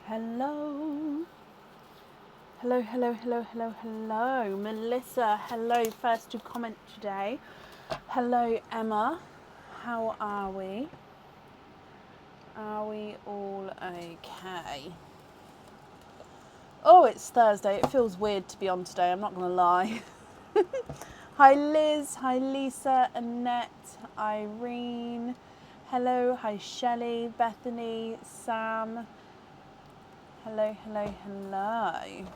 Hello. Hello, hello, hello, hello, hello. Melissa, hello. First to comment today. Hello, Emma. How are we? Are we all okay? Oh, it's Thursday. It feels weird to be on today, I'm not going to lie. Hi, Liz. Hi, Lisa, Annette, Irene. Hello. Hi, Shelley, Bethany, Sam. Hello, hello, hello.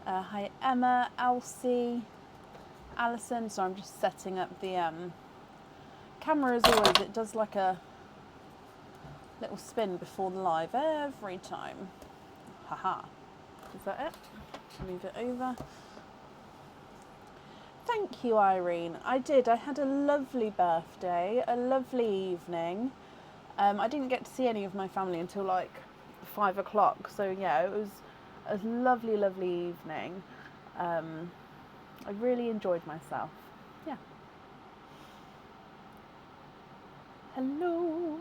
Hi, Emma, Elsie, Alison. So I'm just setting up the camera as always. It does like a little spin before the live every time. Haha. Is that it? Move it over. Thank you, Irene. I did. I had a lovely birthday, a lovely evening. I didn't get to see any of my family until like 5 o'clock. So yeah, it was a lovely, lovely evening. I really enjoyed myself. Yeah. Hello.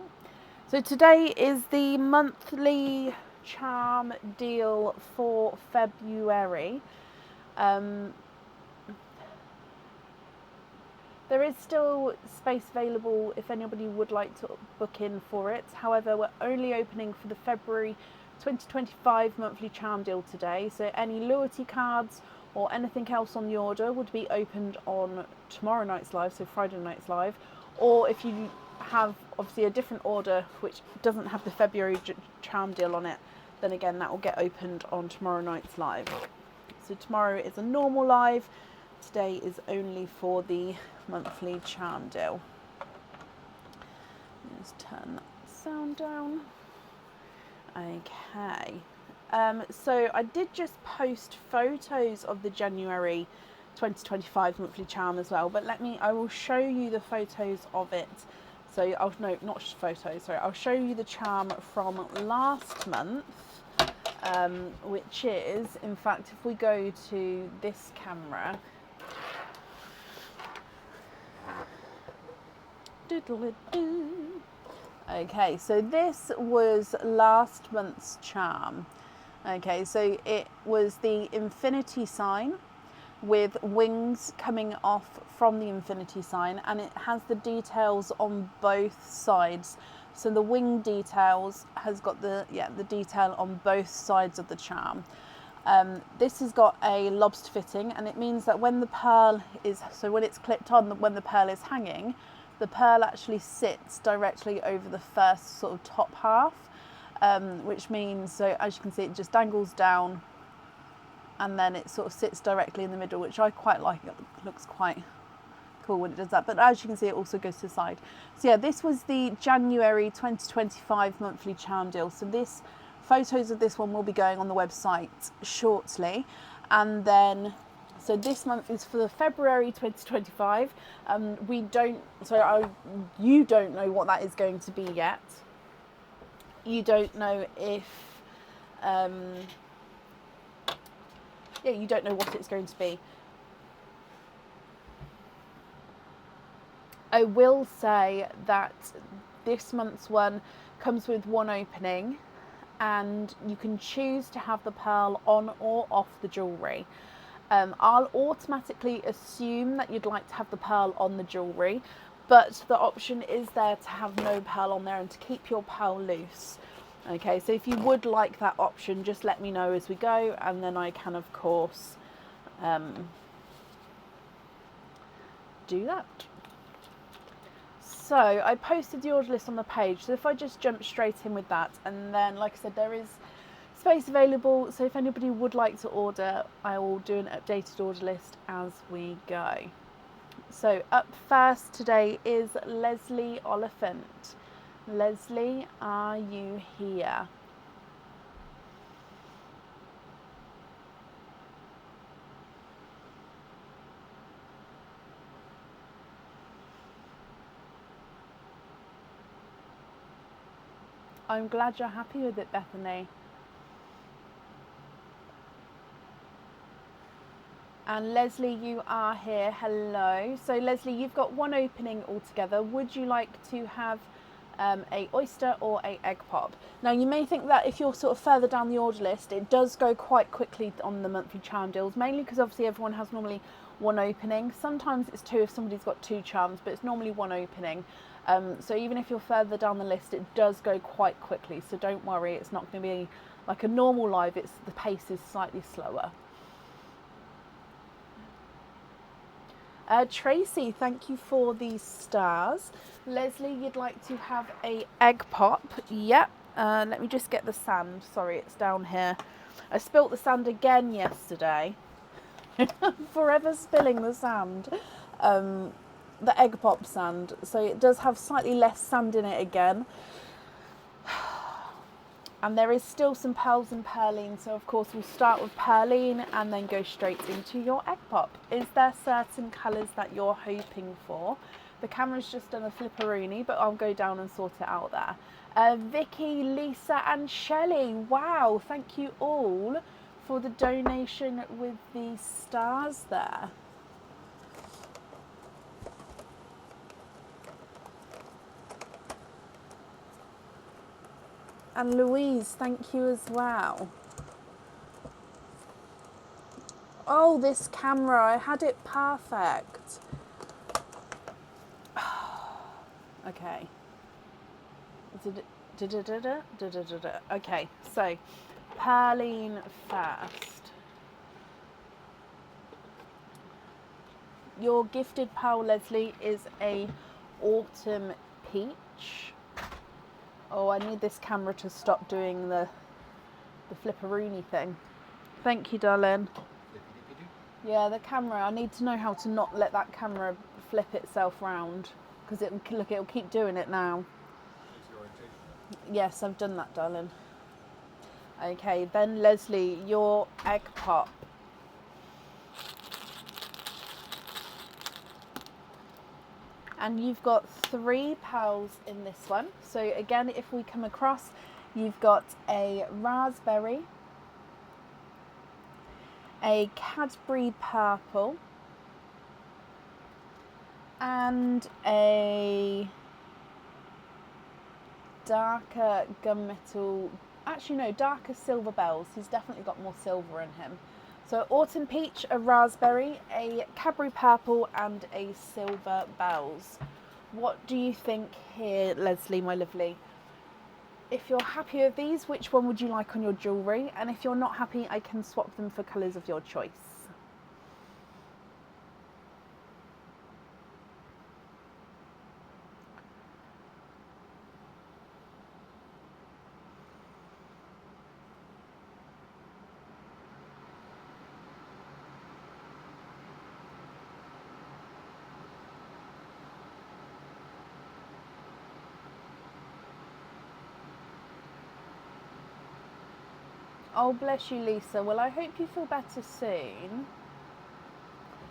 So today is the monthly charm deal for February. There is still space available if anybody would like to book in for it. However, we're only opening for the February 2025 monthly charm deal today. So any loyalty cards or anything else on the order would be opened on tomorrow night's live, so Friday night's live. Or if you have obviously a different order which doesn't have the February charm deal on it, then again that will get opened on tomorrow night's live. So tomorrow is a normal live. Today is only for the monthly charm deal. Let's turn that sound down. Okay. So I did just post photos of the January 2025 monthly charm as well, but I will show you the photos of it. So not photos, sorry, I'll show you the charm from last month, which is, in fact, if we go to this camera, okay, so this was last month's charm. Okay, so it was the infinity sign with wings coming off from the infinity sign, and it has the details on both sides. So the wing details has got the detail on both sides of the charm. This has got a lobster fitting, and it means that when the pearl is, so when it's clipped on, when the pearl is hanging, the pearl actually sits directly over the first sort of top half, which means, so as you can see, it just dangles down and then it sort of sits directly in the middle, which I quite like. It looks quite cool when it does that, but as you can see, it also goes to the side. So yeah, this was the January 2025 monthly charm deal. So this photos of this one will be going on the website shortly, and then so this month is for the February 2025. You don't know what that is going to be yet. You don't know if you don't know what it's going to be. I will say that this month's one comes with one opening, and you can choose to have the pearl on or off the jewellery. I'll automatically assume that you'd like to have the pearl on the jewellery, but the option is there to have no pearl on there and to keep your pearl loose. Okay, so if you would like that option, just let me know as we go, and then I can, of course, do that. So I posted the order list on the page, so if I just jump straight in with that, and then, like I said, there is space available, so if anybody would like to order, I will do an updated order list as we go. So up first today is Leslie Oliphant. Leslie, are you here? I'm glad you're happy with it, Bethany. And Leslie, you are here. Hello. So Leslie, you've got one opening altogether. Would you like to have a oyster or a egg pop. Now you may think that if you're sort of further down the order list, it does go quite quickly on the monthly charm deals, mainly because obviously everyone has normally one opening. Sometimes it's two if somebody's got two charms, but it's normally one opening. So even if you're further down the list, it does go quite quickly. So don't worry, it's not going to be like a normal live. It's the pace is slightly slower. Tracy, thank you for these stars. Leslie, you'd like to have a egg pop? Yep. Let me just get the sand. Sorry, it's down here. I spilt the sand again yesterday. Forever spilling the sand. The egg pop sand. So it does have slightly less sand in it again. And there is still some pearls and perline, so of course we'll start with perline and then go straight into your egg pop. Is there certain colours that you're hoping for? The camera's just done a flipperoonie, but I'll go down and sort it out there. Vicky, Lisa and Shelley, wow, thank you all for the donation with the stars there. And Louise, thank you as well. Oh, this camera, I had it perfect. Okay. Okay, so perline first. Your gifted pearl, Leslie, is a autumn peach. Oh, I need this camera to stop doing the flipperoonie thing. Thank you, darling. Yeah, the camera, I need to know how to not let that camera flip itself round, because it'll keep doing it now. Yes, I've done that, darling. Okay, then Leslie, your egg pop. And you've got 3 pearls in this one. So again, if we come across, you've got a raspberry, a Cadbury purple, and a darker gunmetal, actually no, darker silver bells. He's definitely got more silver in him. So autumn peach, a raspberry, a Cadbury purple and a silver bells. What do you think here, Leslie, my lovely? If you're happy with these, which one would you like on your jewellery? And if you're not happy, I can swap them for colours of your choice. Oh, bless you, Lisa. Well, I hope you feel better soon.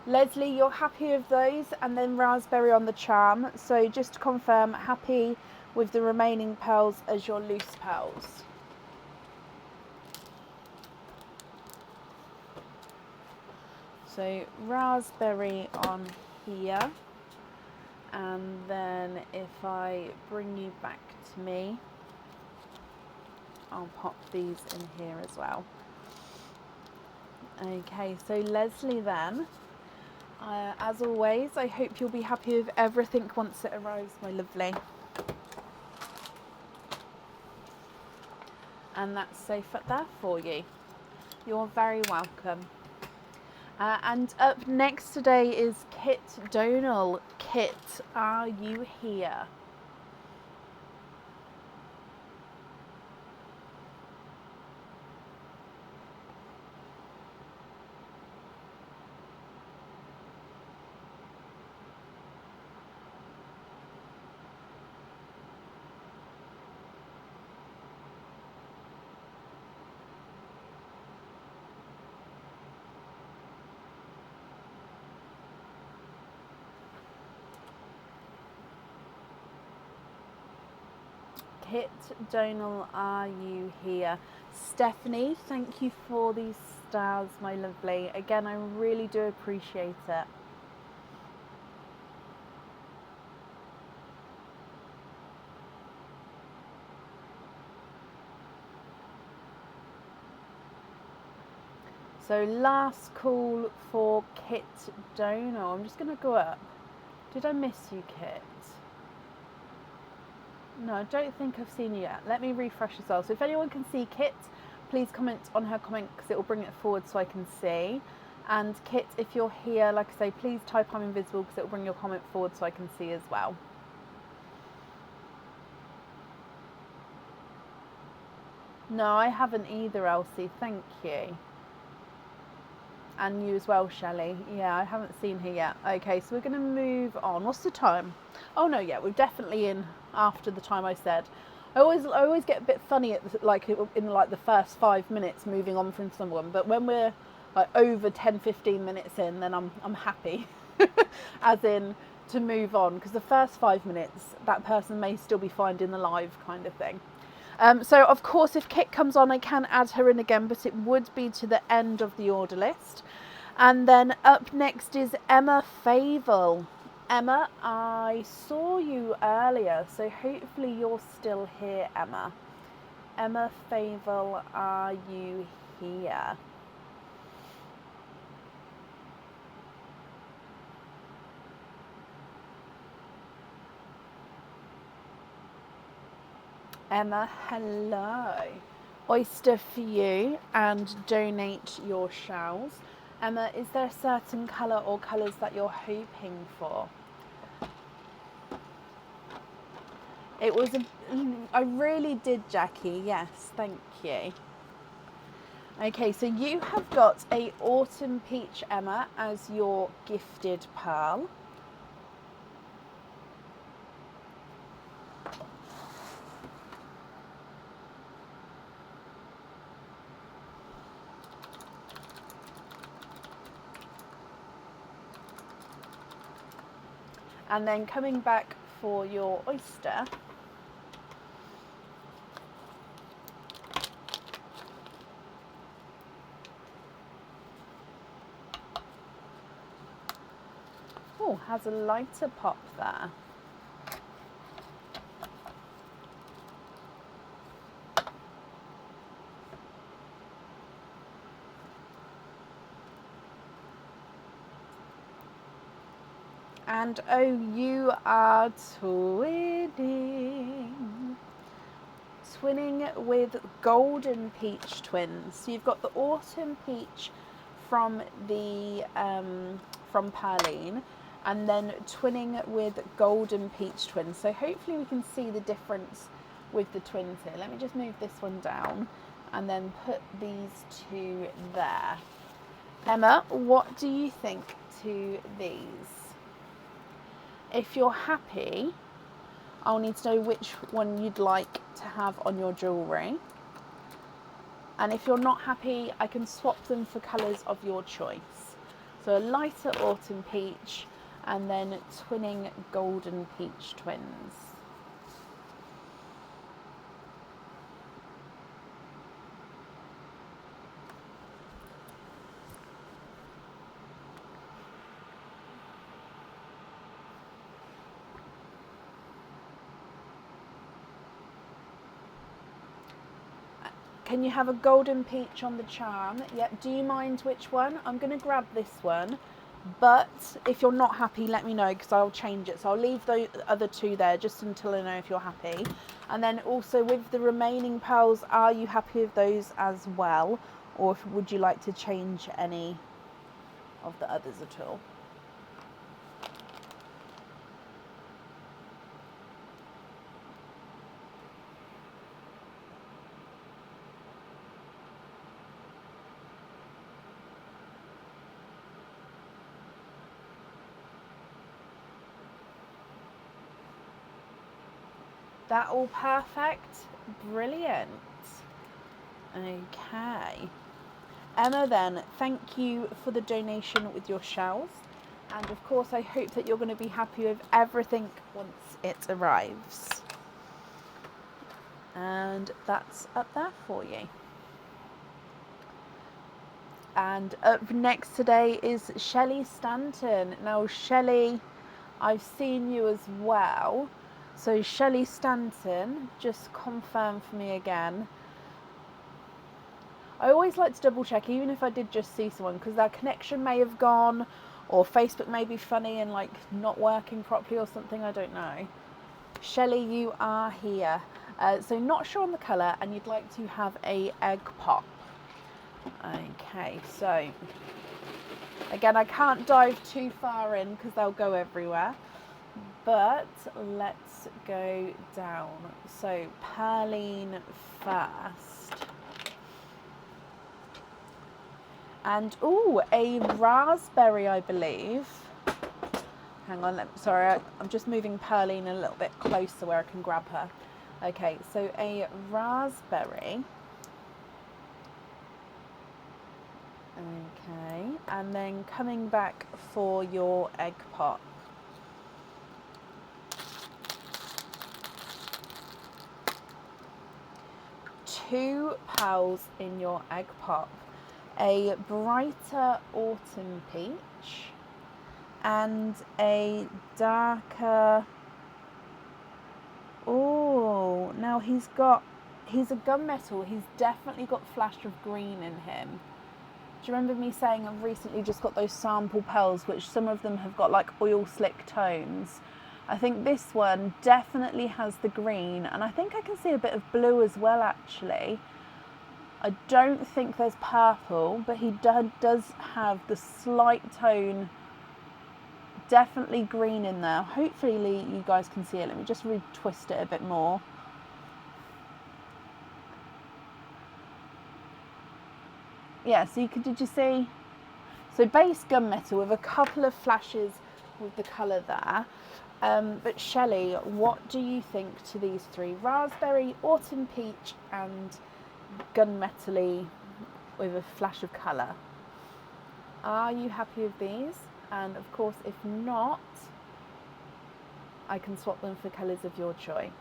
Leslie, you're happy with those, and then raspberry on the charm. So just to confirm, happy with the remaining pearls as your loose pearls. So raspberry on here, and then if I bring you back to me, I'll pop these in here as well. Okay, so Leslie then, as always, I hope you'll be happy with everything once it arrives, my lovely. And that's safe up there for you. You're very welcome. And up next today is Kit Donal. Kit, are you here? Kit Donal, are you here? Stephanie, thank you for these stars, my lovely. Again, I really do appreciate it. So last call for Kit Dono. I'm just going to go up. Did I miss you, Kit? No, I don't think I've seen you yet. Let me refresh as well. So if anyone can see Kit, please comment on her comment because it will bring it forward so I can see. And Kit, if you're here, like I say, please type I'm invisible because it will bring your comment forward so I can see as well. No, I haven't either, Elsie. Thank you. And you as well, Shelley. Yeah, I haven't seen her yet. Okay, so we're going to move on. What's the time? Oh no, yeah, we're definitely in after the time I said. I always get a bit funny at the first 5 minutes moving on from someone, but when we're like over 10-15 minutes in, then I'm happy, as in to move on, because the first 5 minutes that person may still be finding the live kind of thing. So of course, if Kit comes on, I can add her in again, but it would be to the end of the order list. And then up next is Emma Favel. Emma, I saw you earlier, so hopefully you're still here, Emma. Emma Favel, are you here? Emma, hello. Oyster for you and donate your shells. Emma, is there a certain colour or colours that you're hoping for? It was I really did, Jackie. Yes, thank you. Okay, so you have got a autumn peach, Emma, as your gifted pearl. And then coming back for your oyster. Oh, has a lighter pop there. And oh, you are twinning. Twinning with golden peach twins. So you've got the autumn peach from the from Perline, and then twinning with golden peach twins. So hopefully we can see the difference with the twins here. Let me just move this one down and then put these two there. Emma, what do you think to these? If you're happy, I'll need to know which one you'd like to have on your jewellery. And if you're not happy, I can swap them for colours of your choice. So a lighter autumn peach and then twinning golden peach twins. Can you have a golden peach on the charm? Yep. Do you mind which one? I'm going to grab this one. But if you're not happy, let me know because I'll change it. So I'll leave the other two there just until I know if you're happy. And then also with the remaining pearls, are you happy with those as well? Or would you like to change any of the others at all? That all perfect? Brilliant. Okay. Emma, then, thank you for the donation with your shells. And of course, I hope that you're going to be happy with everything once it arrives. And that's up there for you. And up next today is Shelley Stanton. Now, Shelley, I've seen you as well. So Shelley Stanton, just confirm for me again. I always like to double check, even if I did just see someone, because their connection may have gone, or Facebook may be funny and like not working properly or something, I don't know. Shelley, you are here. So not sure on the colour, and you'd like to have a egg pop. Okay, so again, I can't dive too far in because they'll go everywhere, but let's go down. So Pearline first. And ooh, a raspberry, I believe. Hang on, sorry, I'm just moving Pearline a little bit closer where I can grab her. Okay, so a raspberry. Okay, and then coming back for your egg pop. Two pearls in your egg pop. A brighter autumn peach and a darker, oh, now he's a gunmetal, he's definitely got flash of green in him. Do you remember me saying I've recently just got those sample pearls, which some of them have got like oil slick tones? I think this one definitely has the green, and I think I can see a bit of blue as well actually. I don't think there's purple, but he does have the slight tone, definitely green in there. Hopefully you guys can see it. Let me just retwist it a bit more. Yeah, so did you see? So base gunmetal with a couple of flashes with the colour there. But Shelley, what do you think to these three? Raspberry, autumn peach and gunmetal-y with a flash of colour. Are you happy with these? And of course, if not, I can swap them for colours of your choice.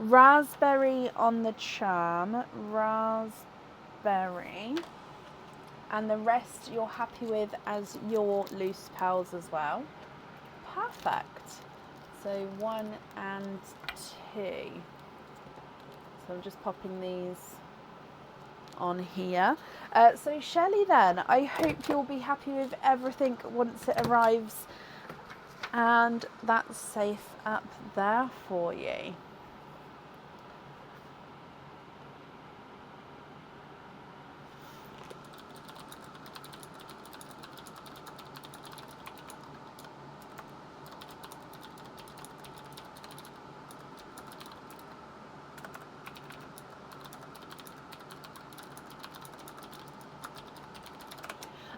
Raspberry on the charm, raspberry, and the rest you're happy with as your loose pearls as well. Perfect. So 1 and 2. So I'm just popping these on here. So Shelley then, I hope you'll be happy with everything once it arrives, and that's safe up there for you.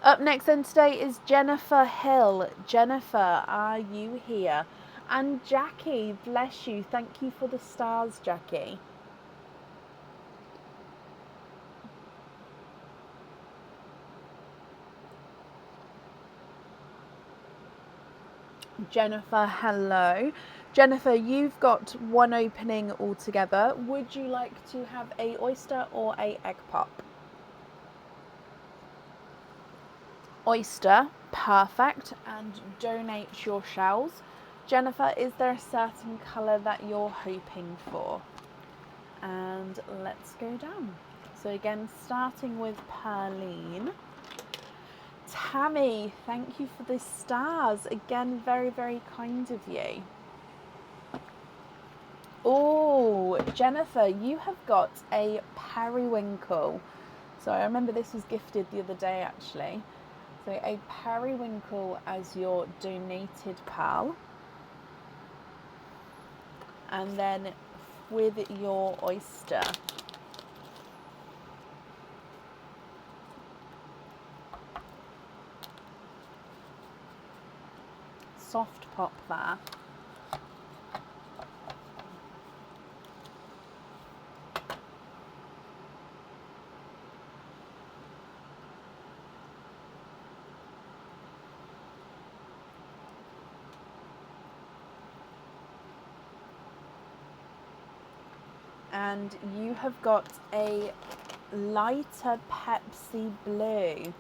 Up next then today is Jennifer Hill. Jennifer, are you here? And Jackie, bless you. Thank you for the stars, Jackie. Jennifer, hello. Jennifer, you've got one opening altogether. Would you like to have a oyster or a egg pop? Oyster, perfect, and donate your shells. Jennifer, is there a certain colour that you're hoping for? And let's go down. So again, starting with Pearline. Tammy, thank you for the stars. Again, very, very kind of you. Oh, Jennifer, you have got a periwinkle. So I remember this was gifted the other day actually. So a periwinkle as your donated pearl. And then with your oyster. soft pop there. And you have got a lighter Pepsi blue.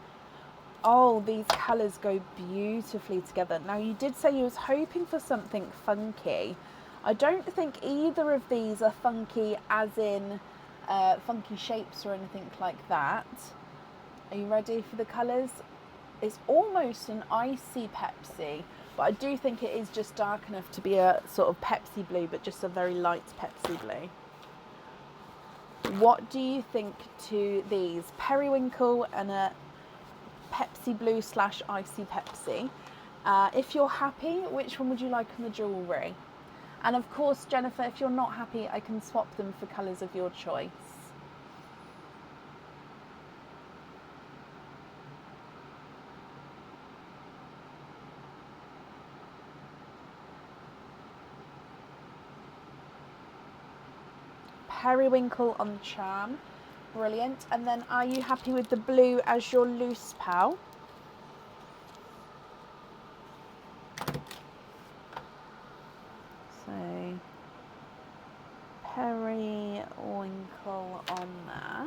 Oh, these colours go beautifully together. Now, you did say you was hoping for something funky. I don't think either of these are funky as in funky shapes or anything like that. Are you ready for the colours? It's almost an icy Pepsi, but I do think it is just dark enough to be a sort of Pepsi blue, but just a very light Pepsi blue. What do you think to these? Periwinkle and a Pepsi blue / icy Pepsi. If you're happy, which one would you like on the jewellery? And of course, Jennifer, if you're not happy, I can swap them for colours of your choice. Periwinkle on the charm. Brilliant. And then are you happy with the blue as your loose pal? So periwinkle on there.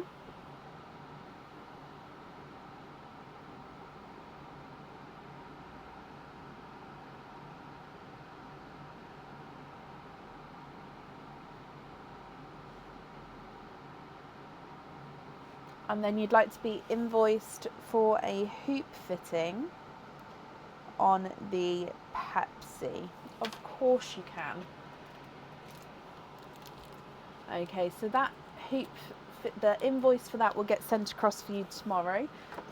And then you'd like to be invoiced for a hoop fitting on the Pepsi. Of course you can. Okay, so that hoop, the invoice for that will get sent across for you tomorrow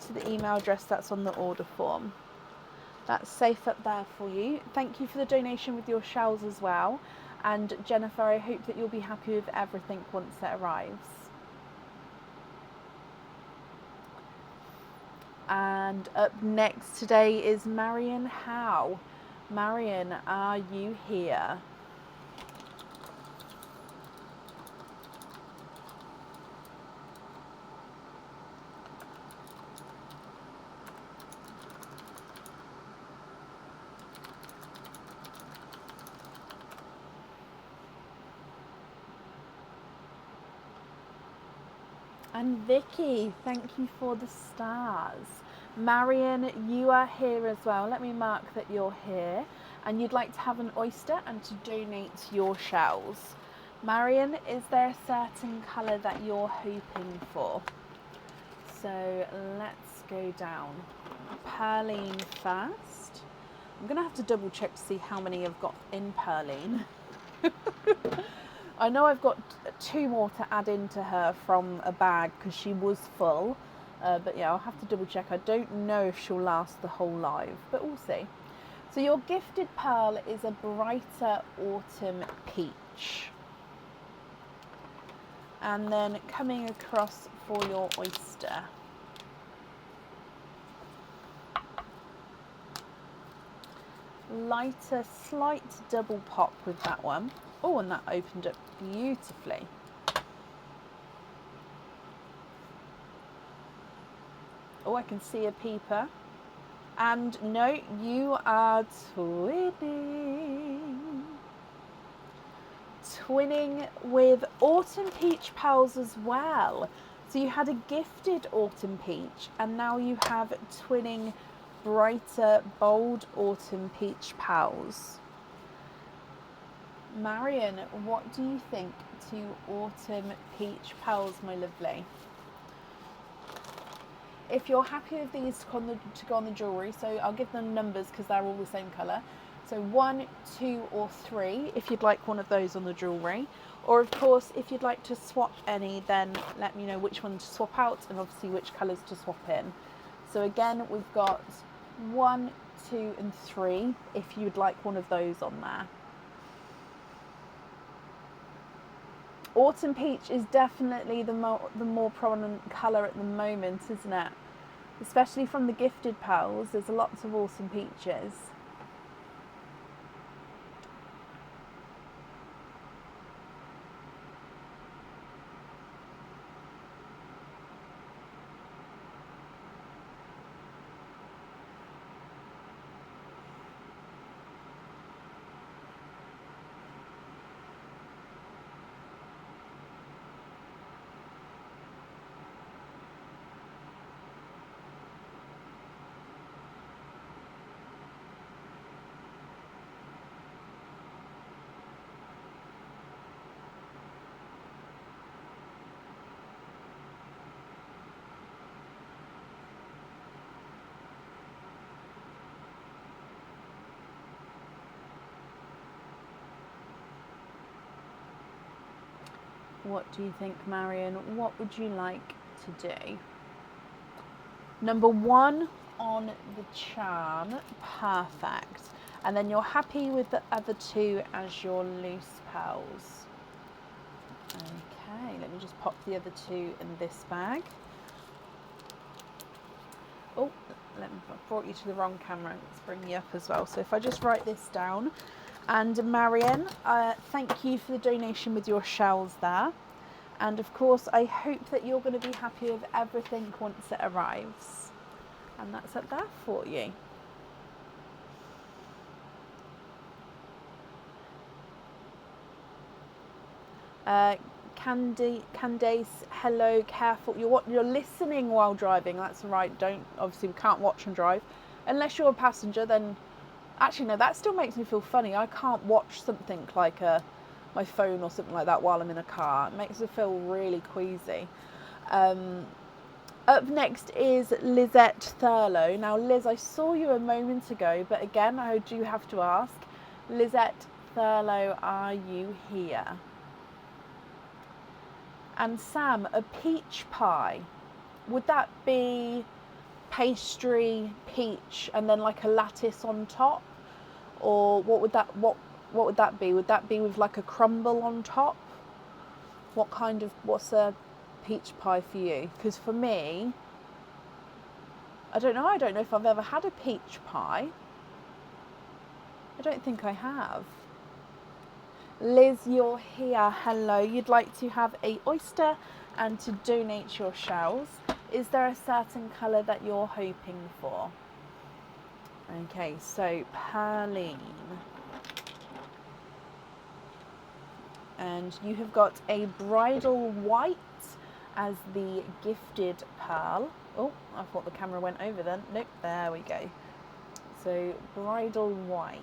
to the email address that's on the order form. That's safe up there for you. Thank you for the donation with your shells as well. And Jennifer, I hope that you'll be happy with everything once it arrives. And up next today is Marion Howe. Marion, are you here? And Vicky, thank you for the stars. Marion, you are here as well. Let me mark that you're here. And you'd like to have an oyster and to donate your shells. Marion, is there a certain colour that you're hoping for? So let's go down. Perline first. I'm going to have to double check to see how many I've got in Perline. I know I've got 2 more to add into her from a bag because she was full. But yeah, I'll have to double check. I don't know if she'll last the whole live, but we'll see. So your gifted pearl is a brighter autumn peach. And then coming across for your oyster. Lighter, slight double pop with that one. Oh, and that opened up beautifully. Oh, I can see a peeper. And no, you are twinning. Twinning with autumn peach pearls as well. So you had a gifted autumn peach and now you have twinning brighter, bold autumn peach pearls. Marion, what do you think to autumn peach pearls, my lovely? If you're happy with these to go on the jewellery, so I'll give them numbers because they're all the same colour. So 1, 2 or 3 if you'd like one of those on the jewellery. Or of course, if you'd like to swap any, then let me know which one to swap out and obviously which colours to swap in. So again, we've got 1, 2 and 3 if you'd like one of those on there. Autumn peach is definitely the more prominent colour at the moment, isn't it? Especially from the gifted pearls, there's lots of autumn peaches. What do you think, Marion? What would you like to do? Number 1 on the charm, perfect. And then you're happy with the other 2 as your loose pearls. Okay, let me just pop the other 2 in this bag. Oh, I brought you to the wrong camera. Let's bring you up as well. So if I just write this down. And Marion, thank you for the donation with your shells there. And of course, I hope that you're going to be happy with everything once it arrives. And that's up there for you. Candace, hello, careful. You're listening while driving. That's right. Obviously we can't watch and drive. Unless you're a passenger, then actually no, that still makes me feel funny. I can't watch something like my phone or something like that while I'm in a car. It makes me feel really queasy. Up next is Lizette Thurlow. Now, Liz, I saw you a moment ago, but again, I do have to ask, Lizette Thurlow, are you here? And Sam, a peach pie, would that be pastry, peach, and then like a lattice on top? Or what would that be? Would that be with like a crumble on top? What's a peach pie for you? Because for me, I don't know if I've ever had a peach pie. I don't think I have. Liz, you're here. Hello. You'd like to have a oyster and to donate your shells. Is there a certain colour that you're hoping for? Okay, so Pearline. And you have got a bridal white as the gifted pearl. Oh, I thought the camera went over then. Nope, there we go. So bridal white.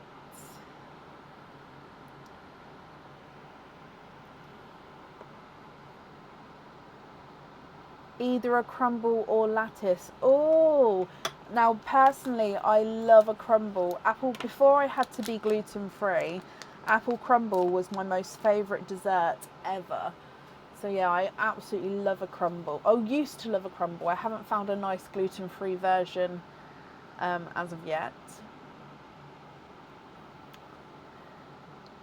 Either a crumble or lattice. Oh, now personally, I love a crumble. Before I had to be gluten-free, apple crumble was my most favourite dessert ever. So yeah, I absolutely love a crumble. Oh, used to love a crumble. I haven't found a nice gluten-free version as of yet.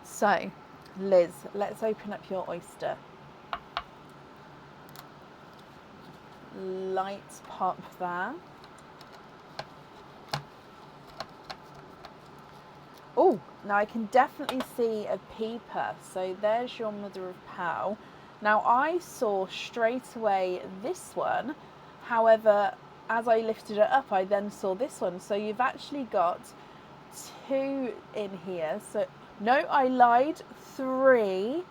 So, Liz, let's open up your oyster. Lights pop there. Oh, now I can definitely see a peeper. So there's your mother of pearl. Now I saw straight away this one. However, as I lifted it up, I then saw this one. So you've actually got 2 in here. So no, I lied. 3.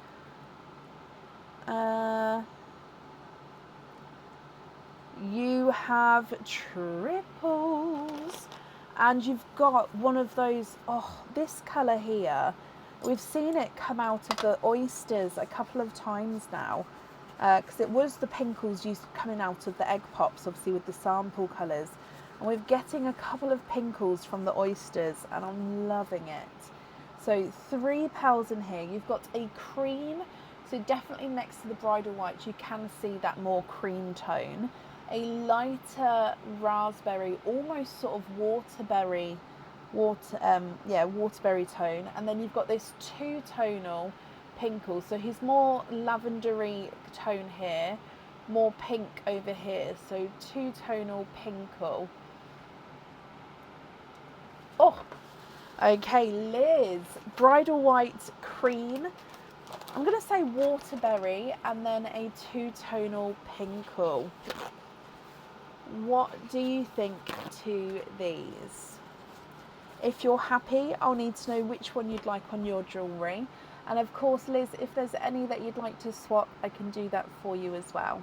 You have triples. And you've got one of those, this colour here. We've seen it come out of the oysters a couple of times now. Because it was the pinkles used coming out of the egg pops, obviously with the sample colours. And we're getting a couple of pinkles from the oysters, and I'm loving it. So 3 pearls in here. You've got a cream, so definitely next to the bridal white, you can see that more cream tone. A lighter raspberry, almost sort of waterberry tone, and then you've got this 2-tonal pinkle. So he's more lavendery tone here, more pink over here. So 2-tonal pinkle. Oh, okay, Liz, bridal white cream. I'm going to say waterberry and then a 2-tonal pinkle. What do you think to these? If you're happy, I'll need to know which one you'd like on your jewellery. And of course, Liz, if there's any that you'd like to swap, I can do that for you as well.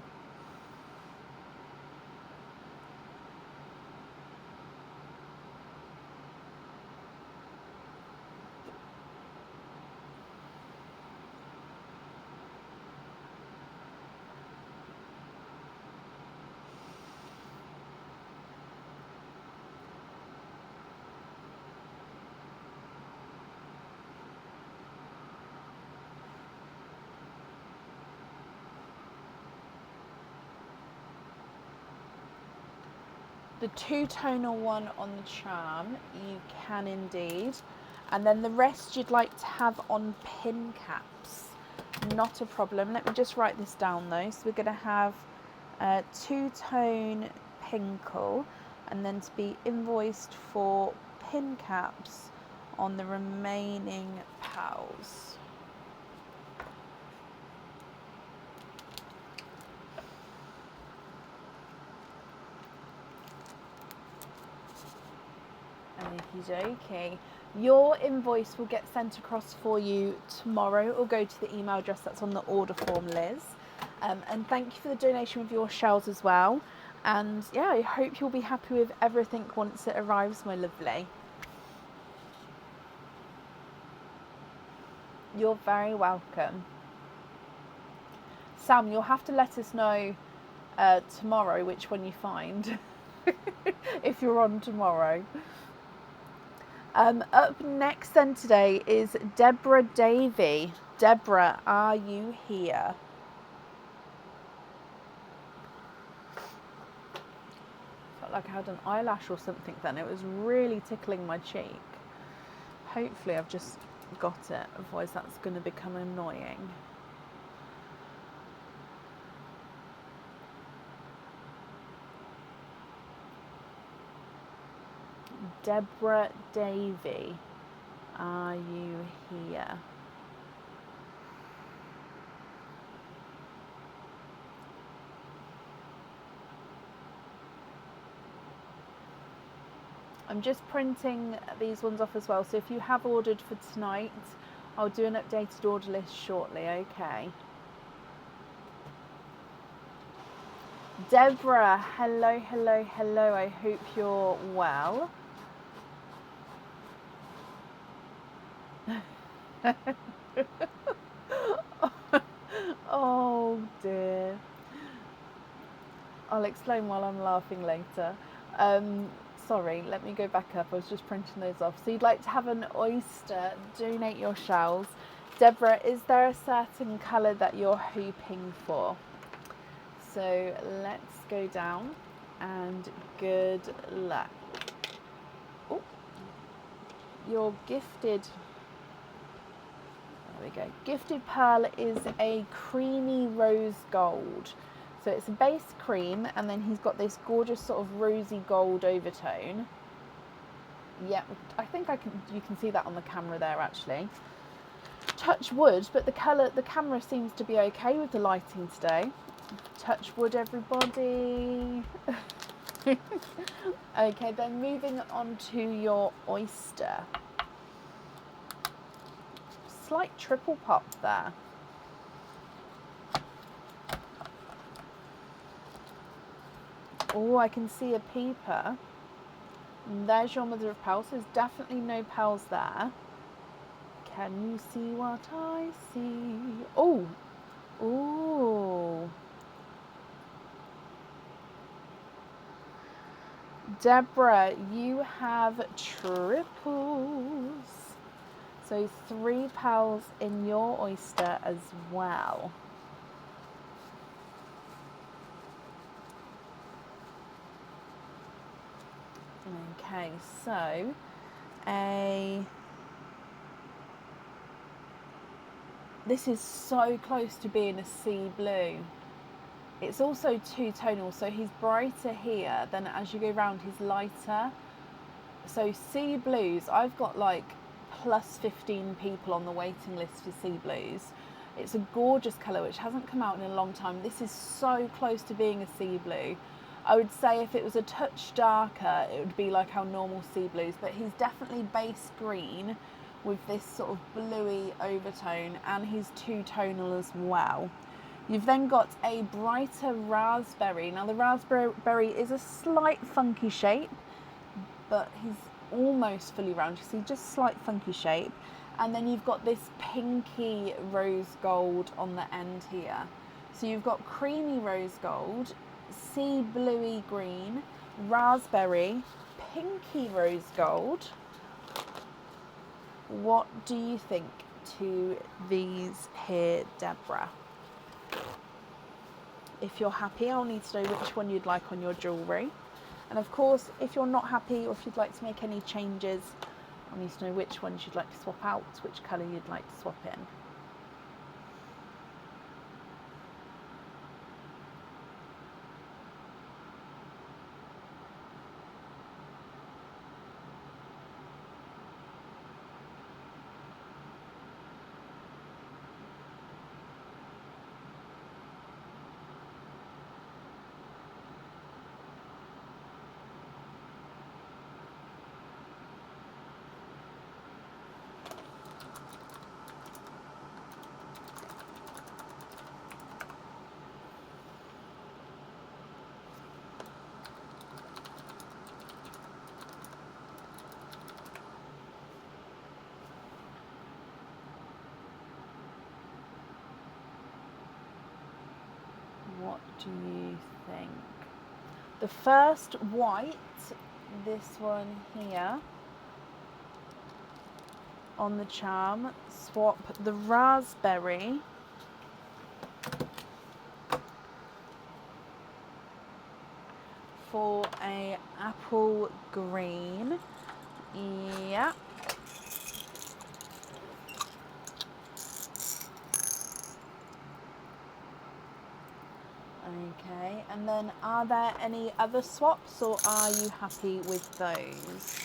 The two-tonal one on the charm, you can indeed. And then the rest you'd like to have on pin caps. Not a problem. Let me just write this down though. So we're going to have two-tone pinkle, and then to be invoiced for pin caps on the remaining pals. Okie dokie. Your invoice will get sent across for you tomorrow. It will go to the email address that's on the order form, Liz. And thank you for the donation of your shells as well. And yeah, I hope you'll be happy with everything once it arrives, my lovely. You're very welcome. Sam, you'll have to let us know tomorrow which one you find if you're on tomorrow. Up next then today is Deborah Davey. Deborah, are you here? Felt like I had an eyelash or something then. It was really tickling my cheek. Hopefully I've just got it, otherwise that's going to become annoying. Deborah Davey, are you here? I'm just printing these ones off as well, so if you have ordered for tonight, I'll do an updated order list shortly, okay? Deborah, hello, hello, hello, I hope you're well. Oh dear. I'll explain while I'm laughing later. Sorry, let me go back up. I was just printing those off. So you'd like to have an oyster, donate your shells. Deborah, is there a certain colour that you're hoping for? So let's go down and good luck. Oh, you're gifted. There we go. Gifted pearl is a creamy rose gold. So it's a base cream, and then he's got this gorgeous sort of rosy gold overtone. Yeah, I think you can see that on the camera there actually. Touch wood, but the camera seems to be okay with the lighting today. Touch wood, everybody. Okay, then moving on to your oyster. Slight triple pop there. Oh, I can see a peeper. And there's your mother of pearls. There's definitely no pearls there. Can you see what I see? Oh, oh. Deborah, you have triples. So 3 pearls in your oyster as well. Okay, so this is so close to being a sea blue. It's also two-tonal, so he's brighter here, then as you go round he's lighter. So sea blues, I've got like plus 15 people on the waiting list for sea blues. It's a gorgeous colour which hasn't come out in a long time. This is so close to being a sea blue. I would say if it was a touch darker, it would be like our normal sea blues, but he's definitely base green with this sort of bluey overtone, and he's two-tonal as well. You've then got a brighter raspberry. Now the raspberry is a slight funky shape, but he's almost fully round. You see, just slight funky shape. And then you've got this pinky rose gold on the end here. So you've got creamy rose gold, sea bluey green, raspberry, pinky rose gold. What do you think to these here, Deborah? If you're happy, I'll need to know which one you'd like on your jewellery. And of course, if you're not happy or if you'd like to make any changes, I need to know which ones you'd like to swap out, which colour you'd like to swap in. What do you think? The first white, this one here, on the charm, swap the raspberry for a apple green. Yeah. Okay, and then are there any other swaps or are you happy with those?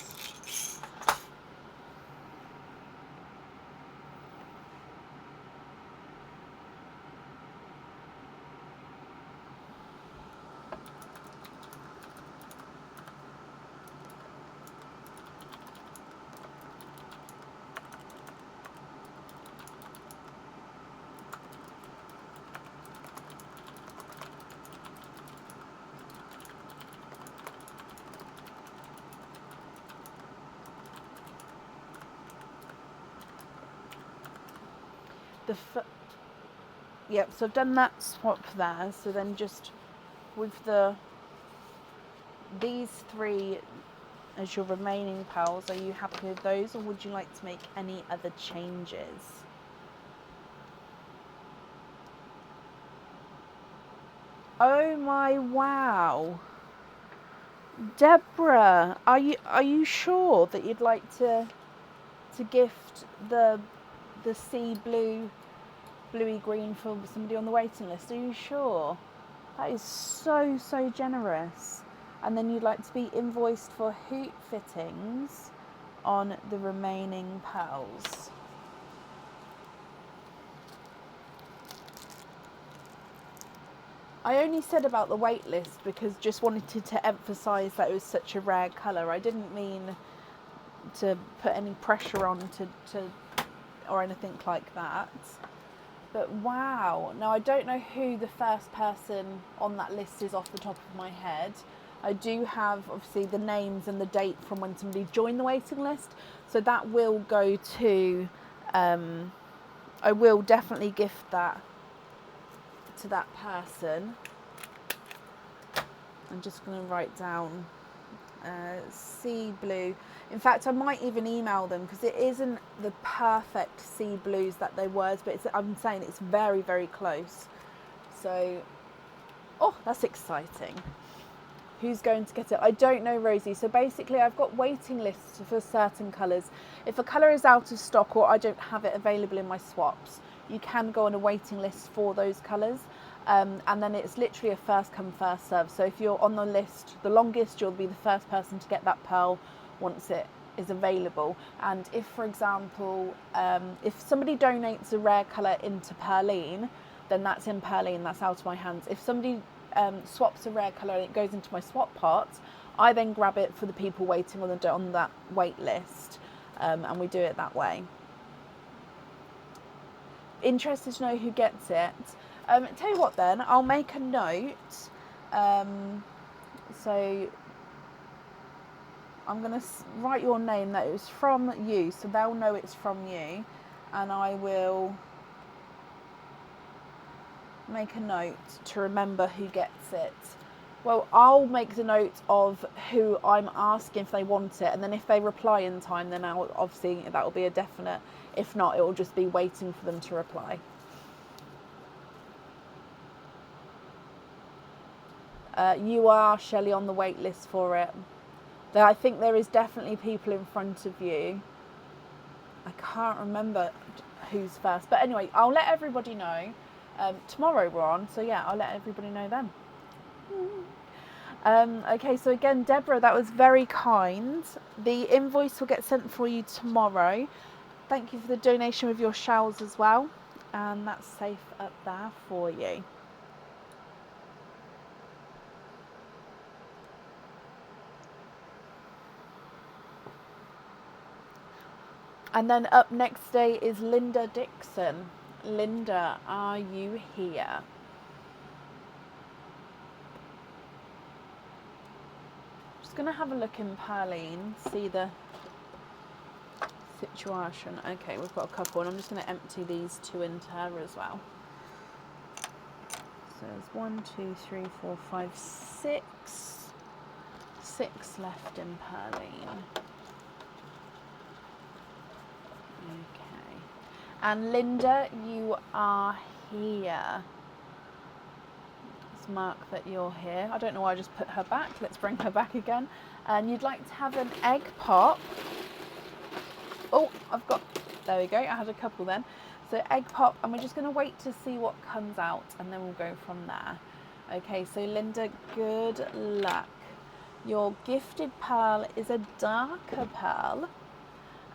Yep, so I've done that swap there. So then just with these three as your remaining pearls, are you happy with those or would you like to make any other changes? Oh my wow. Deborah, are you sure that you'd like to gift the sea bluey green for somebody on the waiting list? Are you sure? That is so generous. And then you'd like to be invoiced for hoop fittings on the remaining pearls. I only said about the wait list because just wanted to emphasise that it was such a rare colour. I didn't mean to put any pressure on to or anything like that. But wow, now I don't know who the first person on that list is off the top of my head. I do have obviously the names and the date from when somebody joined the waiting list, so that will go to, I will definitely gift that to that person. I'm just going to write down sea blue. In fact, I might even email them because it isn't the perfect sea blues that they were, but I'm saying it's very close. So, oh, that's exciting. Who's going to get it? I don't know, Rosie. So basically I've got waiting lists for certain colours. If a colour is out of stock or I don't have it available in my swaps, you can go on a waiting list for those colours. And then it's literally a first come first serve. So if you're on the list the longest, you'll be the first person to get that pearl once it is available. And if, for example, if somebody donates a rare colour into Perline, then that's in Perline, that's out of my hands. If somebody swaps a rare colour and it goes into my swap pot, I then grab it for the people waiting on that wait list, and we do it that way. Interested to know who gets it. Tell you what then, I'll make a note. So I'm going to write your name that it was from you, so they'll know it's from you, and I will make a note to remember who gets it. Well, I'll make the note of who I'm asking if they want it, and then if they reply in time, then obviously that will be a definite. If not, it will just be waiting for them to reply. You are, Shelley, on the wait list for it. I think there is definitely people in front of you. I can't remember who's first. But anyway, I'll let everybody know. Tomorrow we're on, so yeah, I'll let everybody know then. Okay, so again, Deborah, that was very kind. The invoice will get sent for you tomorrow. Thank you for the donation with your shells as well. And that's safe up there for you. And then up next today is Linda Dixon. Linda, are you here? Just going to have a look in Pearline, see the situation. Okay, we've got a couple, and I'm just going to empty these two into her as well. So there's 1, 2, 3, 4, 5, 6. 6 left in Pearline. Okay. And Linda, you are here. Let's mark that you're here. I don't know why I just put her back. Let's bring her back again. And you'd like to have an egg pop. Oh, there we go. I had a couple then. So egg pop, and we're just going to wait to see what comes out, and then we'll go from there. Okay, so Linda, good luck. Your gifted pearl is a darker pearl,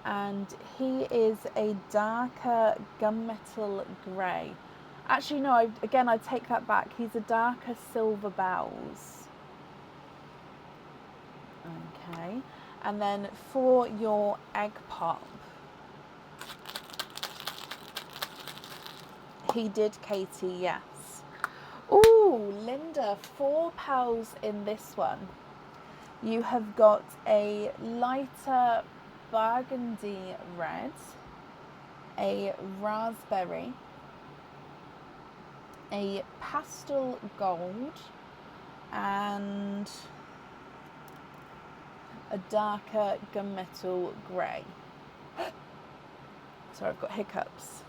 and he is a darker gunmetal grey. Actually, no, I take that back. He's a darker silver bells. Okay, and then for your egg pop, he did, Katie, yes. Ooh, Linda, 4 pearls in this one. You have got a lighter burgundy red, a raspberry, a pastel gold, and a darker gunmetal grey. Sorry, I've got hiccups.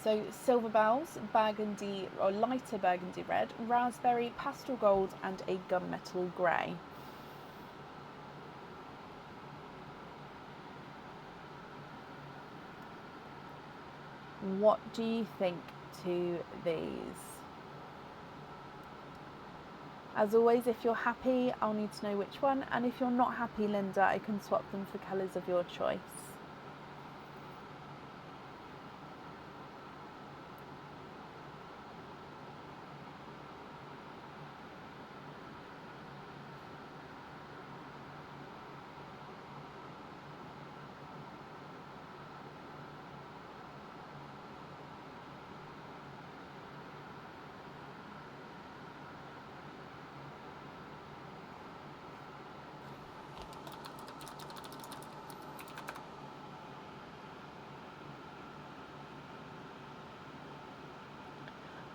So silver bells, burgundy or lighter burgundy red, raspberry, pastel gold, and a gunmetal grey. What do you think to these? As always, if you're happy, I'll need to know which one, and if you're not happy, Linda, I can swap them for colours of your choice.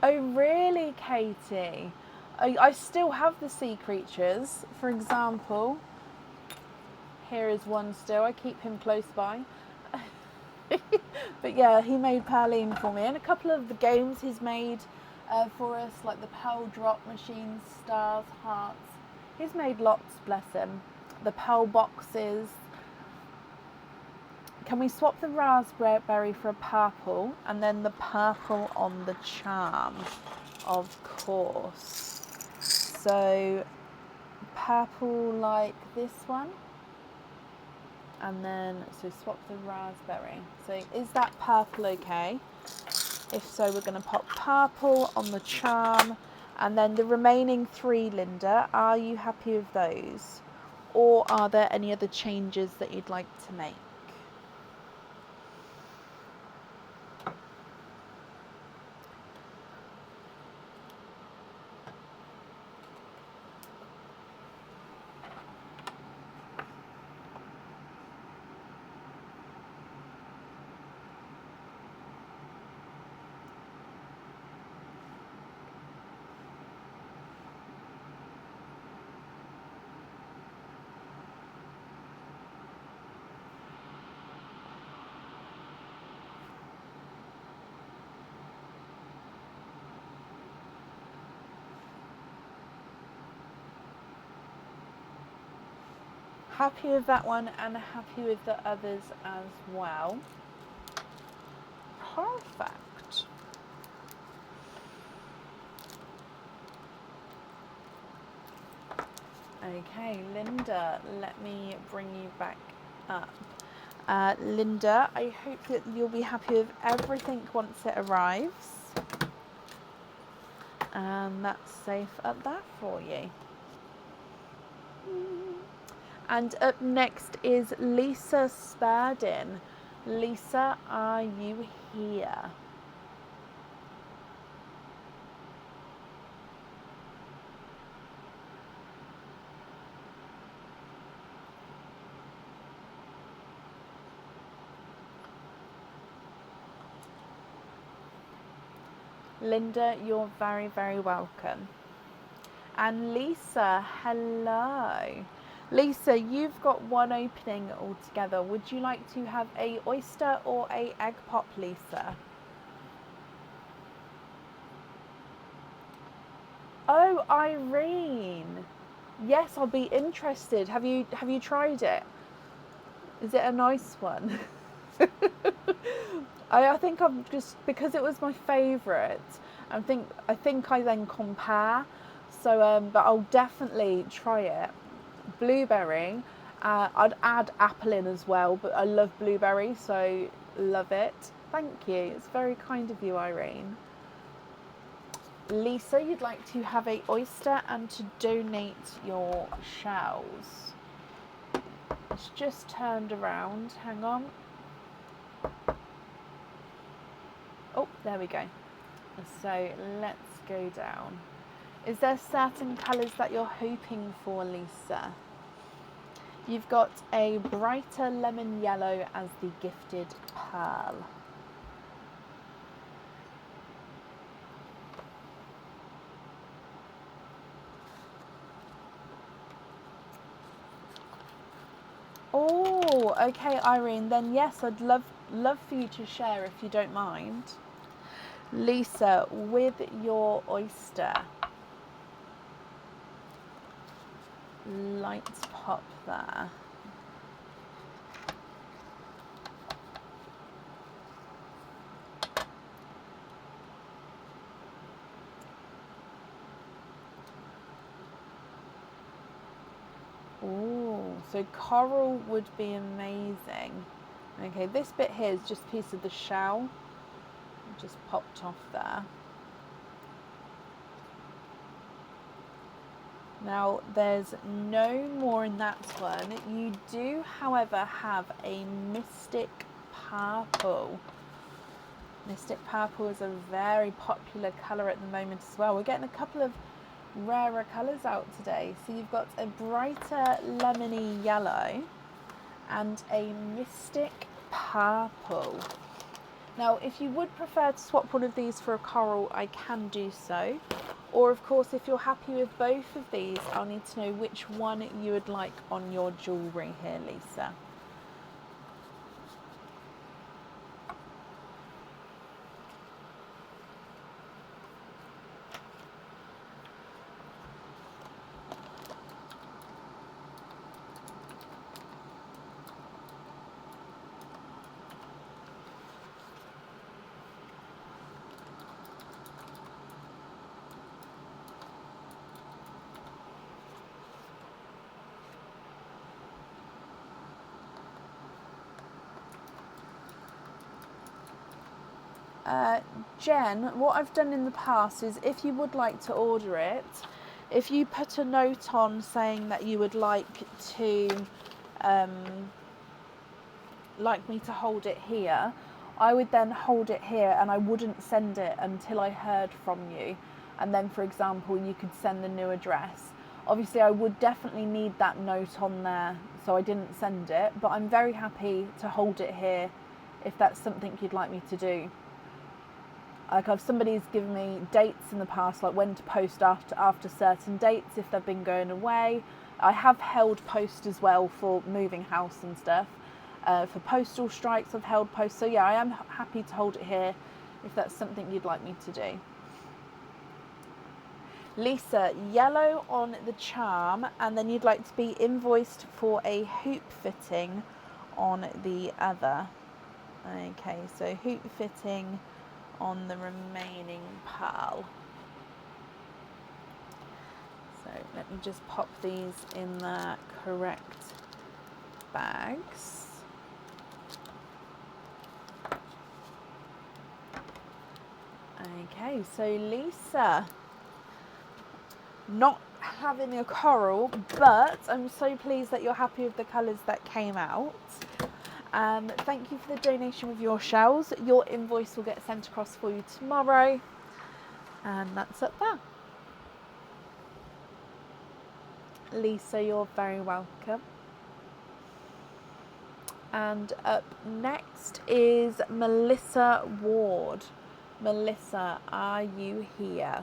Oh really, Katie? I still have the sea creatures. For example, here is one still. I keep him close by. But yeah, he made Pearline for me, and a couple of the games he's made for us, like the Pearl Drop machines, stars, hearts. He's made lots, bless him. The Pearl boxes. Can we swap the raspberry for a purple, and then the purple on the charm? Of course. So purple like this one, and then so swap the raspberry. So is that purple okay? If so, we're going to pop purple on the charm, and then the remaining 3, Linda, are you happy with those, or are there any other changes that you'd like to make? happy with that one and happy with the others as well. Perfect. Okay, Linda, let me bring you back up. Linda, I hope that you'll be happy with everything once it arrives. And that's safe up there for you. And up next is Lisa Spurdin. Lisa, are you here? Linda, you're very, very welcome. And Lisa, hello. Lisa, you've got one opening altogether. Would you like to have a oyster or a egg pop, Lisa? Oh, Irene. Yes, I'll be interested. Have you tried it? Is it a nice one? I think I'm just, because it was my favourite, I think I then compare. So, but I'll definitely try it. Blueberry. I'd add apple in as well, but I love blueberry, so love it. Thank you. It's very kind of you, Irene. Lisa, you'd like to have a oyster and to donate your shells. It's just turned around. Hang on. Oh, there we go. So let's go down. Is there certain colours that you're hoping for, Lisa? You've got a brighter lemon yellow as the gifted pearl. Oh, okay, Irene. Then yes, I'd love for you to share if you don't mind. Lisa, with your oyster, light pop there. Oh, so coral would be amazing. Okay, this bit here is just a piece of the shell. Just popped off there. Now, there's no more in that one. You do, however, have a Mystic Purple. Mystic Purple is a very popular colour at the moment as well. We're getting a couple of rarer colours out today. So you've got a brighter lemony yellow and a Mystic Purple. Now, if you would prefer to swap one of these for a coral, I can do so. Or, of course, if you're happy with both of these, I'll need to know which one you would like on your jewellery here, Lisa. Jen, what I've done in the past is if you would like to order it, if you put a note on saying that you would like me to hold it here, I would then hold it here and I wouldn't send it until I heard from you. And then, for example, you could send the new address. Obviously, I would definitely need that note on there, so I didn't send it, but I'm very happy to hold it here if that's something you'd like me to do. Like, if somebody's given me dates in the past, like when to post after certain dates, if they've been going away. I have held post as well for moving house and stuff. For postal strikes, I've held post. So yeah, I am happy to hold it here if that's something you'd like me to do. Lisa, yellow on the charm, and then you'd like to be invoiced for a hoop fitting on the other. Okay, so hoop fitting on the remaining pearl. So let me just pop these in the correct bags. Okay, so Lisa, not having a coral, but I'm so pleased that you're happy with the colours that came out. Thank you for the donation with your shells. Your invoice will get sent across for you tomorrow, and that's up there. Lisa, you're very welcome. And up next is Melissa Ward. Melissa, are you here?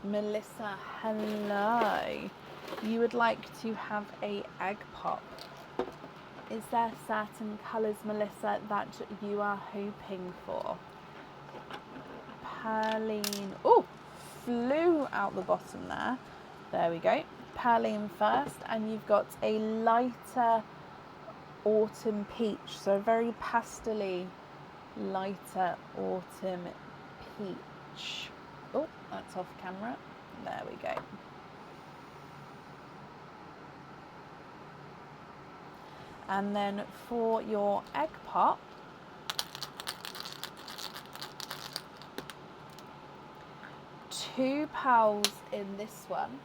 Melissa, hello. You would like to have a egg pop. Is there certain colours, Melissa, that you are hoping for? Perline, oh, flew out the bottom there. There we go. Perline first, and you've got a lighter autumn peach, so a very pastel-y, lighter autumn peach. Oh, that's off camera. There we go. And then for your egg pop, two pearls in this one,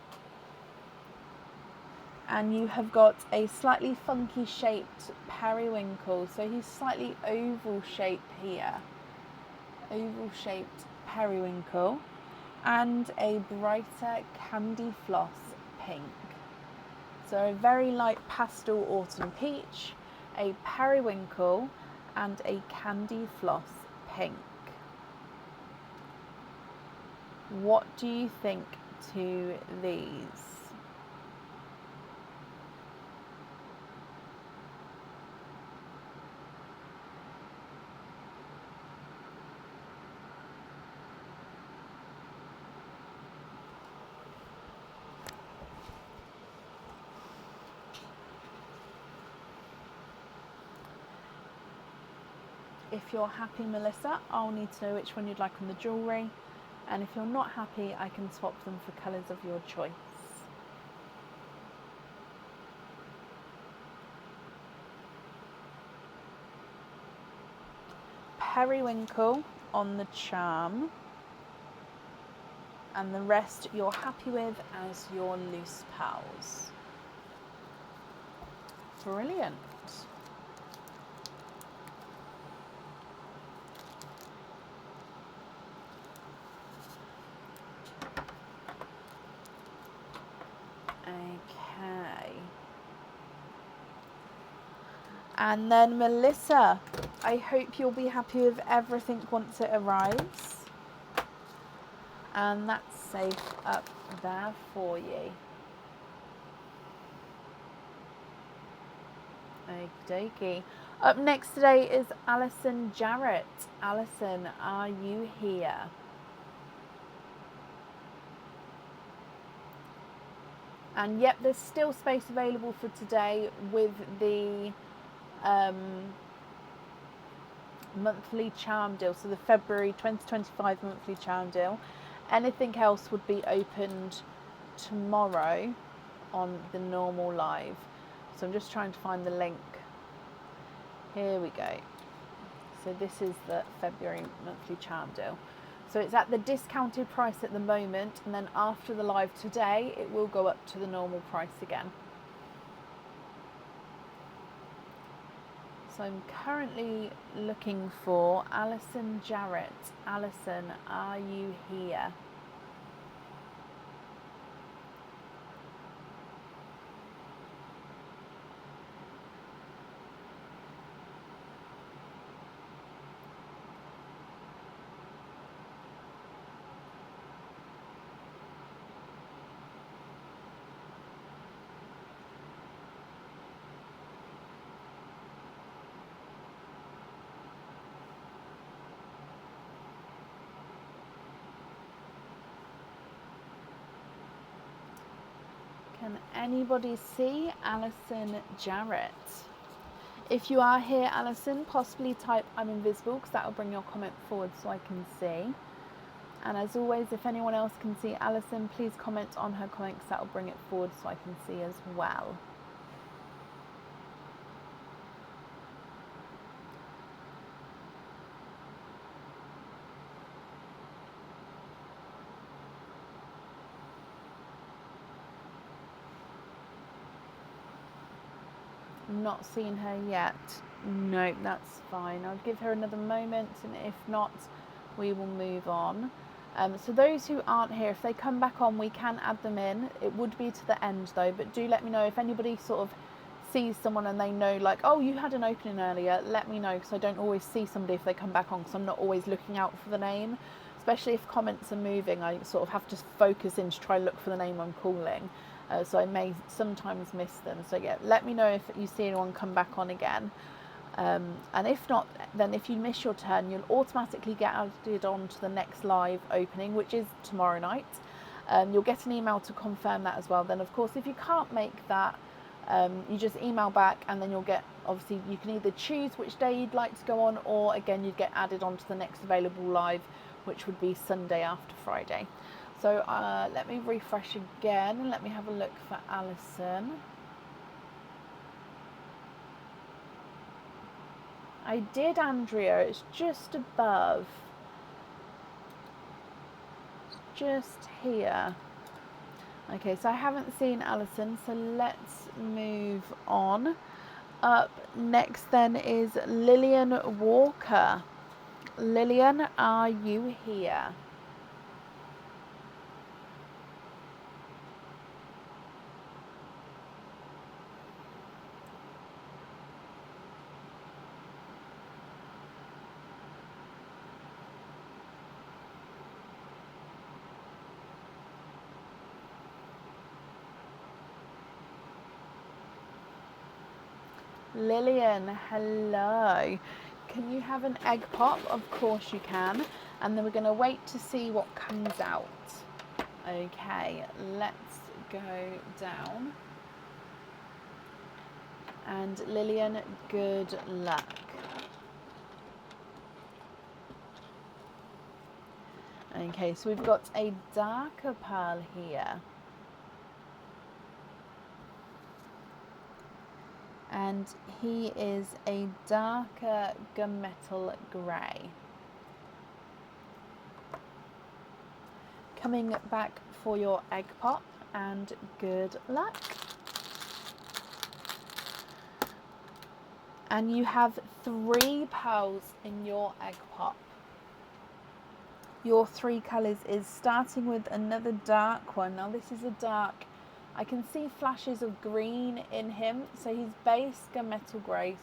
and you have got a slightly funky shaped periwinkle, so he's slightly oval shaped here, oval shaped periwinkle, and a brighter candy floss pink. So a very light pastel autumn peach, a periwinkle, and a candy floss pink. What do you think to these? If you're happy, Melissa, I'll need to know which one you'd like on the jewellery. And if you're not happy, I can swap them for colours of your choice. Periwinkle on the charm. And the rest you're happy with as your loose pearls. Brilliant. Okay. And then Melissa, I hope you'll be happy with everything once it arrives. And that's safe up there for you. Okie dokie. Up next today is Alison Jarrett. Alison, are you here? And yep, there's still space available for today with the monthly charm deal, so the February 2025 monthly charm deal. Anything else would be opened tomorrow on the normal live. So I'm just trying to find the link. Here we go. So this is the February monthly charm deal. So it's at the discounted price at the moment, and then after the live today, it will go up to the normal price again. So I'm currently looking for Alison Jarrett. Alison, are you here? Can anybody see Alison Jarrett? If you are here, Alison, possibly type I'm invisible, because that will bring your comment forward so I can see. And as always, if anyone else can see Alison, please comment on her comment, because that will bring it forward so I can see as well. Not seen her yet. No, that's fine. I'll give her another moment, and if not, we will move on. So those who aren't here, if they come back on, we can add them in. It would be to the end though, but do let me know if anybody sort of sees someone and they know, like, oh, you had an opening earlier, let me know, because I don't always see somebody if they come back on, because I'm not always looking out for the name, especially if comments are moving. I sort of have to focus in to try and look for the name I'm calling. So I may sometimes miss them. So yeah, let me know if you see anyone come back on again. And if not, then if you miss your turn, you'll automatically get added on to the next live opening, which is tomorrow night. You'll get an email to confirm that as well. Then, of course, if you can't make that, you just email back, and then you'll get, obviously, you can either choose which day you'd like to go on, or again, you'd get added on to the next available live, which would be Sunday after Friday. So let me refresh again, and let me have a look for Alison. I did, Andrea. It's just above. It's just here. Okay, so I haven't seen Alison, so let's move on. Up next then is Lillian Walker. Lillian, are you here? Lillian, hello. Can you have an egg pop? Of course you can. And then we're going to wait to see what comes out. Okay, let's go down. And Lillian, good luck. Okay, so we've got a darker pearl here. And he is a darker gunmetal grey. Coming back for your egg pop, and good luck. And you have 3 pearls in your egg pop. Your 3 colours is starting with another dark one. Now this is a dark, I can see flashes of green in him, so he's base gunmetal grey,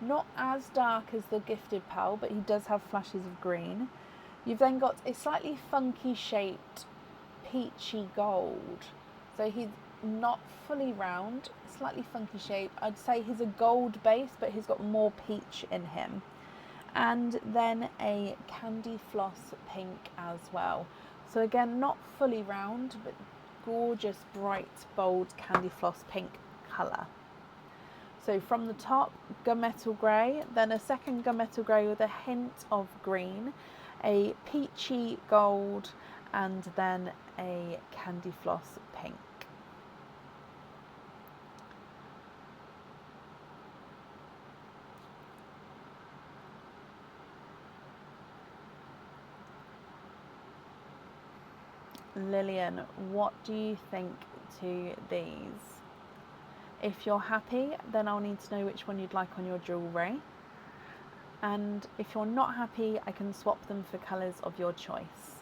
not as dark as the gifted pearl, but he does have flashes of green. You've then got a slightly funky shaped peachy gold, so he's not fully round, slightly funky shape. I'd say he's a gold base, but he's got more peach in him. And then a candy floss pink as well. So again, not fully round, but gorgeous, bright, bold candy floss pink colour. So from the top, gunmetal grey, then a second gunmetal grey with a hint of green, a peachy gold, and then a candy floss pink. Lillian, what do you think to these? If you're happy, then I'll need to know which one you'd like on your jewellery. And if you're not happy, I can swap them for colours of your choice.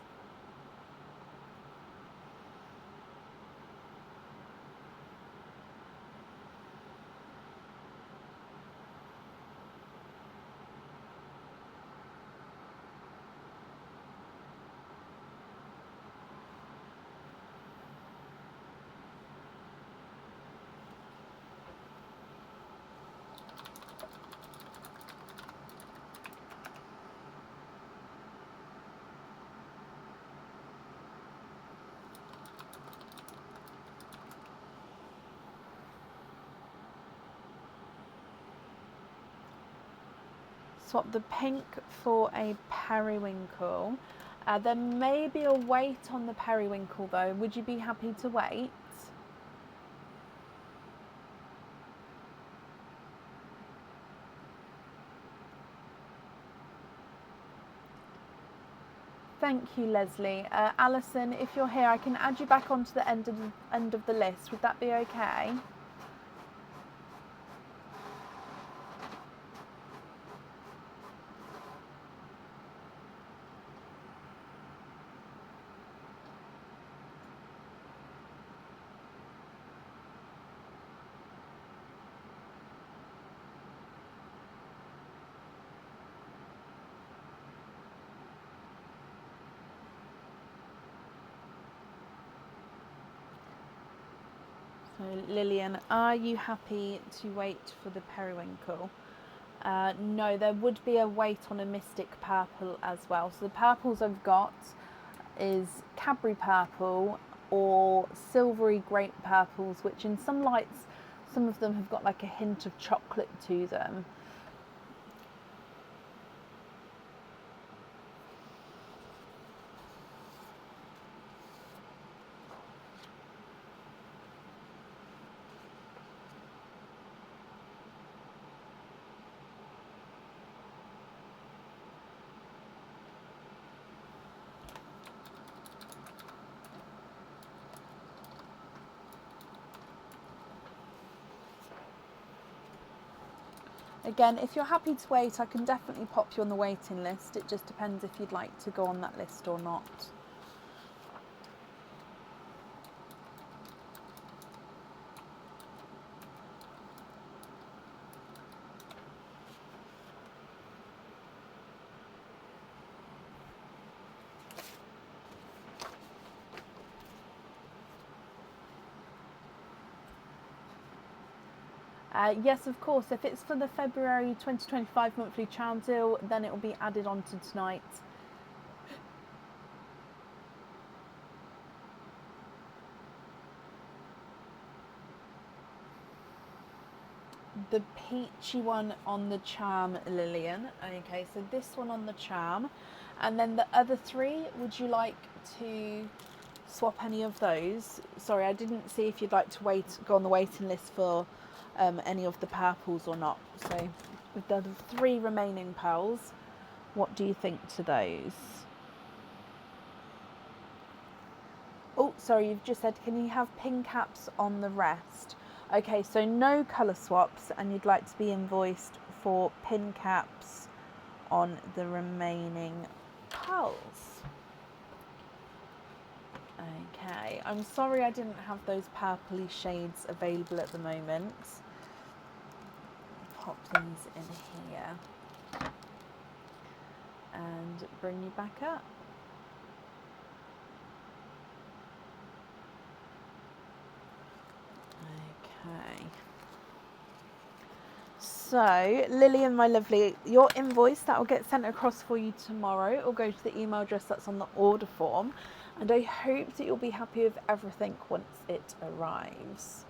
swap the pink for a periwinkle. There may be a wait on the periwinkle though. Would you be happy to wait? Thank you, Leslie. Alison, if you're here, I can add you back onto the end of the list. Would that be okay? So Lillian, are you happy to wait for the periwinkle? No, there would be a wait on a mystic purple as well. So the purples I've got is Cadbury purple or silvery grape purples, which in some lights, some of them have got like a hint of chocolate to them. Again, if you're happy to wait, I can definitely pop you on the waiting list. It just depends if you'd like to go on that list or not. Yes, of course. If it's for the February 2025 monthly charm deal, then it will be added on to tonight. The peachy one on the charm, Lillian. Okay, so this one on the charm. And then the other three, would you like to swap any of those? Sorry, I didn't see if you'd like to go on the waiting list for any of the purples or not. So we've done 3 remaining pearls. What do you think to those? Oh, sorry, you've just said, can you have pin caps on the rest? Okay, so no colour swaps, and you'd like to be invoiced for pin caps on the remaining pearls. Okay, I'm sorry I didn't have those purpley shades available at the moment. Pop these in here and bring you back up. Okay. So, Lillian, my lovely, your invoice, that will get sent across for you tomorrow. It will go to the email address that's on the order form. And I hope that you'll be happy with everything once it arrives.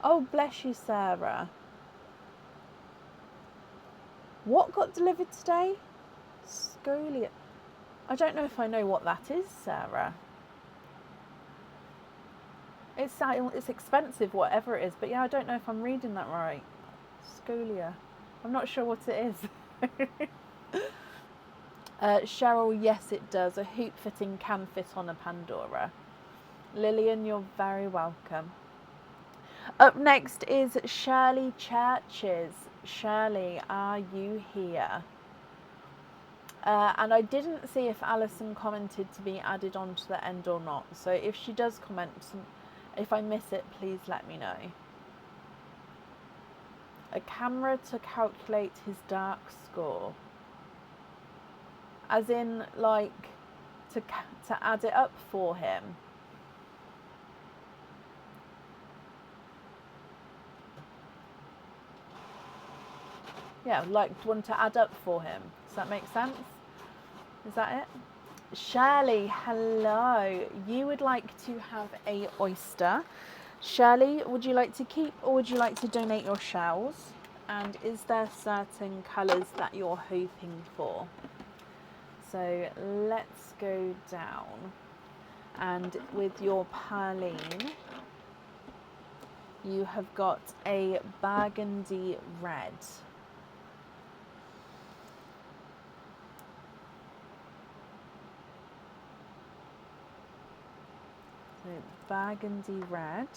Oh, bless you, Sarah. What got delivered today? Scolia. I don't know if I know what that is, Sarah. It's expensive, whatever it is, but yeah, I don't know if I'm reading that right. Scolia. I'm not sure what it is. Cheryl, yes it does. A hoop fitting can fit on a Pandora. Lillian, you're very welcome. Up next is Shirley Churches. Shirley, are you here? And I didn't see if Alison commented to be added on to the end or not. So if she does comment, if I miss it, please let me know. A camera to calculate his dark score. As in, like, to add it up for him. Yeah, like one to add up for him. Does that make sense? Is that it? Shirley, hello. You would like to have a oyster. Shirley, would you like to keep or would you like to donate your shells? And is there certain colours that you're hoping for? So let's go down. And with your Pearline, you have got a burgundy red. So burgundy red.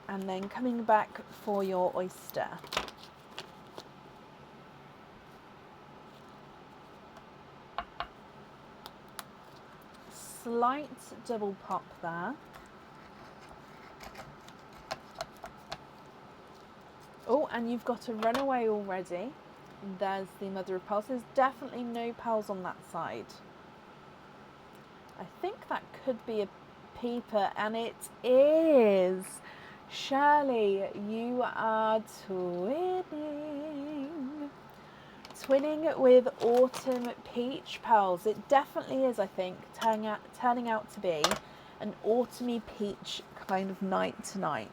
And then coming back for your oyster. Slight double pop there. Oh, and you've got a runaway already. There's the mother of pearls. There's definitely no pearls on that side. I think that could be a peeper, and it is. Shirley, you are twinning. Twinning with autumn peach pearls. It definitely is, I think, turning out to be an autumny peach kind of night tonight.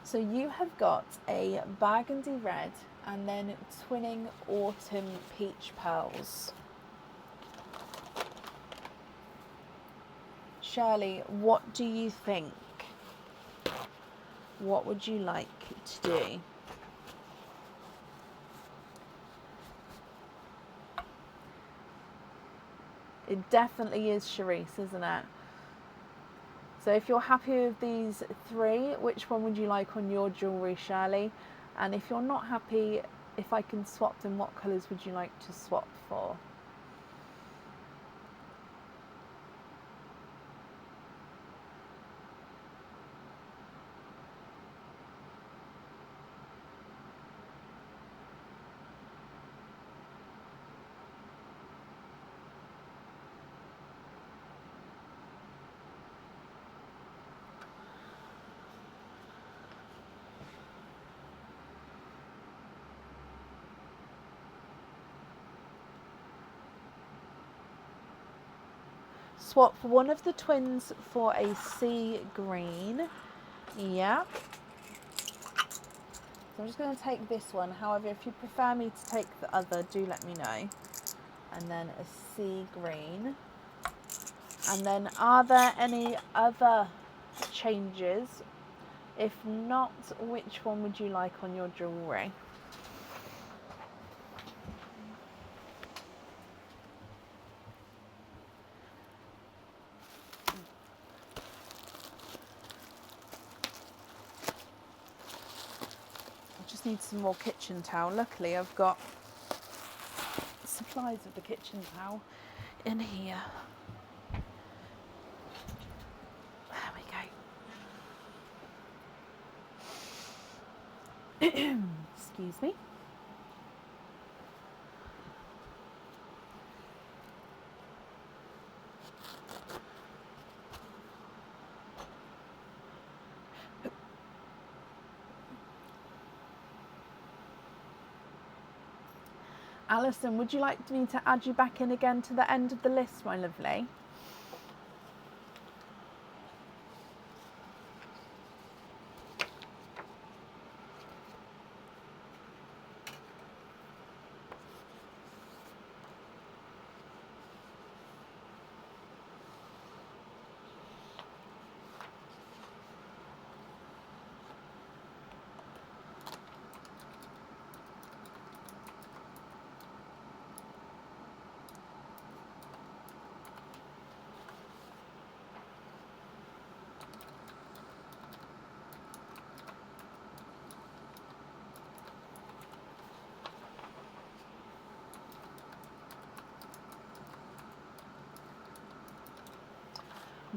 So you have got a burgundy red and then twinning autumn peach pearls. Shirley, what do you think? What would you like to do? It definitely is Charisse, isn't it? So if you're happy with these three, which one would you like on your jewellery, Shirley? And if you're not happy, if I can swap them, what colours would you like to swap for? Swap one of the twins for a sea green. Yeah. So I'm just going to take this one. However, if you prefer me to take the other, do let me know. And then a sea green. And then are there any other changes? If not, which one would you like on your jewellery? Need some more kitchen towel. Luckily I've got supplies of the kitchen towel in here. There we go. Excuse me. Alison, would you like me to add you back in again to the end of the list, my lovely?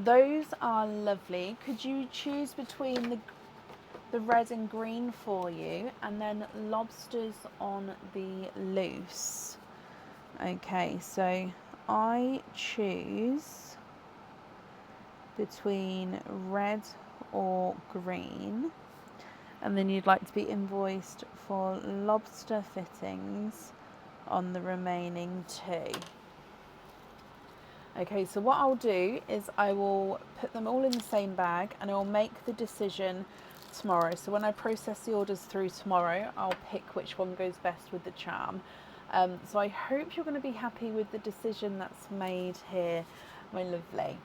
Those are lovely. Could you choose between the red and green for you, and then lobsters on the loose? Okay, so I choose between red or green, and then you'd like to be invoiced for lobster fittings on the remaining two. Okay, so what I'll do is I will put them all in the same bag and I'll make the decision tomorrow. So when I process the orders through tomorrow, I'll pick which one goes best with the charm. So I hope you're going to be happy with the decision that's made here, my lovely.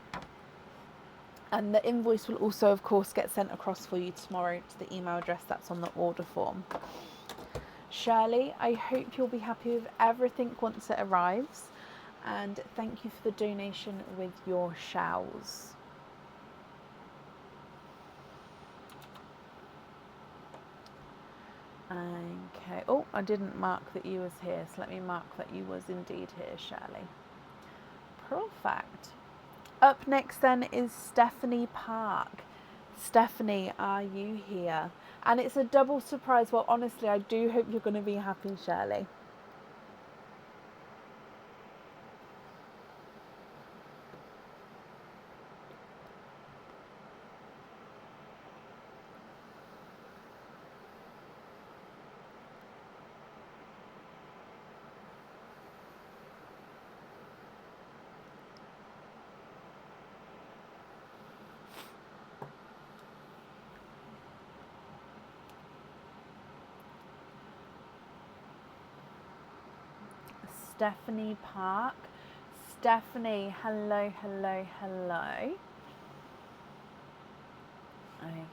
And the invoice will also, of course, get sent across for you tomorrow to the email address that's on the order form. Shirley, I hope you'll be happy with everything once it arrives. And thank you for the donation with your shells. Okay. Oh, I didn't mark that you was here, so let me mark that you was indeed here, Shirley. Perfect. Up next then is Stephanie Park. Stephanie, are you here? And it's a double surprise. Well, honestly, I do hope you're going to be happy, Shirley. Stephanie Park. Stephanie, hello, hello, hello.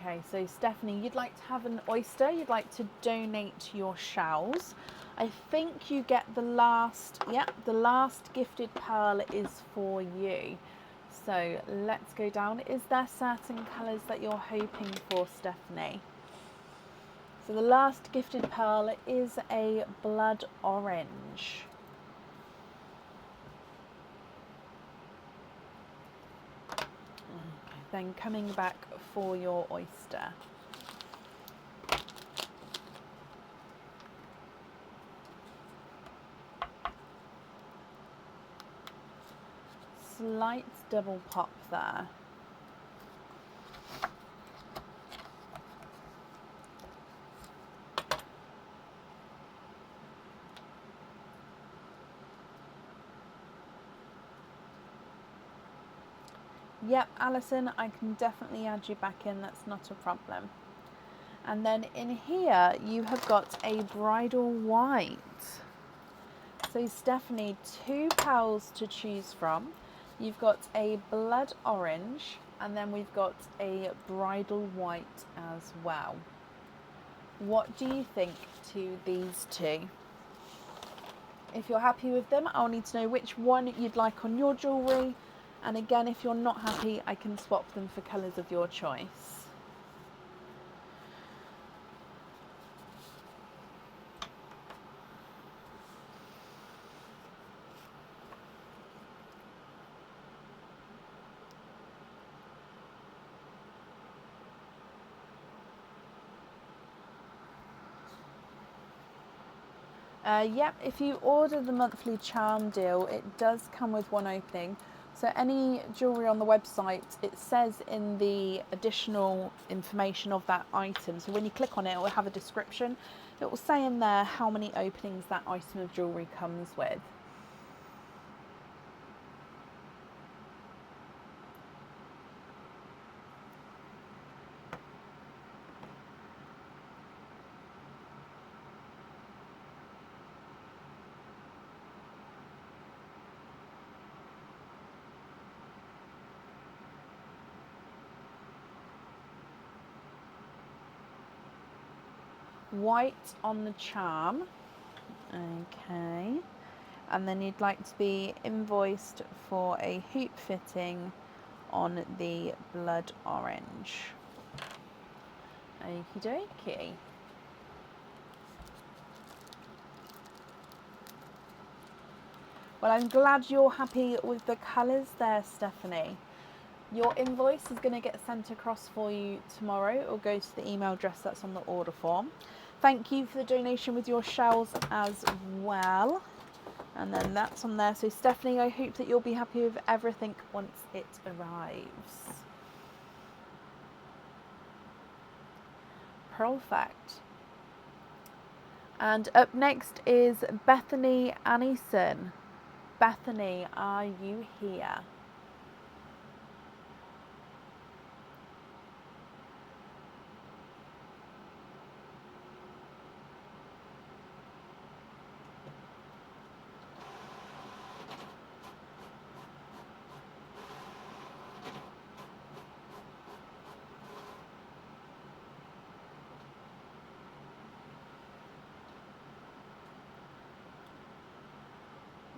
Okay, so Stephanie, you'd like to have an oyster, you'd like to donate your shells. I think you get the last, the last gifted pearl is for you. So let's go down. Is there certain colours that you're hoping for, Stephanie? So the last gifted pearl is a blood orange. Okay, then coming back for your oyster. Slight double pop there. Yep, Alison, I can definitely add you back in, that's not a problem. And then in here, you have got a bridal white. So Stephanie, 2 pearls to choose from. You've got a blood orange, and then we've got a bridal white as well. What do you think to these two? If you're happy with them, I'll need to know which one you'd like on your jewellery. And again, if you're not happy, I can swap them for colours of your choice. Yep, if you order the monthly charm deal, it does come with one opening. So any jewellery on the website, it says in the additional information of that item. So when you click on it, it will have a description. It will say in there how many openings that item of jewellery comes with. White on the charm. Okay. And then you'd like to be invoiced for a hoop fitting on the blood orange. Okie dokie. Well, I'm glad you're happy with the colours there, Stephanie. Your invoice is going to get sent across for you tomorrow. It will go to the email address that's on the order form. Thank you for the donation with your shells as well. And then that's on there. So Stephanie, I hope that you'll be happy with everything once it arrives. Perfect. And up next is Bethany Anison. Bethany, are you here?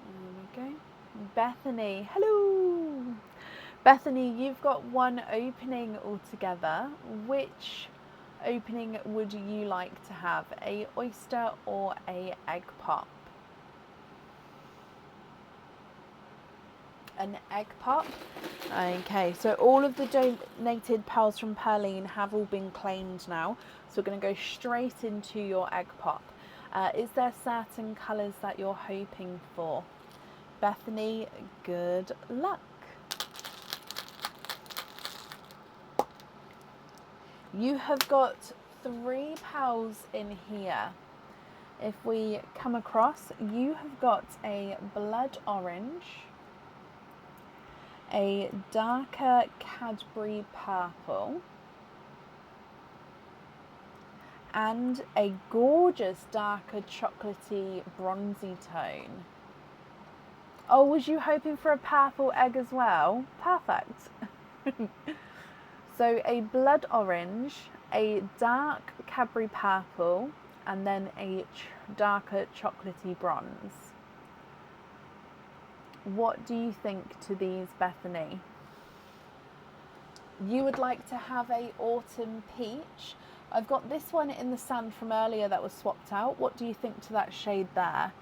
There we go. Bethany, hello. Bethany, you've got one opening altogether. Which opening would you like to have? A oyster or a egg pop? An egg pop. Okay, so all of the donated pearls from Pearline have all been claimed now. So we're going to go straight into your egg pop. Is there certain colours that you're hoping for? Bethany, good luck. You have got 3 pearls in here. If we come across, you have got a blood orange, a darker Cadbury purple, and a gorgeous darker chocolatey bronzy tone. Oh, was you hoping for a purple egg as well? Perfect. So a blood orange, a dark Cadbury purple, and then a darker chocolatey bronze. What do you think to these, Bethany? You would like to have a autumn peach. I've got this one in the sand from earlier that was swapped out. What do you think to that shade there?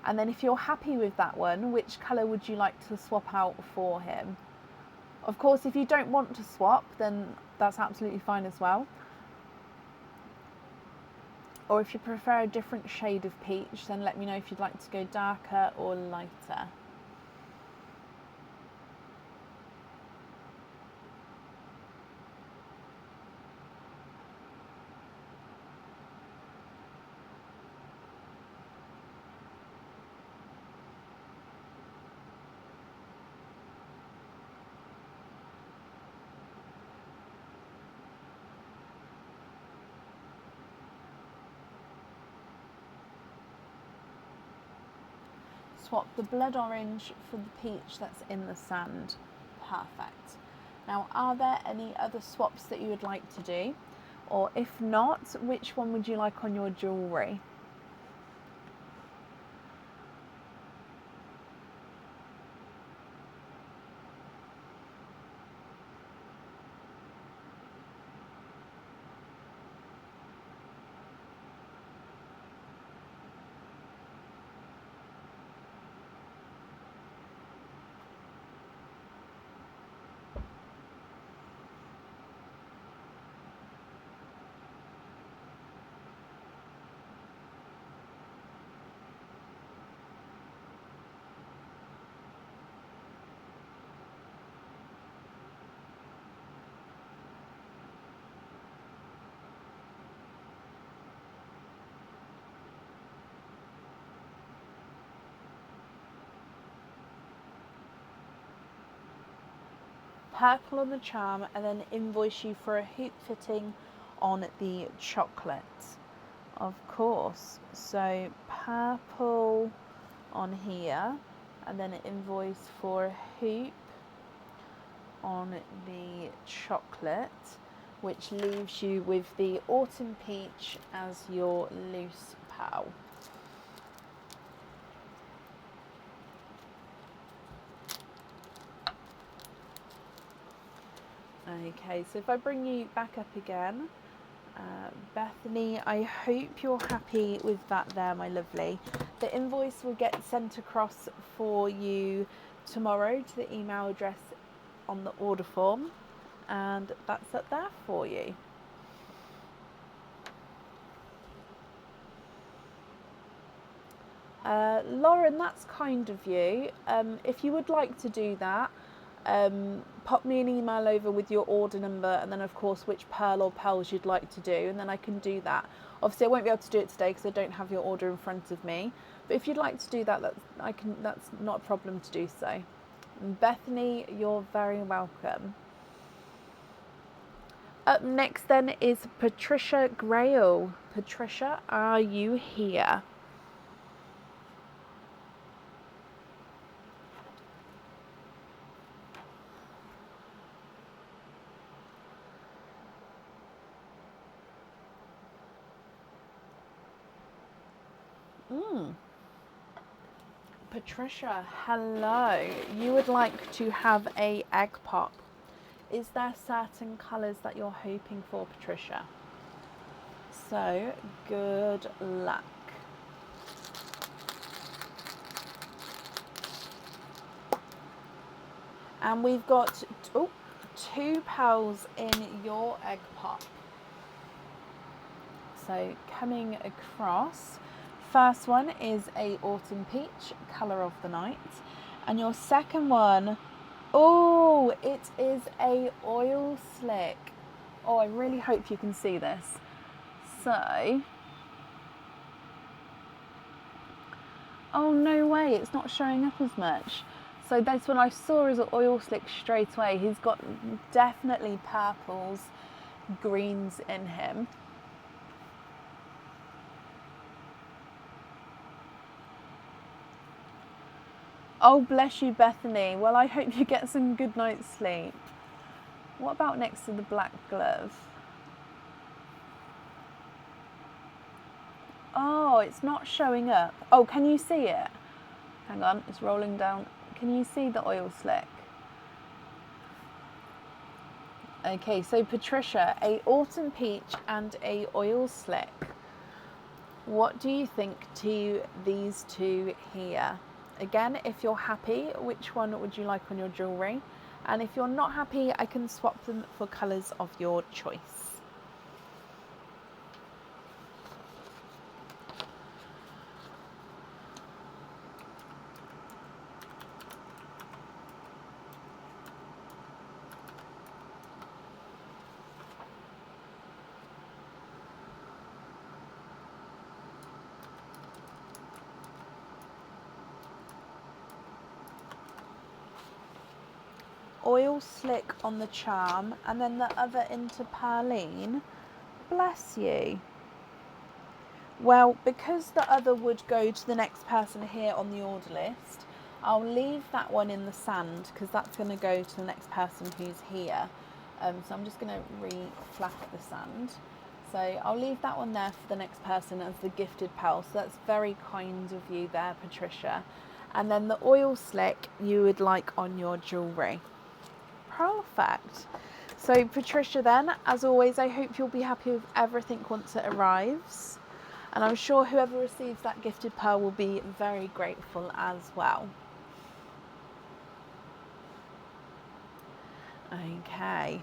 And then if you're happy with that one, which colour would you like to swap out for him? Of course, if you don't want to swap, then that's absolutely fine as well. Or if you prefer a different shade of peach, then let me know if you'd like to go darker or lighter. Swap the blood orange for the peach that's in the sand. Perfect. Now, are there any other swaps that you would like to do? Or if not, which one would you like on your jewellery? Purple on the charm, and then invoice you for a hoop fitting on the chocolate. Of course. So purple on here, and then an invoice for a hoop on the chocolate, which leaves you with the autumn peach as your loose pearl. Okay, so if I bring you back up again, Bethany, I hope you're happy with that there, my lovely. The invoice will get sent across for you tomorrow to the email address on the order form, and that's up there for you. Lauren, that's kind of you. If you would like to do that, pop me an email over with your order number, and then of course which pearl or pearls you'd like to do, and then I can do that. Obviously I won't be able to do it today because I don't have your order in front of me, But if you'd like to do that, that's not a problem to do so. And Bethany, you're very welcome. Up next then is Patricia Grail. Patricia, are you here? Patricia, hello. You would like to have a egg pop. Is there certain colours that you're hoping for, Patricia? So, good luck. And we've got 2 pearls in your egg pop. So, coming across, first one is a autumn peach, colour of the night. And your second one, oh, it is a oil slick. Oh, I really hope you can see this. So, oh no way, it's not showing up as much. So this one I saw as an oil slick straight away. He's got definitely purples, greens in him. Oh, bless you, Bethany. Well, I hope you get some good night's sleep. What about next to the black glove? Oh, it's not showing up. Oh, can you see it? Hang on, it's rolling down. Can you see the oil slick? Okay, so Patricia, a autumn peach and a oil slick. What do you think to these two here? Again, if you're happy, which one would you like on your jewellery? And if you're not happy, I can swap them for colours of your choice. Oil slick on the charm and then the other into Perline. Bless you. Well, because the other would go to the next person here on the order list, I'll leave that one in the sand because that's going to go to the next person who's here. So I'm just going to re-flack the sand. So I'll leave that one there for the next person as the gifted pearl. So that's very kind of you there, Patricia. And then the oil slick you would like on your jewellery. Perfect. So Patricia then, as always, I hope you'll be happy with everything once it arrives. And I'm sure whoever receives that gifted pearl will be very grateful as well. Okay.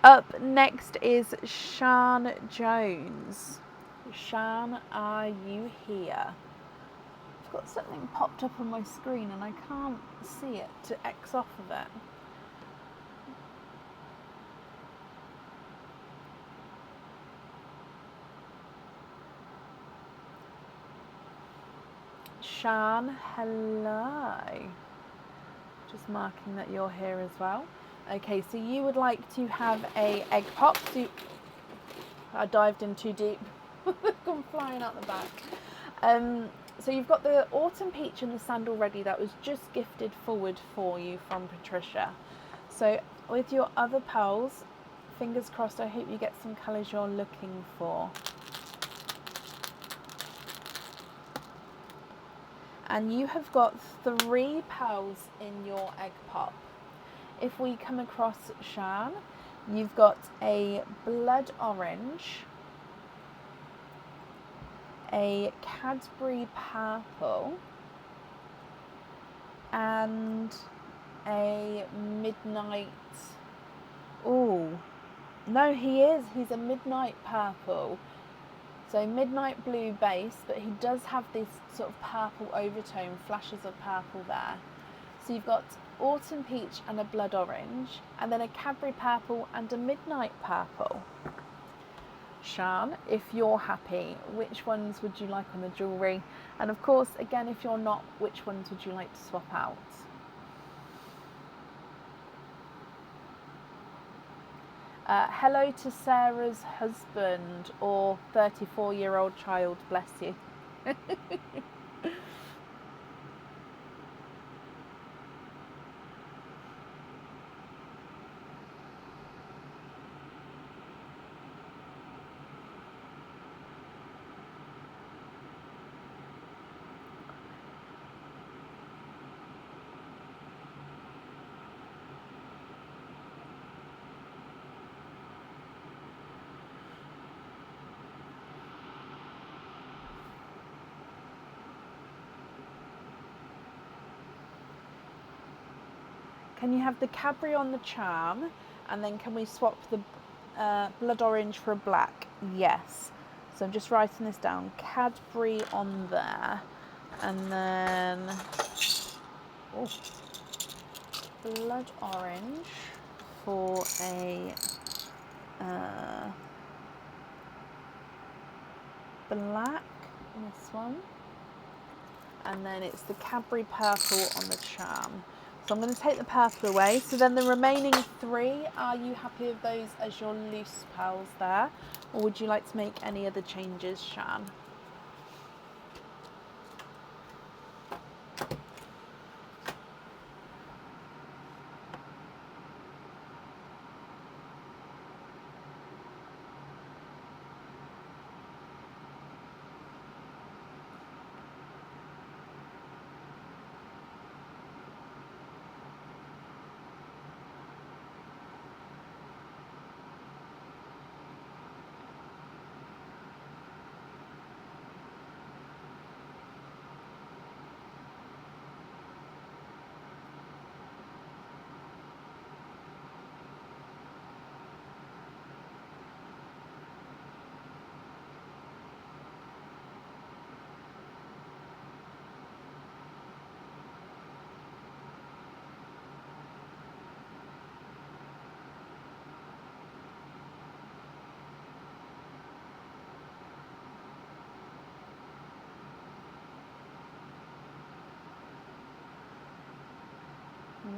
Up next is Shan Jones. Shan, are you here? I've got something popped up on my screen and I can't see it to X off of it. Shan, hello. Just marking that you're here as well. Okay, so you would like to have a egg pop. So I dived in too deep. Gone flying out the back. So you've got the autumn peach and the sandal ready. That was just gifted forward for you from Patricia. So with your other pearls, fingers crossed, I hope you get some colours you're looking for. And you have got 3 pearls in your egg pop. If we come across Shan, you've got a blood orange, a Cadbury purple, and a midnight. Oh, no, he's a midnight purple. So midnight blue base, but he does have this sort of purple overtone, flashes of purple there. So you've got autumn peach and a blood orange, and then a Cadbury purple and a midnight purple. Shan, if you're happy, which ones would you like on the jewellery? And of course, again, if you're not, which ones would you like to swap out? Hello to Sarah's husband or 34-year-old child, bless you. Can you have the Cadbury on the charm, and then can we swap the blood orange for a black? Yes. So I'm just writing this down. Cadbury on there, and then blood orange for a black. This one, and then it's the Cadbury purple on the charm. So I'm going to take the purple away. So then the remaining 3, are you happy with those as your loose pearls there? Or would you like to make any other changes, Shan?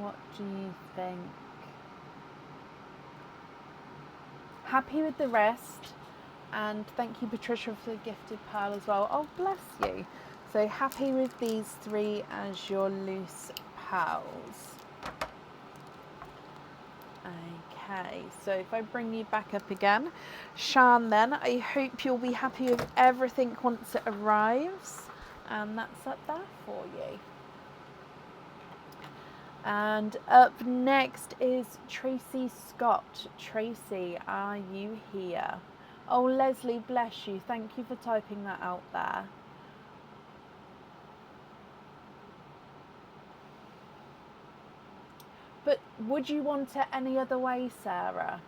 What do you think? Happy with the rest, and thank you, Patricia, for the gifted pearl as well. Oh, bless you. So happy with these 3 as your loose pearls. Okay, so if I bring you back up again, Shan, then I hope you'll be happy with everything once it arrives, and that's up there for you. And up next is Tracy Scott. Tracy, are you here? Oh, Leslie, bless you. Thank you for typing that out there. But would you want it any other way, Sarah?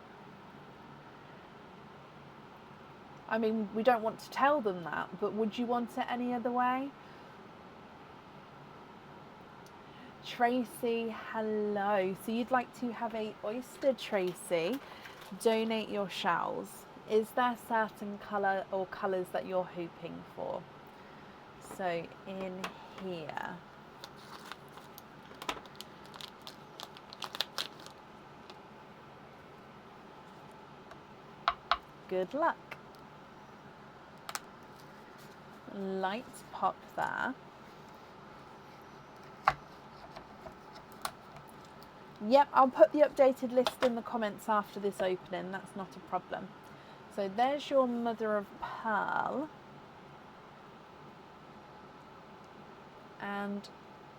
I mean, we don't want to tell them that, but would you want it any other way? Tracy, hello. So you'd like to have a oyster, Tracy, donate your shells. Is there certain colour or colours that you're hoping for? So in here. Good luck. Lights pop there. Yep, I'll put the updated list in the comments after this opening. That's not a problem. So there's your mother of pearl. And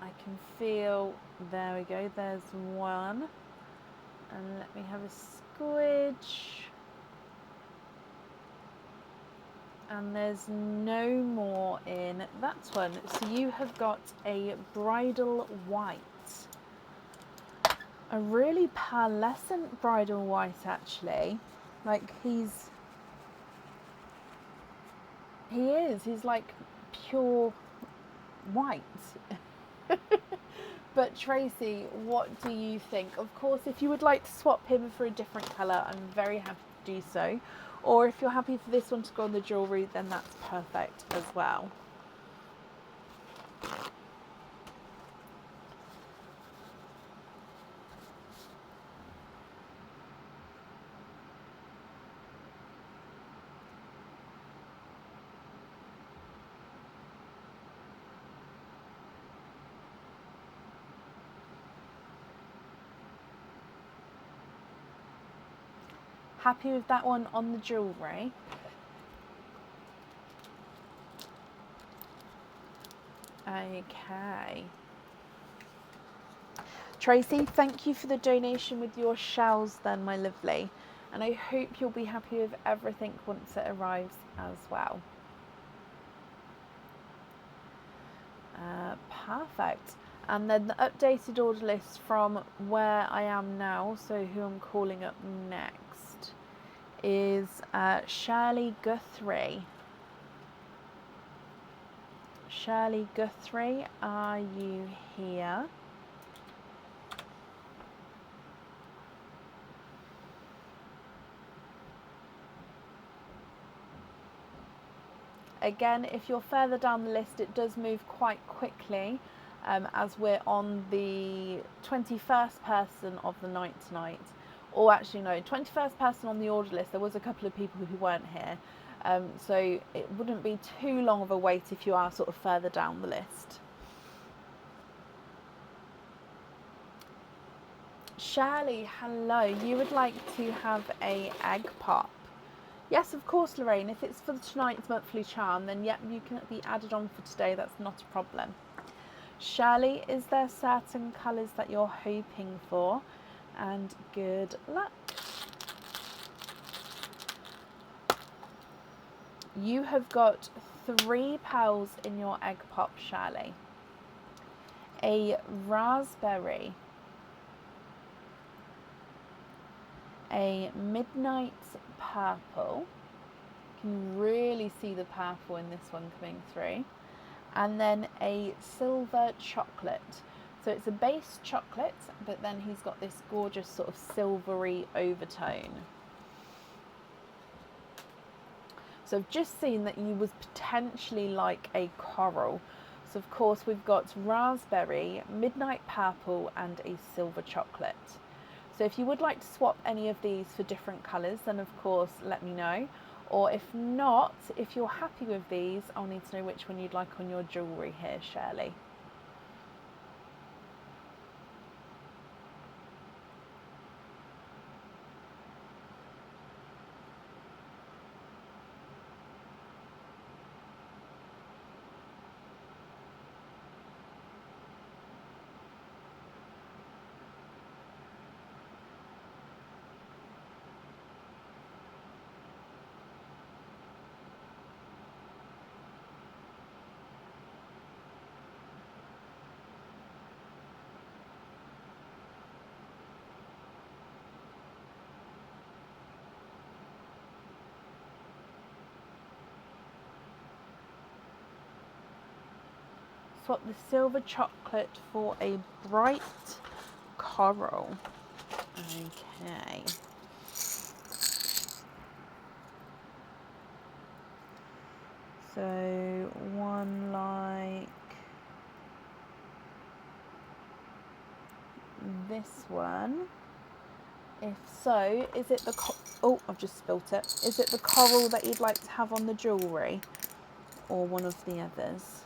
I can feel, there we go, there's one. And let me have a squidge. And there's no more in that one. So you have got a bridal white. A really pearlescent bridal white, actually. Like he is like pure white. But Tracy, what do you think? Of course, if you would like to swap him for a different colour, I'm very happy to do so. Or if you're happy for this one to go on the jewellery, then that's perfect as well. Happy with that one on the jewellery? Okay. Tracy, thank you for the donation with your shells then, my lovely. And I hope you'll be happy with everything once it arrives as well. Perfect. And then the updated order list from where I am now, so who I'm calling up next, is Shirley Guthrie. Shirley Guthrie, are you here? Again, if you're further down the list, it does move quite quickly, as we're on the 21st person of the night tonight. Or actually no, 21st person on the order list. There was a couple of people who weren't here. So it wouldn't be too long of a wait if you are sort of further down the list. Shirley, hello. You would like to have a egg pop? Yes, of course, Lorraine. If it's for tonight's monthly charm, then yep, you can be added on for today. That's not a problem. Shirley, is there certain colours that you're hoping for? And good luck. You have got 3 pearls in your egg pop, Shirley. A raspberry, a midnight purple. You can really see the purple in this one coming through. And then a silver chocolate. So it's a base chocolate, but then he's got this gorgeous sort of silvery overtone. So I've just seen that you was potentially like a coral. So of course we've got raspberry, midnight purple and a silver chocolate. So if you would like to swap any of these for different colours, then of course let me know. Or if not, if you're happy with these, I'll need to know which one you'd like on your jewellery here, Shirley. Swap the silver chocolate for a bright coral. Okay. So one like this one. If so, is it the oh, I've just spilt it. Is it the coral that you'd like to have on the jewellery, or one of the others?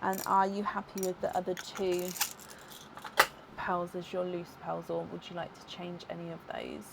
And are you happy with the other 2 pearls as your loose pearls, or would you like to change any of those?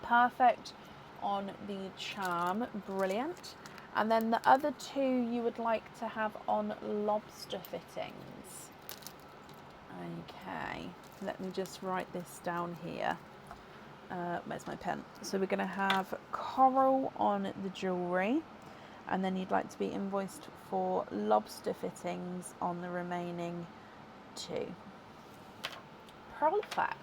Perfect on the charm, brilliant. And then the other two you would like to have on lobster fittings. Okay, let me just write this down here. Where's my pen? So we're going to have coral on the jewellery, and then you'd like to be invoiced for lobster fittings on the remaining two. Perfect.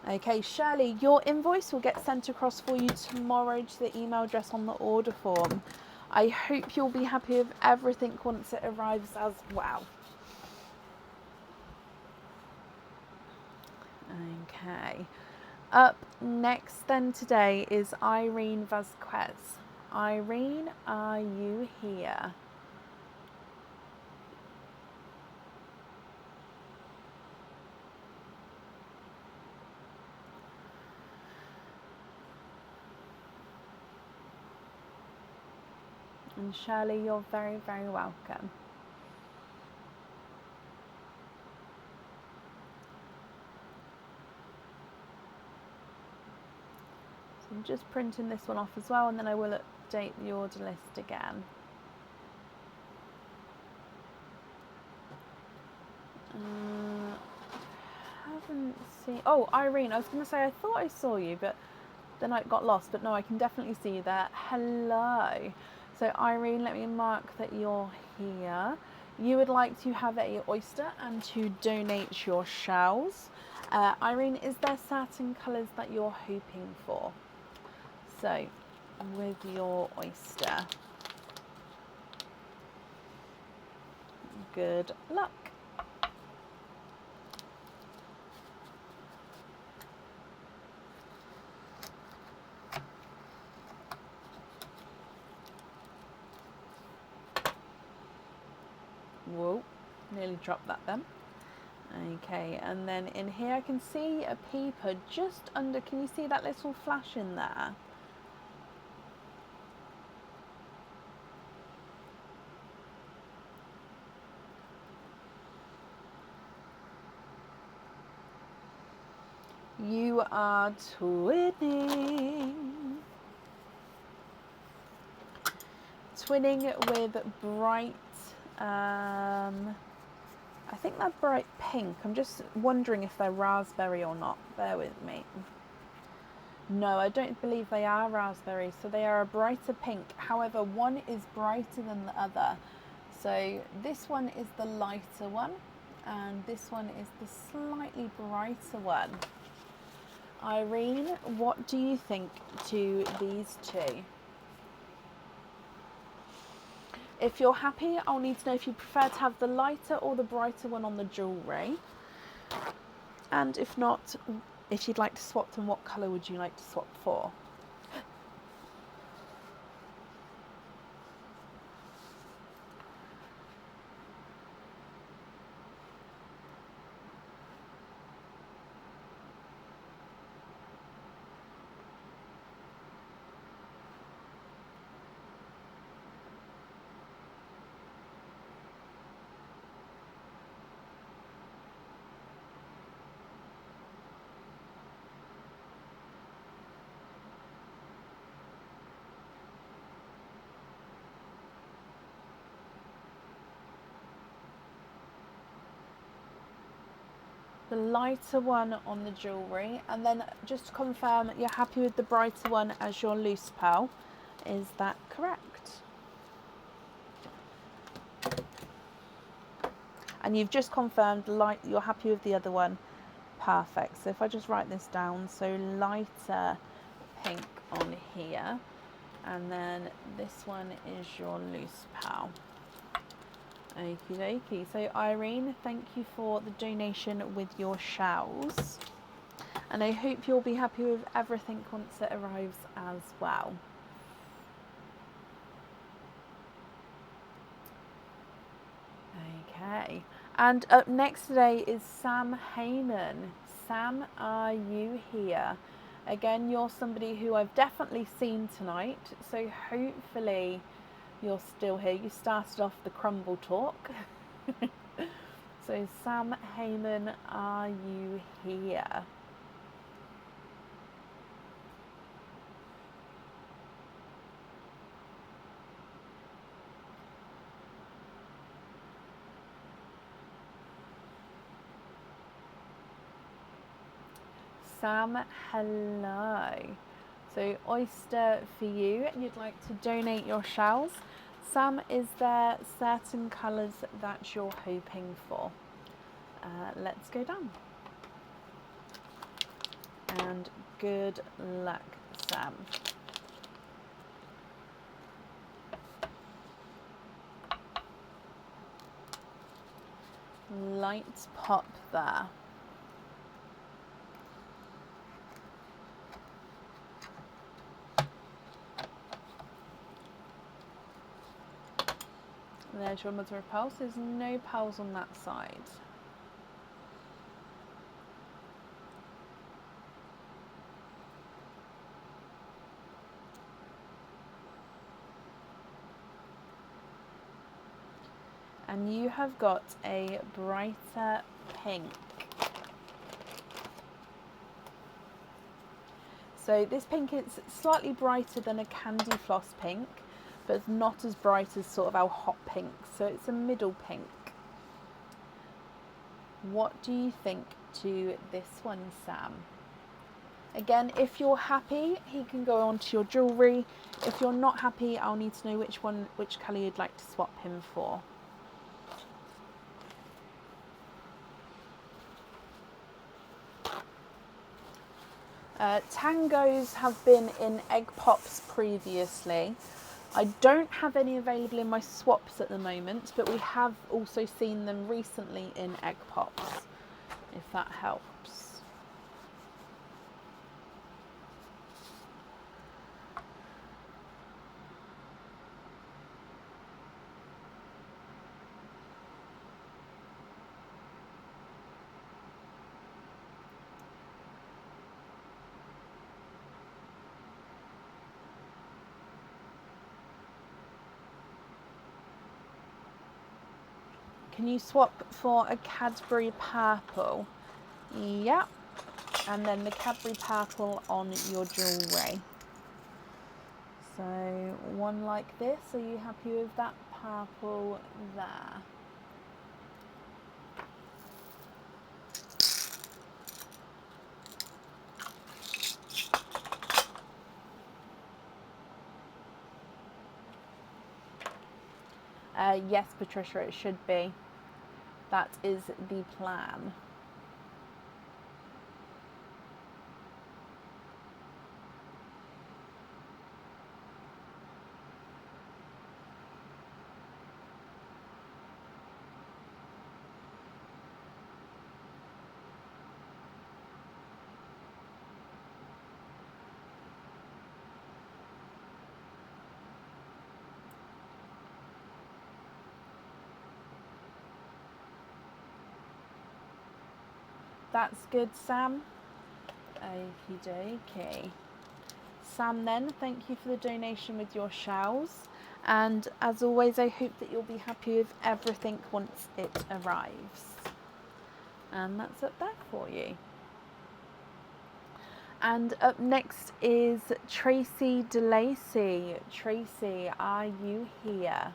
Okay, Shirley, your invoice will get sent across for you tomorrow to the email address on the order form. I hope you'll be happy with everything once it arrives as well. Okay. Up next then today is Irene Vasquez. Irene, are you here? And Shirley, you're very, very welcome. So I'm just printing this one off as well, and then I will update the order list again. Haven't seen. Oh, Irene, I was going to say I thought I saw you, but then I got lost. But no, I can definitely see you there. Hello. So Irene, let me mark that you're here. You would like to have a oyster and to donate your shells. Irene, is there certain colours that you're hoping for? So with your oyster, good luck. Whoa, nearly dropped that then. Okay, and then in here I can see a peeper just under, can you see that little flash in there? You are twinning. Twinning with bright, I think they're bright pink. I'm just wondering if they're raspberry or not. Bear with me. No, I don't believe they are raspberry. So they are a brighter pink. However, one is brighter than the other. So this one is the lighter one, and this one is the slightly brighter one. Irene, what do you think to these two? If you're happy, I'll need to know if you prefer to have the lighter or the brighter one on the jewellery. And if not, if you'd like to swap them, what colour would you like to swap for? The lighter one on the jewellery, and then just to confirm you're happy with the brighter one as your loose pearl. Is that correct? And you've just confirmed you're happy with the other one. Perfect. So if I just write this down, so lighter pink on here, and then this one is your loose pearl. Okie dokie. So Irene, thank you for the donation with your shells, and I hope you'll be happy with everything once it arrives as well. Okay, and up next today is Sam Heyman. Sam, are you here? Again, you're somebody who I've definitely seen tonight, so hopefully you're still here. You started off the crumble talk. So Sam Heyman, are you here? Sam, hello. So oyster for you, and you'd like to donate your shells. Sam, is there certain colours that you're hoping for? Let's go down. And good luck, Sam. Lights pop there. There's your mother of pearls. There's no pearls on that side. And you have got a brighter pink. So this pink is slightly brighter than a candy floss pink, but it's not as bright as sort of our hot pink. So it's a middle pink. What do you think to this one, Sam? Again, if you're happy, he can go on to your jewellery. If you're not happy, I'll need to know which colour you'd like to swap him for. Tangos have been in egg pops previously. I don't have any available in my swaps at the moment, but we have also seen them recently in egg pops, if that helps. Can you swap for a Cadbury purple? Yep. And then the Cadbury purple on your jewellery. So one like this. Are you happy with that purple there? Yes, Patricia, it should be. That is the plan. That's good, Sam. Okie dokie. Sam, then, thank you for the donation with your shells. And as always, I hope that you'll be happy with everything once it arrives. And that's up there for you. And up next is Tracy DeLacy. Tracy, are you here?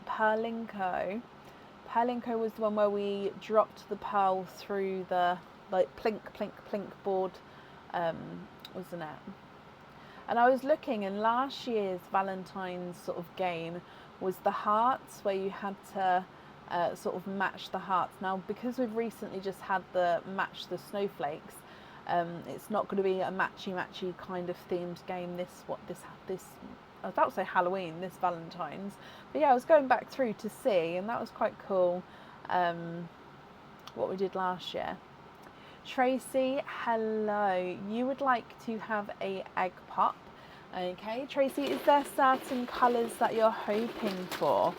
Pearlinko. Pearlinko was the one where we dropped the pearl through the like plink plink plink board, wasn't it? And I was looking, and last year's Valentine's sort of game was the hearts, where you had to sort of match the hearts. Now, because we've recently just had the match the snowflakes, it's not going to be a matchy kind of themed game. This I was about to say Halloween, this Valentine's. But yeah, I was going back through to see, and that was quite cool, what we did last year. Tracy, hello. You would like to have a egg pop. Okay, Tracy, is there certain colours that you're hoping for?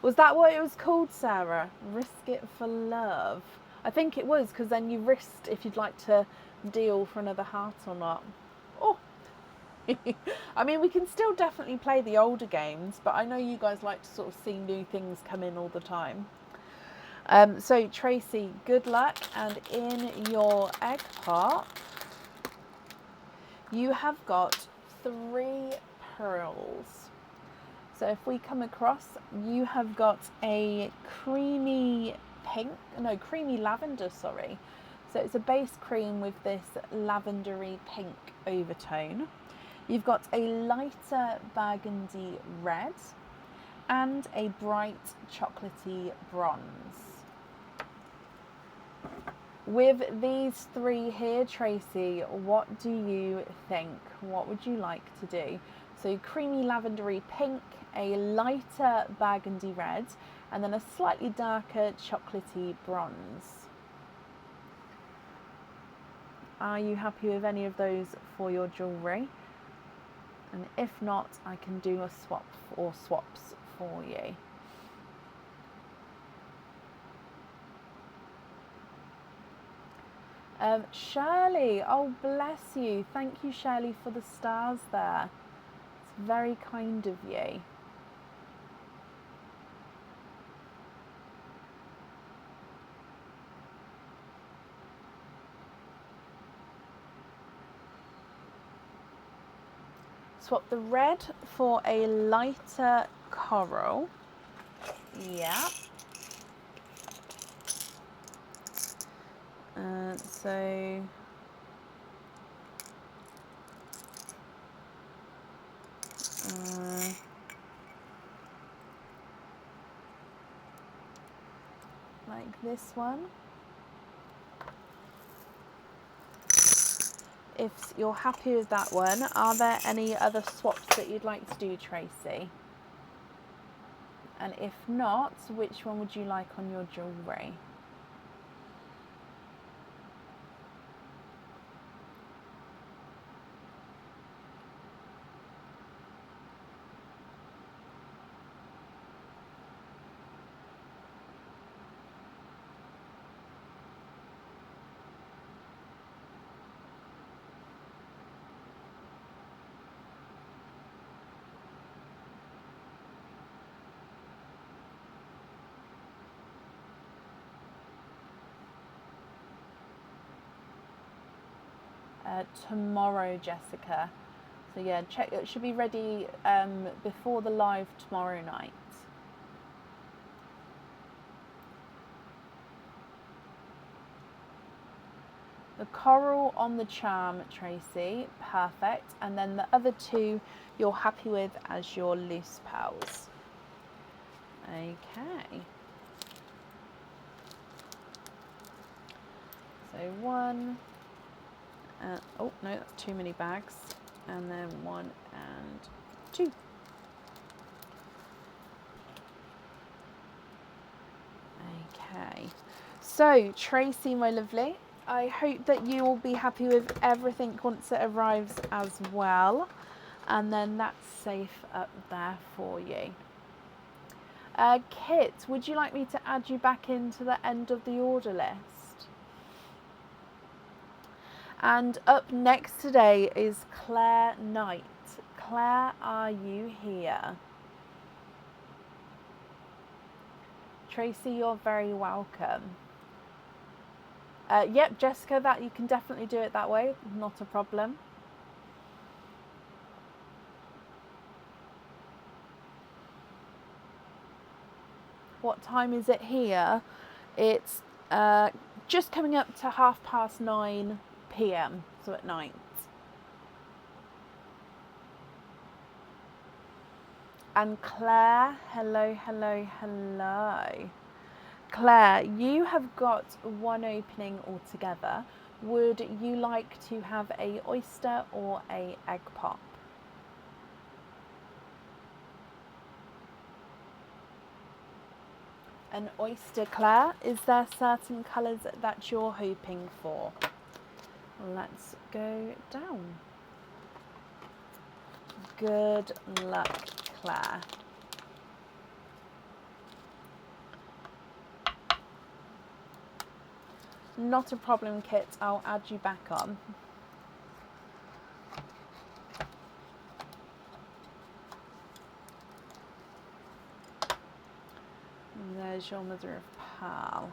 Was that what it was called, Sarah? Risk it for love. I think it was, because then you risked if you'd like to deal for another heart or not. Oh. I mean, we can still definitely play the older games, but I know you guys like to sort of see new things come in all the time. So Tracy, good luck, and in your egg pot, you have got 3 pearls. So if we come across, you have got a creamy lavender, sorry. So it's a base cream with this lavendery pink overtone. You've got a lighter burgundy red and a bright chocolatey bronze. With these three here, Tracy, what do you think? What would you like to do? So creamy lavendery pink, a lighter burgundy red, and then a slightly darker chocolatey bronze. Are you happy with any of those for your jewellery? And if not, I can do a swap or swaps for you. Shirley, oh bless you. Thank you, Shirley, for the stars there. It's very kind of you. Swap the red for a lighter coral. Yeah. So like this one. If you're happy with that one, are there any other swaps that you'd like to do, Tracy? And if not, which one would you like on your jewellery? Tomorrow, Jessica. So yeah, check. It should be ready before the live tomorrow night. The coral on the charm, Tracy, perfect. And then the other two you're happy with as your loose pearls. Okay. So one. Oh no, that's too many bags. And then 1 and 2. Okay, so Tracy, my lovely, I hope that you will be happy with everything once it arrives as well, and then that's safe up there for you. Kit, would you like me to add you back into the end of the order list? And up next today is Claire Knight. Claire, are you here? Tracy, you're very welcome. Yep, Jessica, that you can definitely do it that way, not a problem. What time is it here? It's just coming up to 9:30 p.m, so at night. And Claire, hello, hello, hello. Claire, you have got one opening altogether. Would you like to have a oyster or a egg pop? An oyster, Claire. Is there certain colours that you're hoping for? Let's go down. Good luck, Claire. Not a problem, Kit. I'll add you back on. And there's your mother of pearl.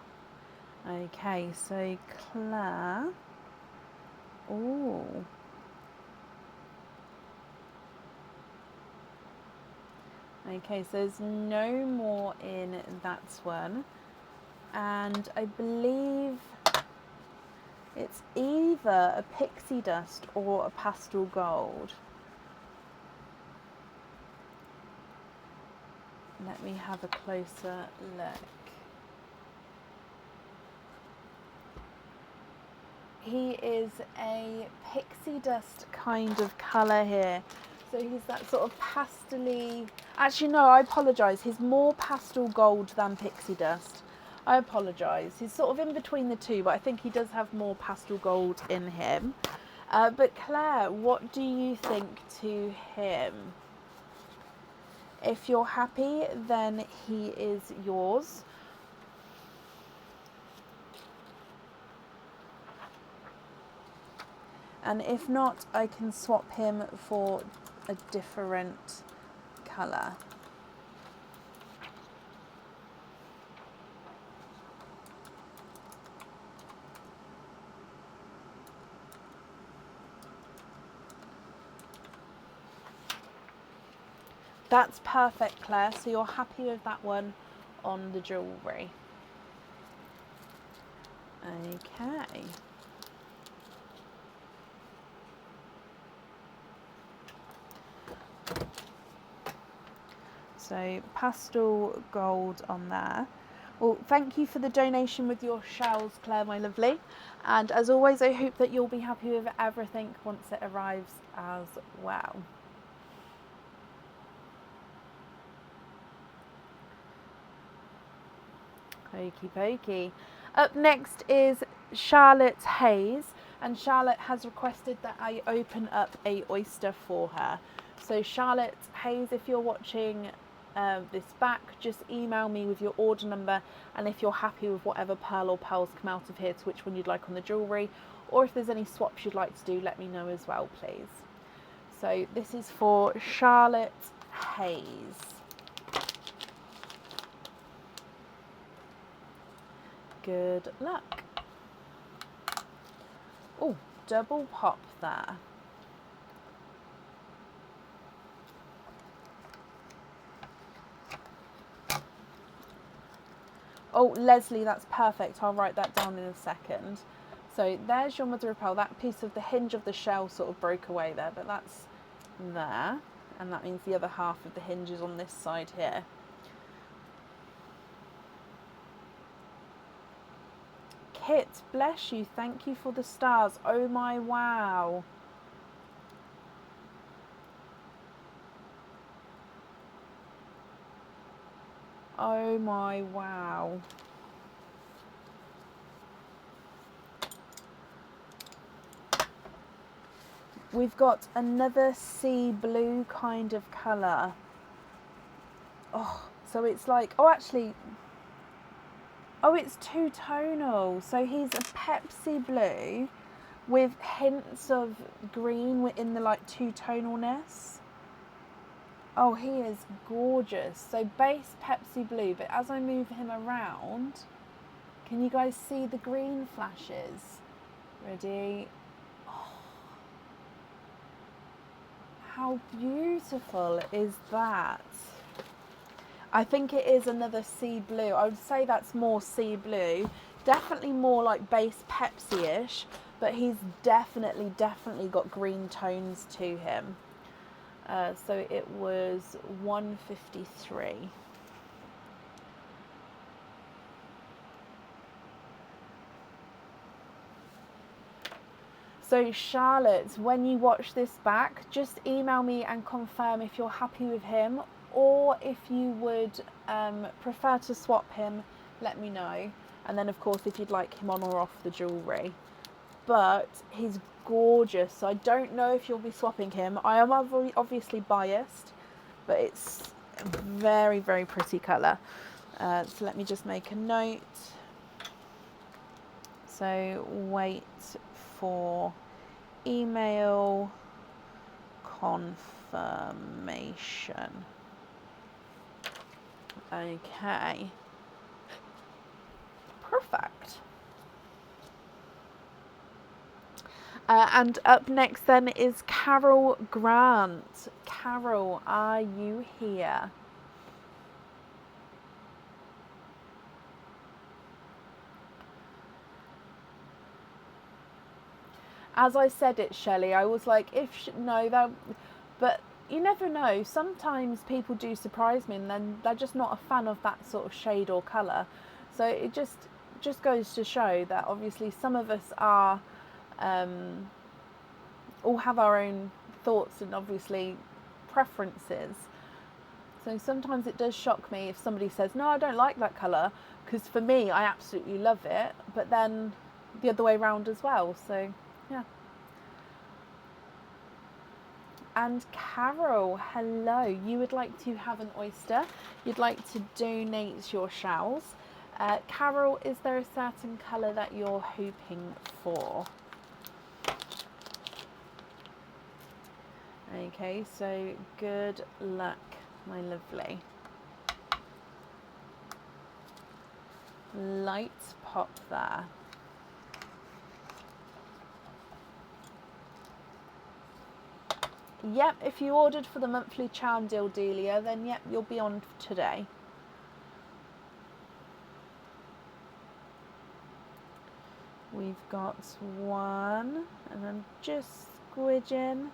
Okay, so Claire. Ooh. Okay, so there's no more in that one. And I believe it's either a pixie dust or a pastel gold. Let me have a closer look. He is a pixie dust kind of colour here. So he's that sort of pastel-y... Actually, no, I apologise. He's more pastel gold than pixie dust. I apologise. He's sort of in between the two, but I think he does have more pastel gold in him. But Claire, what do you think to him? If you're happy, then he is yours. And if not, I can swap him for a different colour. That's perfect, Claire. So you're happy with that one on the jewellery. Okay. So pastel gold on there. Well, thank you for the donation with your shells, Claire, my lovely. And as always, I hope that you'll be happy with everything once it arrives as well. Okie pokey. Up next is Charlotte's Haze, and Charlotte has requested that I open up a oyster for her. So Charlotte's Haze, if you're watching this back, just email me with your order number, and if you're happy with whatever pearl or pearls come out of here to which one you'd like on the jewellery, or if there's any swaps you'd like to do, let me know as well, please. So this is for Charlotte's Haze. Good luck. Oh, double pop there. Oh, Leslie, that's perfect. I'll write that down in a second. So there's your mother of pearl. That piece of the hinge of the shell sort of broke away there, but that's there. And that means the other half of the hinge is on this side here. Kit, bless you. Thank you for the stars. Oh my wow. Oh my wow. We've got another sea blue kind of colour. Oh, so it's like, oh actually, oh it's two-tonal. So he's a Pepsi blue with hints of green in the like two-tonalness. Oh, he is gorgeous. So base Pepsi blue, but as I move him around, can you guys see the green flashes? Ready? Oh, how beautiful is that? I think it is another sea blue. I would say that's more sea blue. Definitely more like base Pepsi-ish, but he's definitely got green tones to him. So it was 153. So Charlotte, when you watch this back, just email me and confirm if you're happy with him, or if you would prefer to swap him, let me know. And then of course if you'd like him on or off the jewellery. But he's gorgeous, so I don't know if you'll be swapping him. I am obviously biased, but it's a very pretty colour. So let me just make a note. So wait for email confirmation. Okay, perfect. And up next then is Carol Grant. Carol, are you here? As I said it, Shelley, I was like, no, that, but you never know. Sometimes people do surprise me, and then they're just not a fan of that sort of shade or colour. So it just goes to show that obviously some of us are all have our own thoughts and obviously preferences. So sometimes it does shock me if somebody says, no, I don't like that colour, because for me, I absolutely love it, but then the other way around as well. So, yeah. And Carol, hello. You would like to have an oyster. You'd like to donate your shells. Carol, is there a certain colour that you're hoping for? Okay, so good luck, my lovely. Light pop there. Yep, if you ordered for the monthly charm deal, Delia, then yep, you'll be on today. We've got one, and I'm just squidging,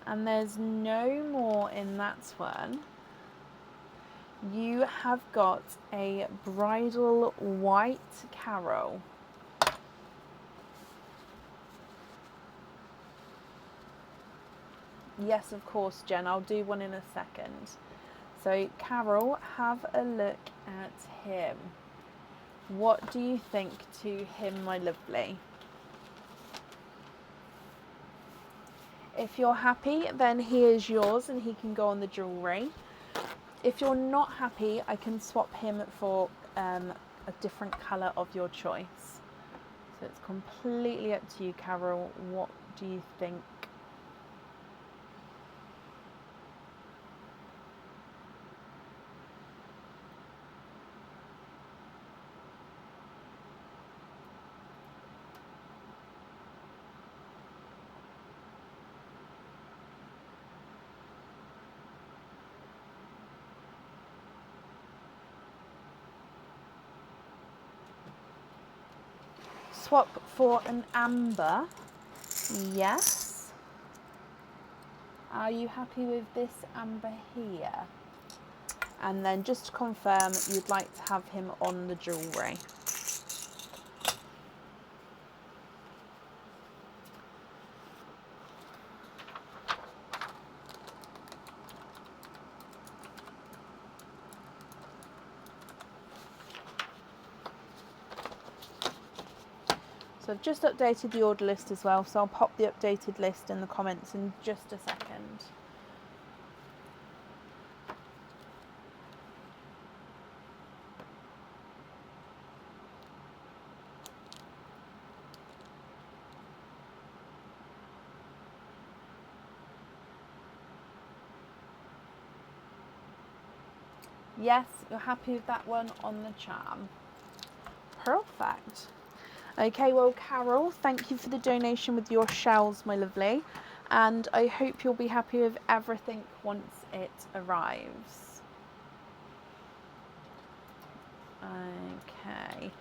and there's no more in that one. You have got a bridal white Carol. Yes, of course, Jen, I'll do one in a second. So, Carol, have a look at him. What do you think to him, my lovely? If you're happy, then he is yours and he can go on the jewellery. If you're not happy, I can swap him for a different colour of your choice. So it's completely up to you, Carol. What do you think? Swap for an amber. Yes. Are you happy with this amber here? And then just to confirm, you'd like to have him on the jewellery. So I've just updated the order list as well, so I'll pop the updated list in the comments in just a second. Yes, you're happy with that one on the charm. Perfect. Okay, well, Carol, thank you for the donation with your shells, my lovely. And I hope you'll be happy with everything once it arrives. Okay.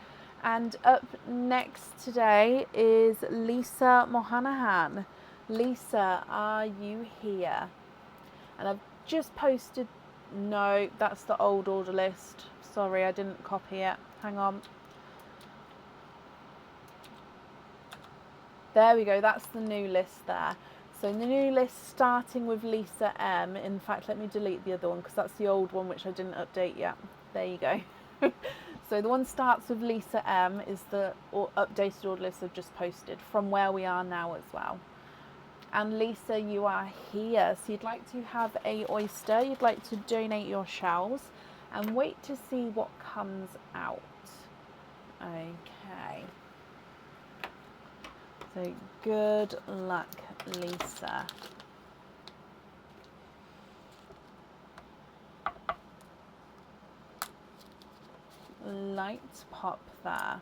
And up next today is Lisa Mohanahan. Lisa, are you here? And I've just posted, no, that's the old order list. Sorry, I didn't copy it. Hang on. There we go, that's the new list there. So the new list starting with Lisa M. In fact, let me delete the other one because that's the old one which I didn't update yet. There you go. So the one starts with Lisa M is the updated order list I've just posted from where we are now as well. And Lisa, you are here. So you'd like to have a oyster, you'd like to donate your shells and wait to see what comes out. Okay. So good luck, Lisa. Light pop there.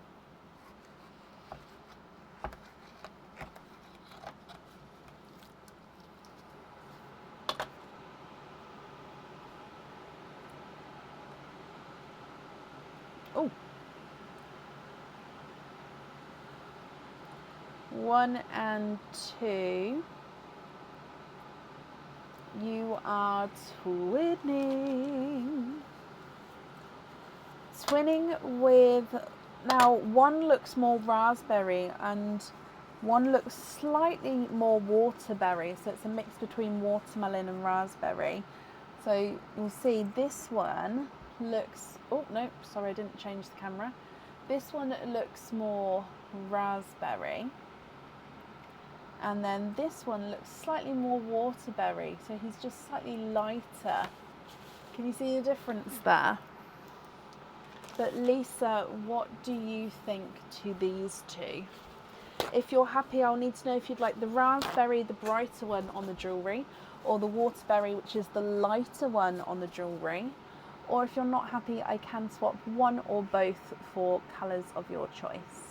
Oh. 1 and 2. You are twinning. Twinning with, now one looks more raspberry and one looks slightly more waterberry, so it's a mix between watermelon and raspberry. So you'll see this one looks, oh no, sorry, I didn't change the camera. This one looks more raspberry, and then this one looks slightly more waterberry, so he's just slightly lighter. Can you see the difference there? But Lisa, what do you think to these two? If you're happy, I'll need to know if you'd like the raspberry, the brighter one on the jewellery, or the waterberry, which is the lighter one on the jewellery. Or if you're not happy, I can swap one or both for colours of your choice.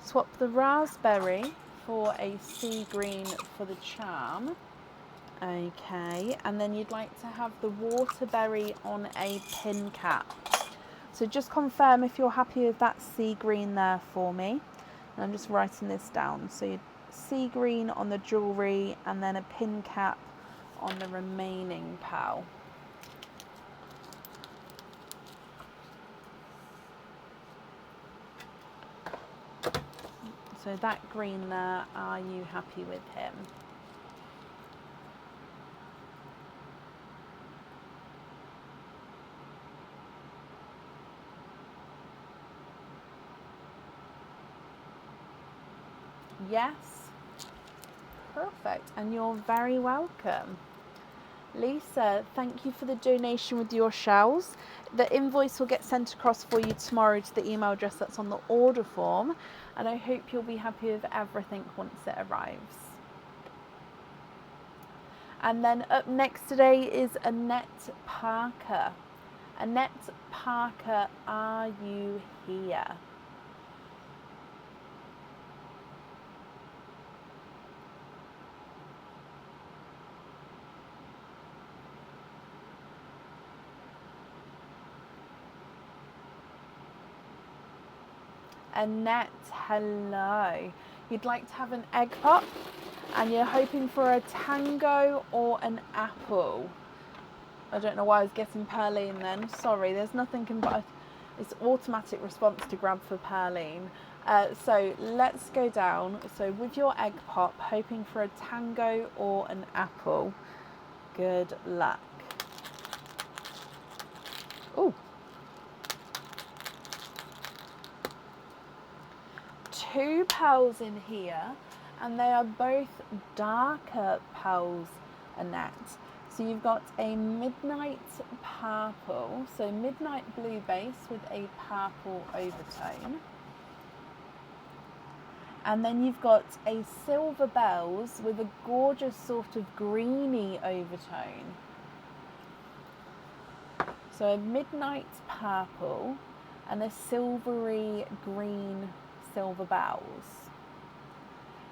Swap the raspberry for a sea green for the charm. Okay, and then you'd like to have the waterberry on a pin cap. So just confirm if you're happy with that sea green there for me. And I'm just writing this down. So you sea green on the jewellery and then a pin cap on the remaining pal. So that green there, are you happy with him? Yes? Perfect, and you're very welcome. Lisa, thank you for the donation with your shells. The invoice will get sent across for you tomorrow to the email address that's on the order form, and I hope you'll be happy with everything once it arrives. And then up next today is Annette Parker. Annette Parker, are you here? Annette, hello. You'd like to have an egg pop and you're hoping for a tango or an apple. I don't know why I was getting Perline then. Sorry, there's nothing it's automatic response to grab for Perline. So let's go down. So with your egg pop, hoping for a tango or an apple. Good luck. Oh. Two pearls in here, and they are both darker pearls, Annette. So you've got a midnight purple, so midnight blue base with a purple overtone. And then you've got a silver bells with a gorgeous sort of greeny overtone. So a midnight purple and a silvery green silver bells.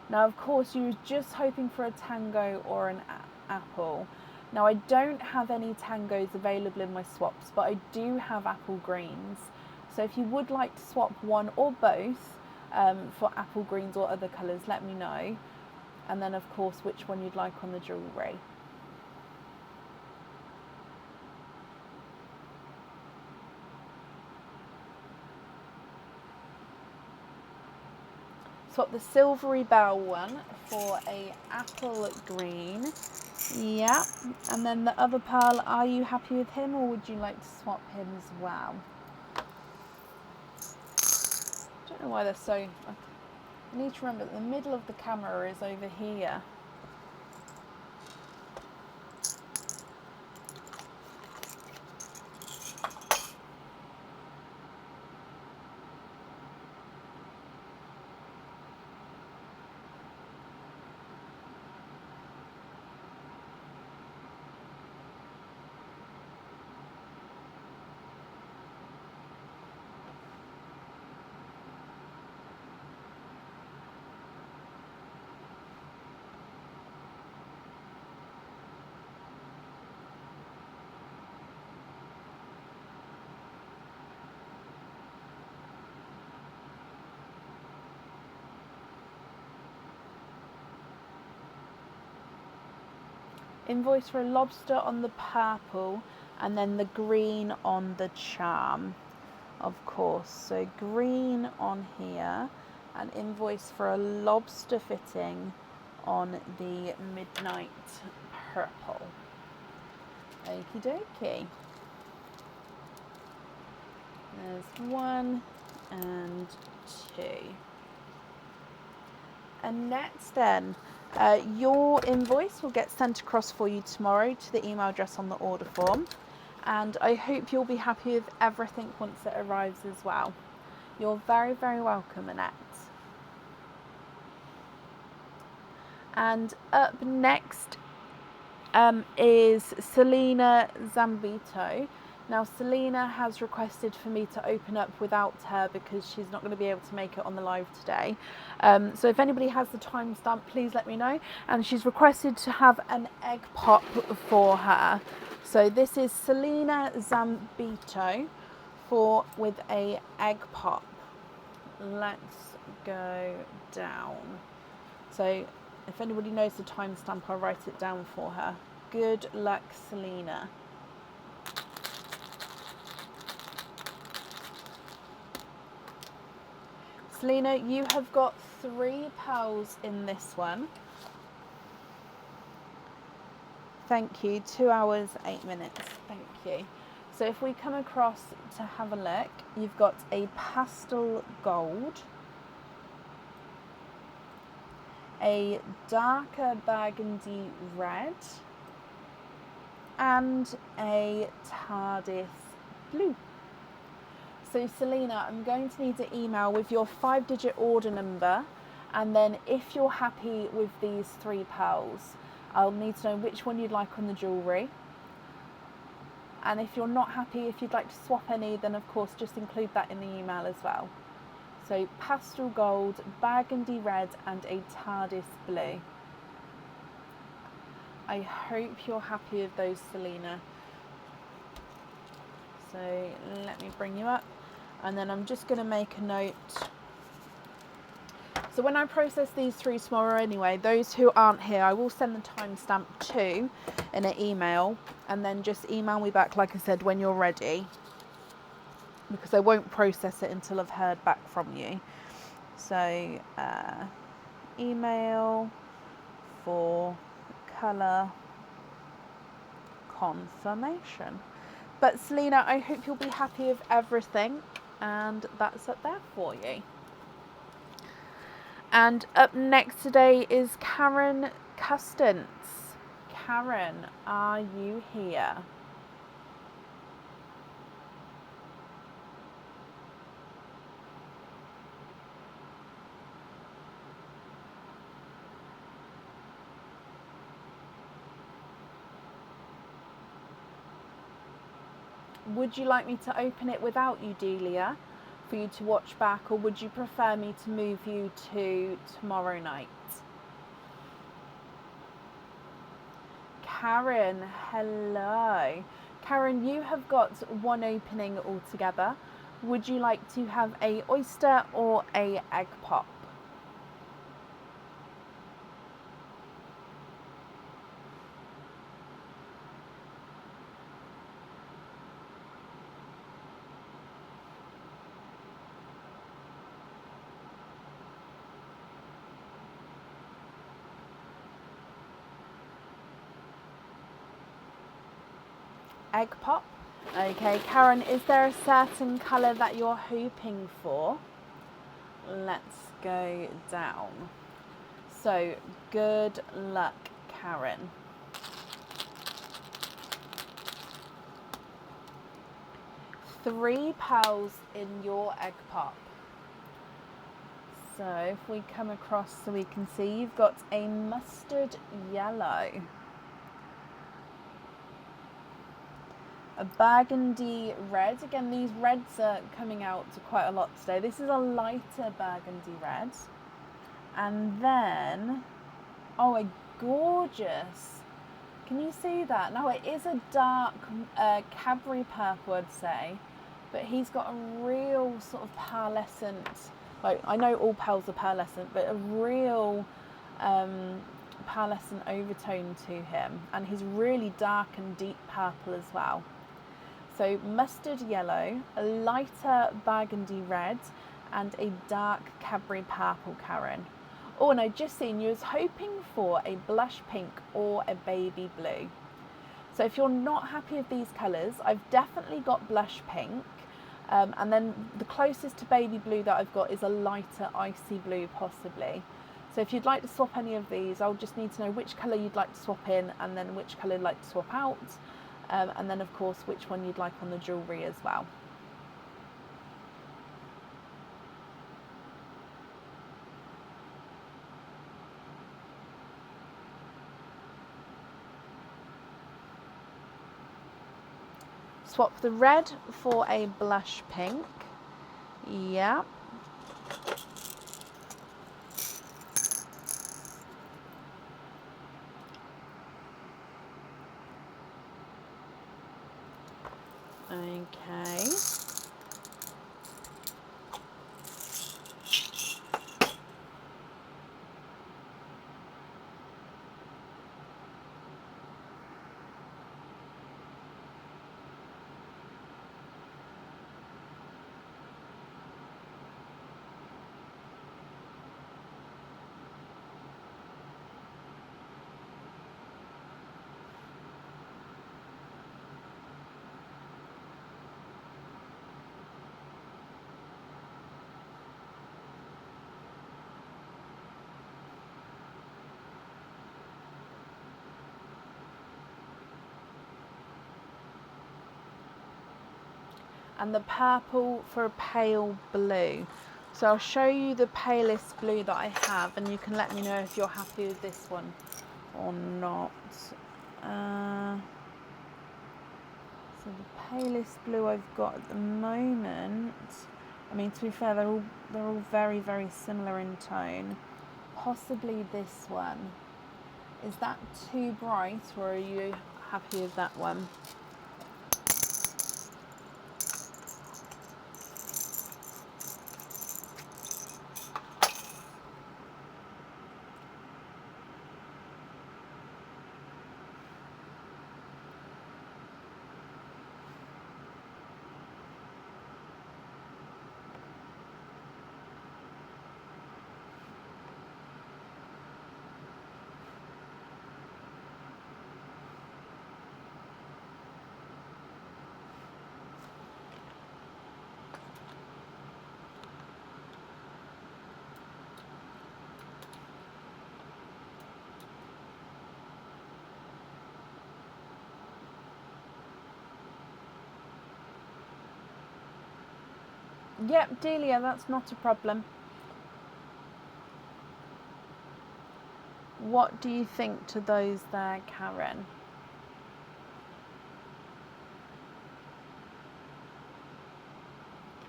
Now, of course, you were just hoping for a tango or an apple. Now, I don't have any tangos available in my swaps, but I do have apple greens. So if you would like to swap one or both for apple greens or other colours, let me know. And then, of course, which one you'd like on the jewellery. Swap the silvery bell one for a apple green. Yeah, and then the other pearl, are you happy with him or would you like to swap him as well? I don't know why they're so... I need to remember that the middle of the camera is over here. Invoice for a lobster on the purple, and then the green on the charm, of course. So green on here, and invoice for a lobster fitting on the midnight purple. Okie dokie. There's 1 and 2. And next then, your invoice will get sent across for you tomorrow to the email address on the order form. And I hope you'll be happy with everything once it arrives as well. You're very, very welcome, Annette. And up next is Selena Zambito. Now, Selena has requested for me to open up without her because she's not going to be able to make it on the live today. So if anybody has the timestamp, please let me know. And she's requested to have an egg pop for her. So this is Selena Zambito with a egg pop. Let's go down. So if anybody knows the timestamp, I'll write it down for her. Good luck, Selena. Selena, you have got 3 pearls in this one. Thank you. 2 hours, 8 minutes. Thank you. So if we come across to have a look, you've got a pastel gold, a darker burgundy red, and a TARDIS blue. So Selena, I'm going to need an email with your 5-digit order number, and then if you're happy with these 3 pearls, I'll need to know which one you'd like on the jewellery. And if you're not happy, if you'd like to swap any, then of course just include that in the email as well. So pastel gold, burgundy red, and a TARDIS blue. I hope you're happy with those, Selena. So let me bring you up. And then I'm just going to make a note. So when I process these 3 tomorrow anyway, those who aren't here, I will send the timestamp to in an email. And then just email me back, like I said, when you're ready. Because I won't process it until I've heard back from you. So email for colour confirmation. But Selena, I hope you'll be happy with everything, and that's up there for you. And up next today is Karen Custance. Karen, are you here? Would you like me to open it without you, Delia, for you to watch back, or would you prefer me to move you to tomorrow night? Karen, hello. Karen, you have got 1 opening altogether. Would you like to have a oyster or a egg pop? Egg pop. Okay, Karen, is there a certain colour that you're hoping for? Let's go down. So, good luck, Karen. Three pearls in your egg pop. So, if we come across so we can see, you've got a mustard yellow, a burgundy red. Again, these reds are coming out quite a lot today. This is a lighter burgundy red. And then, oh, a gorgeous, can you see that? Now it is a dark Cadbury purple, I'd say, but he's got a real sort of pearlescent, like I know all pearls are pearlescent, but a real pearlescent overtone to him, and he's really dark and deep purple as well. So mustard yellow, a lighter burgundy red, and a dark Cadbury purple, Karen. Oh, and I just seen you was hoping for a blush pink or a baby blue. So if you're not happy with these colours, I've definitely got blush pink. And then the closest to baby blue that I've got is a lighter icy blue possibly. So if you'd like to swap any of these, I'll just need to know which colour you'd like to swap in, and then which colour you'd like to swap out. And then of course which one you'd like on the jewellery as well. Swap the red for a blush pink. Yeah. Okay. And the purple for a pale blue. So I'll show you the palest blue that I have, and you can let me know if you're happy with this one or not. So the palest blue I've got at the moment, I mean, to be fair, they're all very, very similar in tone. Possibly this one. Is that too bright, or are you happy with that one? Yep, Delia, that's not a problem. What do you think to those there, Karen?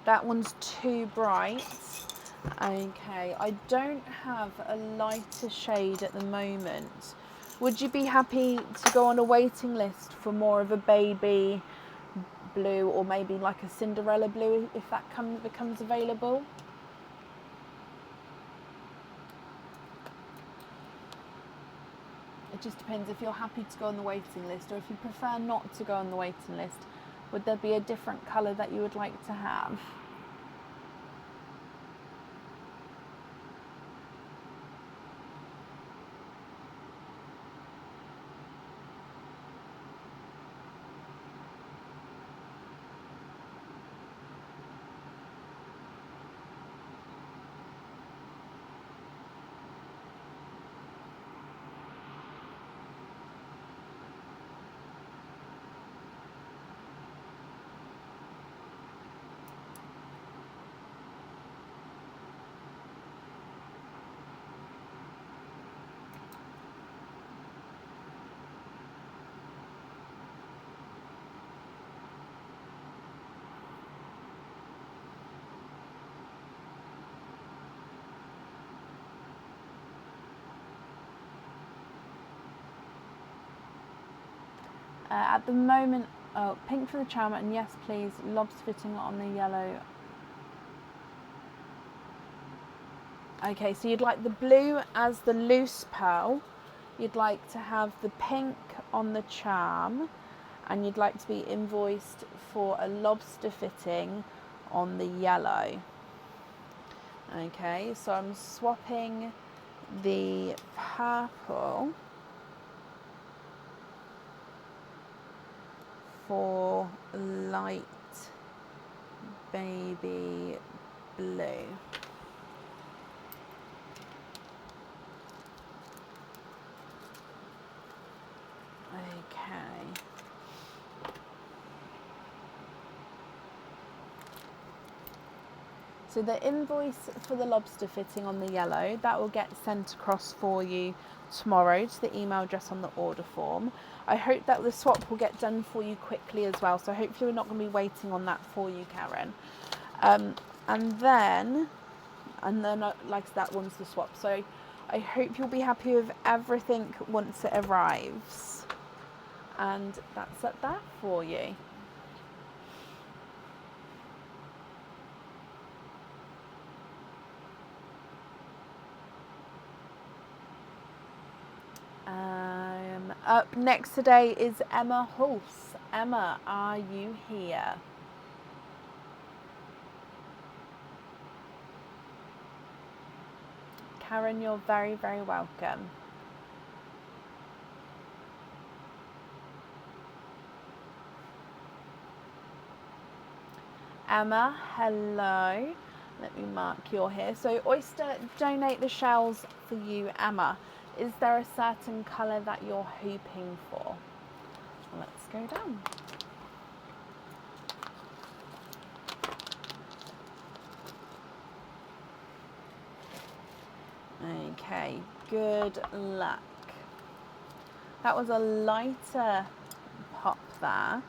That one's too bright. Okay, I don't have a lighter shade at the moment. Would you be happy to go on a waiting list for more of a baby blue, or maybe like a Cinderella blue if that becomes available? It just depends if you're happy to go on the waiting list, or if you prefer not to go on the waiting list. Would there be a different colour that you would like to have? At the moment, oh, pink for the charmer, and yes please, lobster fitting on the yellow. Okay, so you'd like the blue as the loose pearl, you'd like to have the pink on the charm, and you'd like to be invoiced for a lobster fitting on the yellow. Okay, so I'm swapping the purple for light baby blue. Okay. So the invoice for the lobster fitting on the yellow, that will get sent across for you tomorrow to the email address on the order form. I hope that the swap will get done for you quickly as well. So hopefully we're not going to be waiting on that for you, Karen. And then like that one's the swap. So I hope you'll be happy with everything once it arrives. And that's at that for you. Up next today is Emma Hulse. Emma, are you here? Karen, you're very, very welcome. Emma, hello. Let me mark you're here. So Oyster donate the shells for you, Emma. Is there a certain colour that you're hoping for? Let's go down. Okay, good luck. That was a lighter pop there.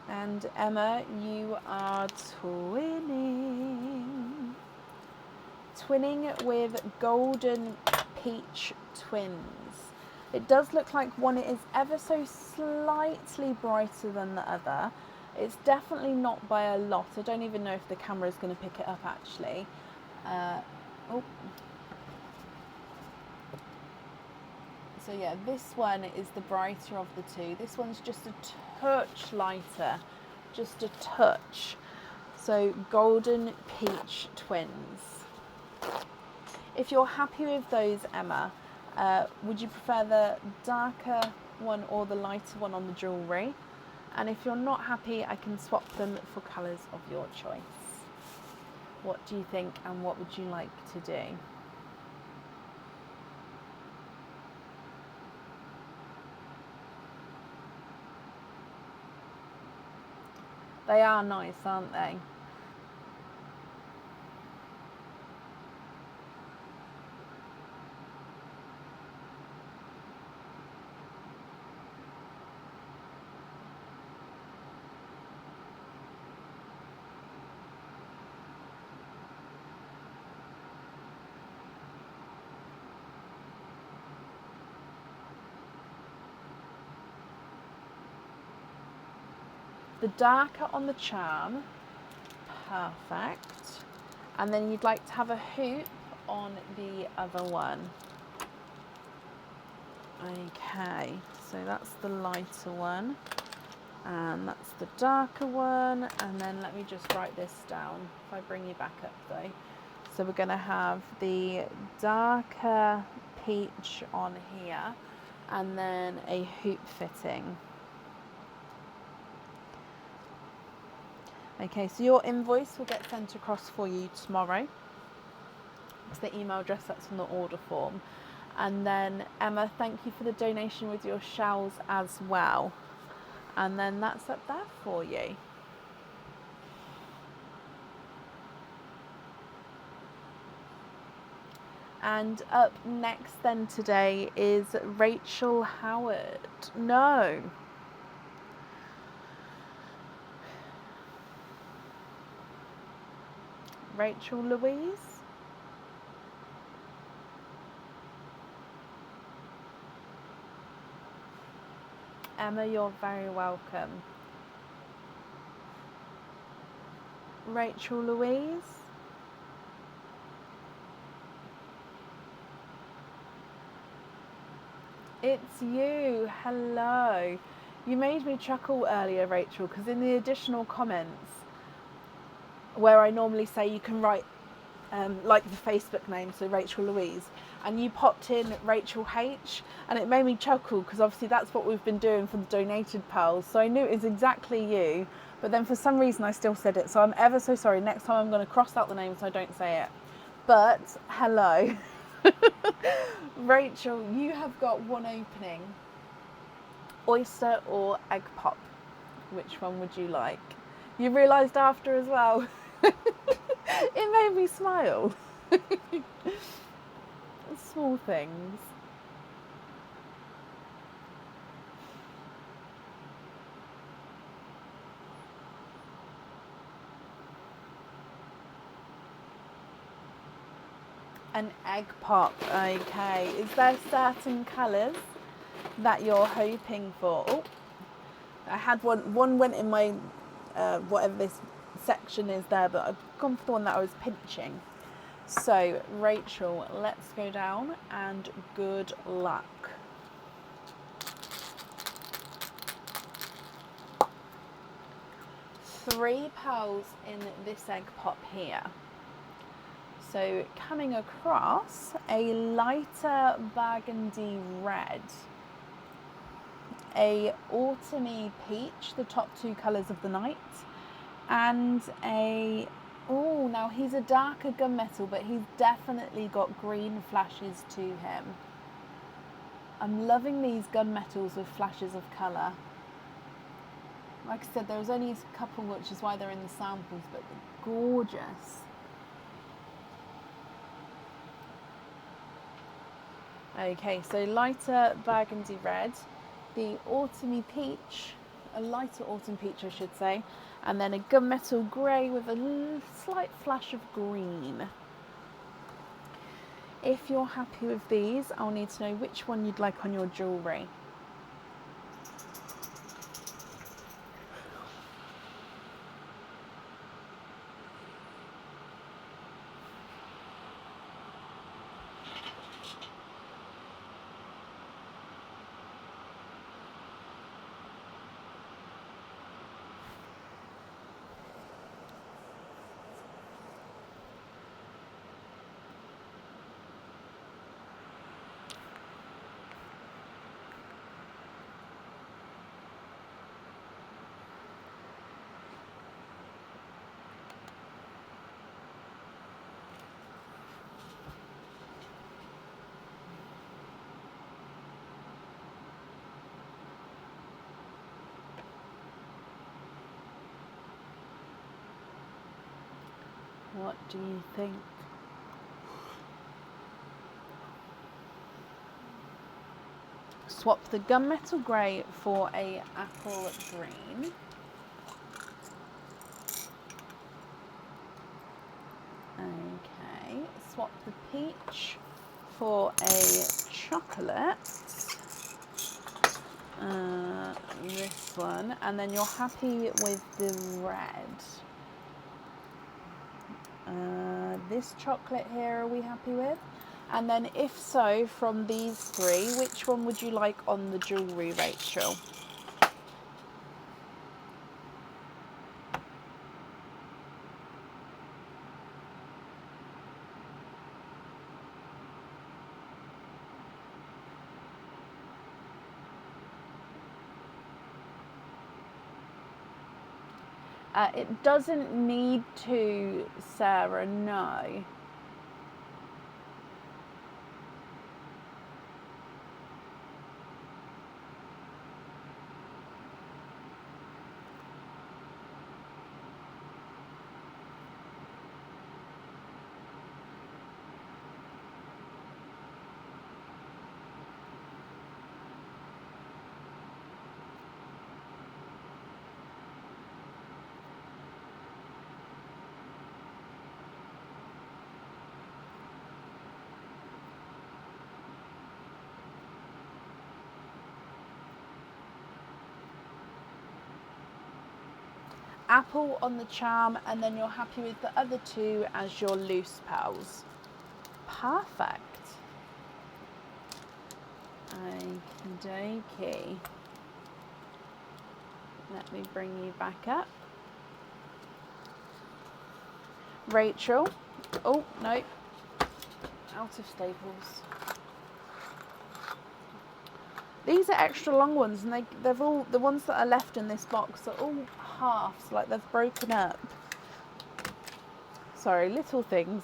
And Emma, you are twinning. Twinning with Golden Peach Twins. It does look like one is ever so slightly brighter than the other. It's definitely not by a lot. I don't even know if the camera is going to pick it up actually. So yeah, this one is the brighter of the two. This one's just a touch lighter, just a touch. So Golden Peach Twins. If you're happy with those, Emma, would you prefer the darker one or the lighter one on the jewellery? And if you're not happy, I can swap them for colours of your choice. What do you think and what would you like to do? They are nice, aren't they? The darker on the charm, perfect. And then you'd like to have a hoop on the other one. Okay, so that's the lighter one. And that's the darker one. And then let me just write this down if I bring you back up though. So we're going to have the darker peach on here and then a hoop fitting. Okay, so your invoice will get sent across for you tomorrow. It's the email address that's on the order form. And then Emma, thank you for the donation with your shells as well. And then that's up there for you. And up next then today is Rachel Howard. No. Rachel Louise? Emma, you're very welcome. Rachel Louise? It's you. Hello. You made me chuckle earlier, Rachel, because in the additional comments, where I normally say you can write like the Facebook name, so Rachel Louise, and you popped in Rachel H, and it made me chuckle because obviously that's what we've been doing for the donated pals, so I knew it was exactly you, but then for some reason I still said it, so I'm ever so sorry. Next time I'm going to cross out the name so I don't say it. But hello. Rachel, you have got one opening. Oyster or egg pop? Which one would you like? You realised after as well. It made me smile. Small things. An egg pop, okay. Is there certain colours that you're hoping for? Oh, I had one went in my, whatever this section is there, but I've gone for the one that I was pinching. So, Rachel, let's go down and good luck. Three pearls in this egg pop here. So coming across a lighter burgundy red, a autumny peach, the top two colours of the night, and a, oh, now he's a darker gunmetal, but he's definitely got green flashes to him. I'm loving these gunmetals with flashes of colour. Like I said, there's only a couple, which is why they're in the samples, but they're gorgeous. Okay, so lighter burgundy red, the autumny peach, a lighter autumn peach I should say, and then a gunmetal grey with a slight flash of green. If you're happy with these, I'll need to know which one you'd like on your jewellery. What do you think? Swap the gunmetal grey for a apple green. Okay, swap the peach for a chocolate. This one, and then you're happy with the red. This chocolate here, are we happy with? And then if so, from these three, which one would you like on the jewellery, Rachel? It doesn't need to, Sarah, no. apple on the charm, and then you're happy with the other two as your loose pearls. Perfect. Okie dokie. Let me bring you back up. Rachel. Oh, no. Out of staples. These are extra long ones, and they've all, the ones that are left in this box are all halves, like they've broken up. Sorry, little things.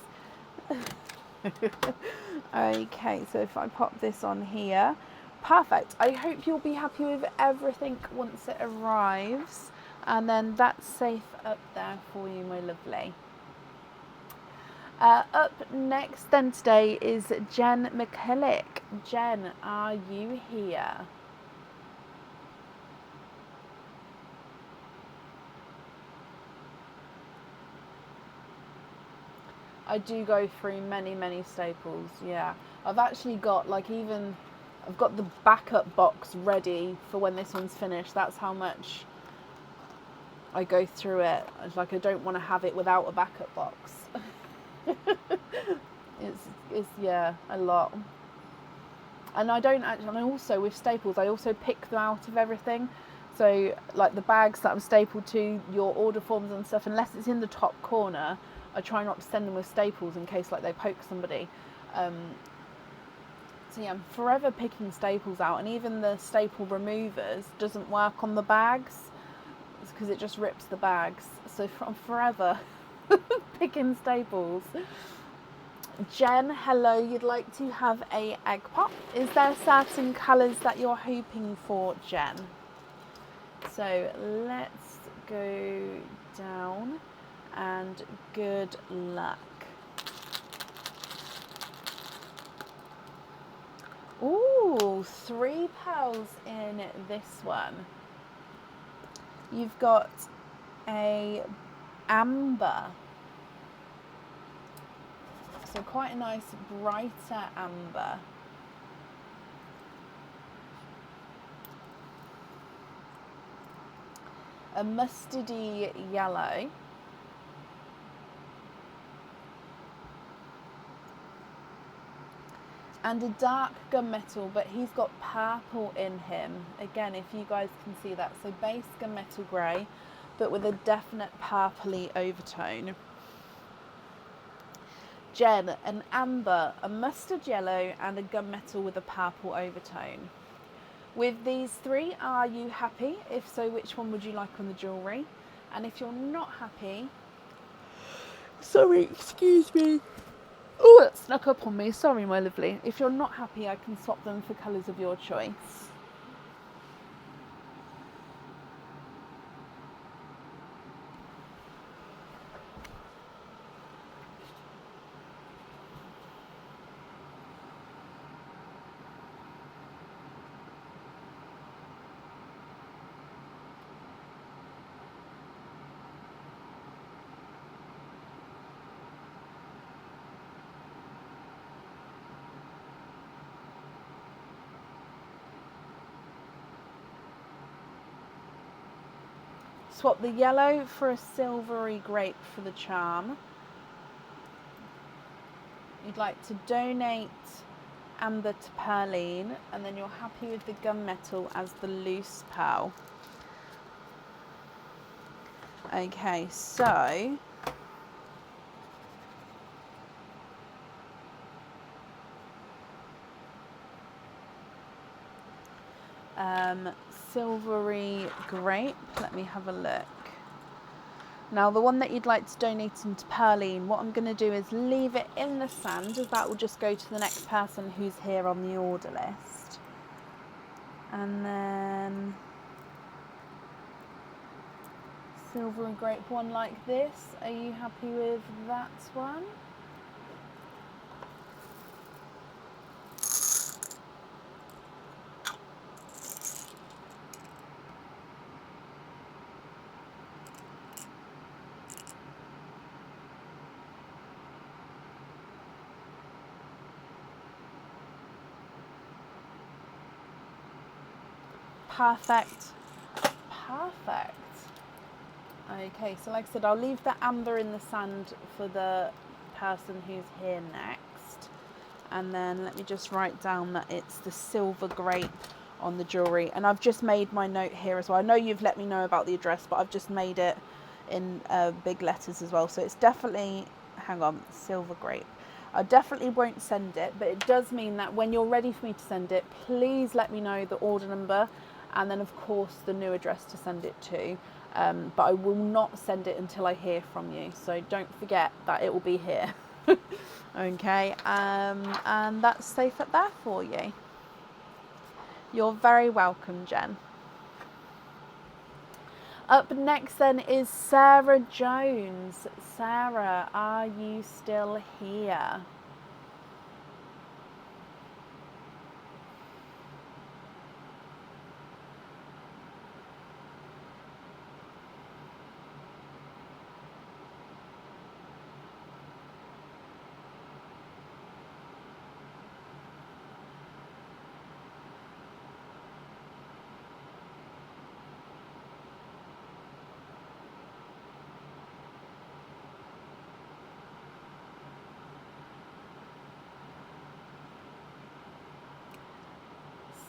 Okay, so if I pop this on here, perfect. I hope you'll be happy with everything once it arrives, and then that's safe up there for you, my lovely. Up next then today is Jen McKillick. Jen, are you here? I do go through many staples, yeah. I've actually got I've got the backup box ready for when this one's finished. That's how much I go through it. It's like I don't want to have it without a backup box. It's yeah, a lot. And I don't actually, and also with staples, I also pick them out of everything. So like the bags that I'm stapled to, your order forms and stuff, unless it's in the top corner, I try not to send them with staples in case like they poke somebody. So yeah, I'm forever picking staples out, and even the staple removers doesn't work on the bags because it just rips the bags. So I'm forever picking staples. Jen, hello, you'd like to have a egg pop. Is there certain colours that you're hoping for, Jen? So let's go down, and good luck. Ooh, 3 pearls in this one. You've got a amber. So quite a nice brighter amber. A mustardy yellow. And a dark gunmetal, but he's got purple in him. Again, if you guys can see that. So base gunmetal grey, but with a definite purpley overtone. Jen, an amber, a mustard yellow, and a gunmetal with a purple overtone. With these 3, are you happy? If so, which one would you like on the jewellery? And if you're not happy... Sorry, excuse me. Oh, it snuck up on me. Sorry, my lovely. If you're not happy, I can swap them for colours of your choice. Swap the yellow for a silvery grape for the charm. You'd like to donate amber to Pearline, and then you're happy with the gunmetal as the loose pearl. Okay, so silvery grape, let me have a look. Now the one that you'd like to donate into Pearline, what I'm going to do is leave it in the sand, as that will just go to the next person who's here on the order list. And then silvery grape one like this, are you happy with that one? Perfect. Perfect. Okay, so like I said, I'll leave the amber in the sand for the person who's here next. And then let me just write down that it's the silver grape on the jewellery. And I've just made my note here as well. I know you've let me know about the address, but I've just made it in big letters as well. So it's definitely, hang on, silver grape. I definitely won't send it, but it does mean that when you're ready for me to send it, please let me know the order number and then of course the new address to send it to. But I will not send it until I hear from you. So don't forget that it will be here. Okay, and that's safe up there for you. You're very welcome, Jen. Up next then is Sarah Jones. Sarah, are you still here?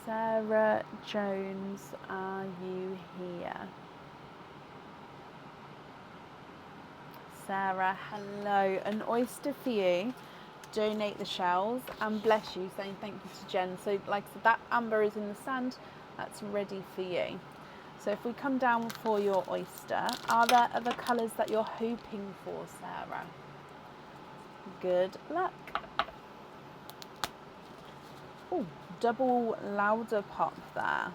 Sarah Jones, are you here? Sarah, hello. An oyster for you. Donate the shells and bless you, saying thank you to Jen. So like I said, that amber is in the sand. That's ready for you. So if we come down for your oyster, are there other colours that you're hoping for, Sarah? Good luck. Oh, double louder pop there.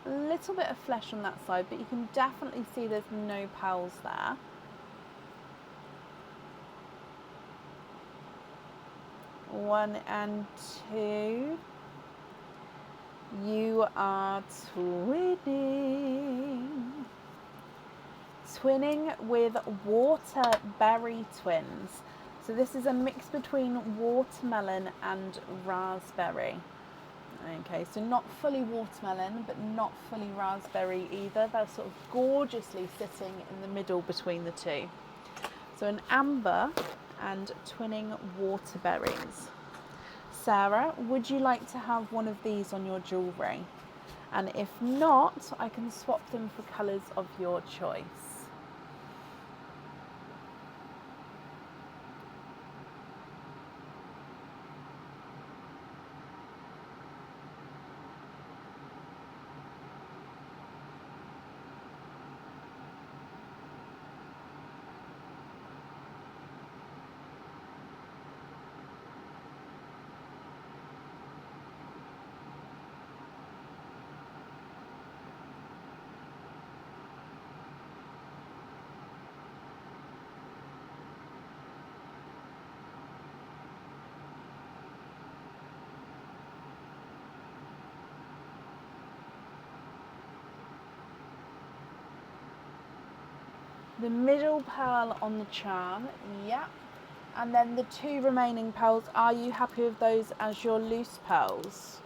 A little bit of flesh on that side, but you can definitely see there's no pearls there. One and two. You are twinning. Twinning with waterberry twins. So this is a mix between watermelon and raspberry. Okay, so not fully watermelon, but not fully raspberry either. They're sort of gorgeously sitting in the middle between the two. So an amber and twinning waterberries. Sarah, would you like to have one of these on your jewellery? And if not, I can swap them for colours of your choice. The middle pearl on the charm, yep. And then the two remaining pearls, are you happy with those as your loose pearls?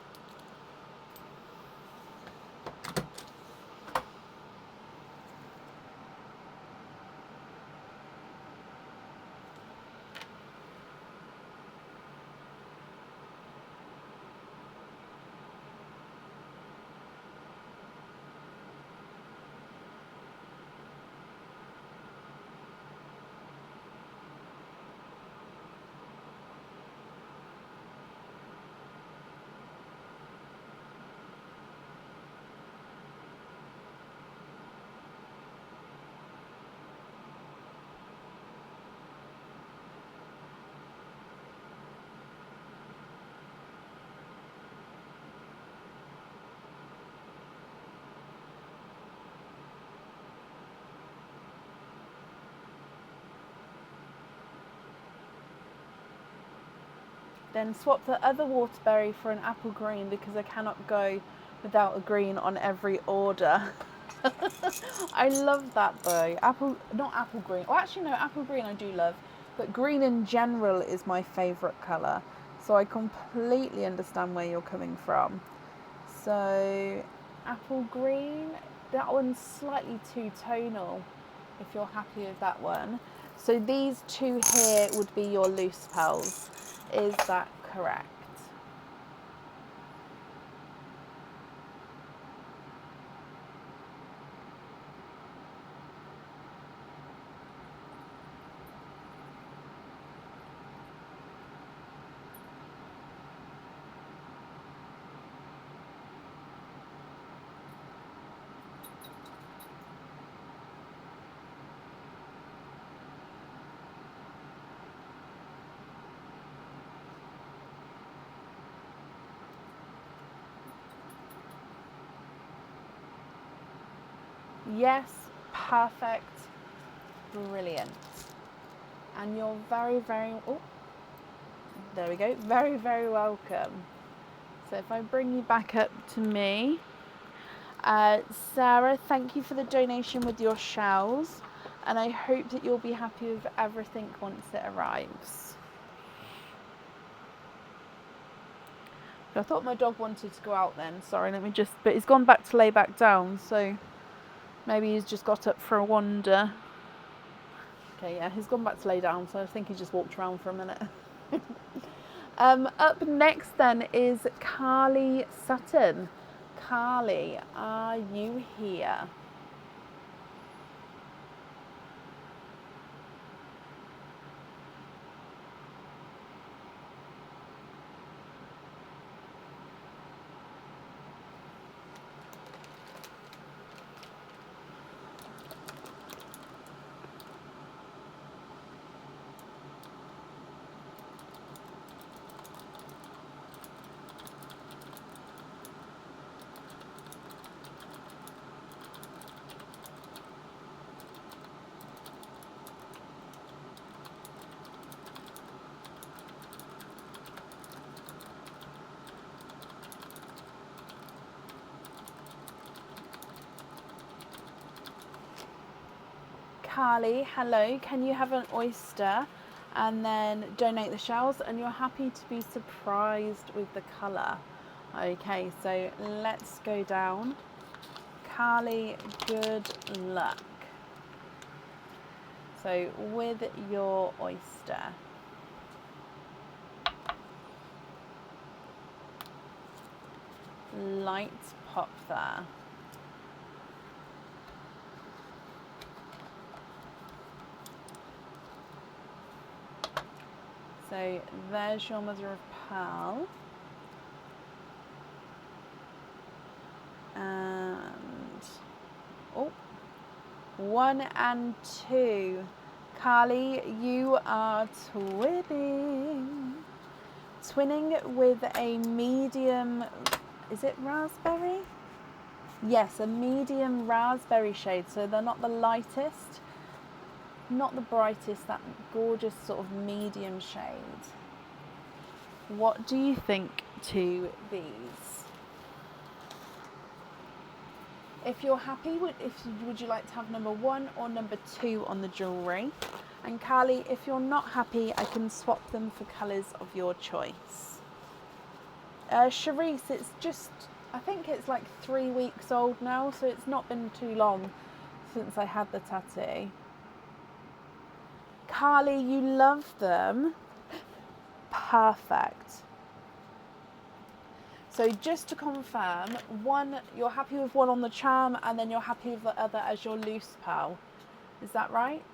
Then swap the other waterberry for an apple green because I cannot go without a green on every order. I love that though. Not apple green. Well, actually no, apple green I do love, but green in general is my favourite colour. So I completely understand where you're coming from. So apple green, that one's slightly too tonal if you're happy with that one. So these two here would be your loose pearls. Is that correct? Yes, perfect, brilliant. And you're very, very, oh, there we go, very, very welcome. So if I bring you back up to me, Sarah, thank you for the donation with your shells, and I hope that you'll be happy with everything once it arrives. I thought my dog wanted to go out then, sorry, but he's gone back to lay back down, so maybe he's just got up for a wander. Okay, yeah, he's gone back to lay down, so I think he just walked around for a minute. Up next then is Carly Sutton. Carly, are you here? Carly, hello, can you have an oyster and then donate the shells, and you're happy to be surprised with the colour? Okay, so let's go down. Carly, good luck. So with your oyster, light pop there. So there's your mother of pearl. And, oh, 1 and 2. Carly, you are twinning. Twinning with a medium, is it raspberry? Yes, a medium raspberry shade. So they're not the lightest, not the brightest, that gorgeous sort of medium shade. What do you think to these? If you're happy, would you like to have number 1 or number 2 on the jewellery? And Carly, if you're not happy, I can swap them for colours of your choice. Charisse, it's just, I think it's like 3 weeks old now, so it's not been too long since I had the tattoo. Carly, you love them. Perfect. So just to confirm, 1, you're happy with 1 on the charm, and then you're happy with the other as your loose pearl. Is that right?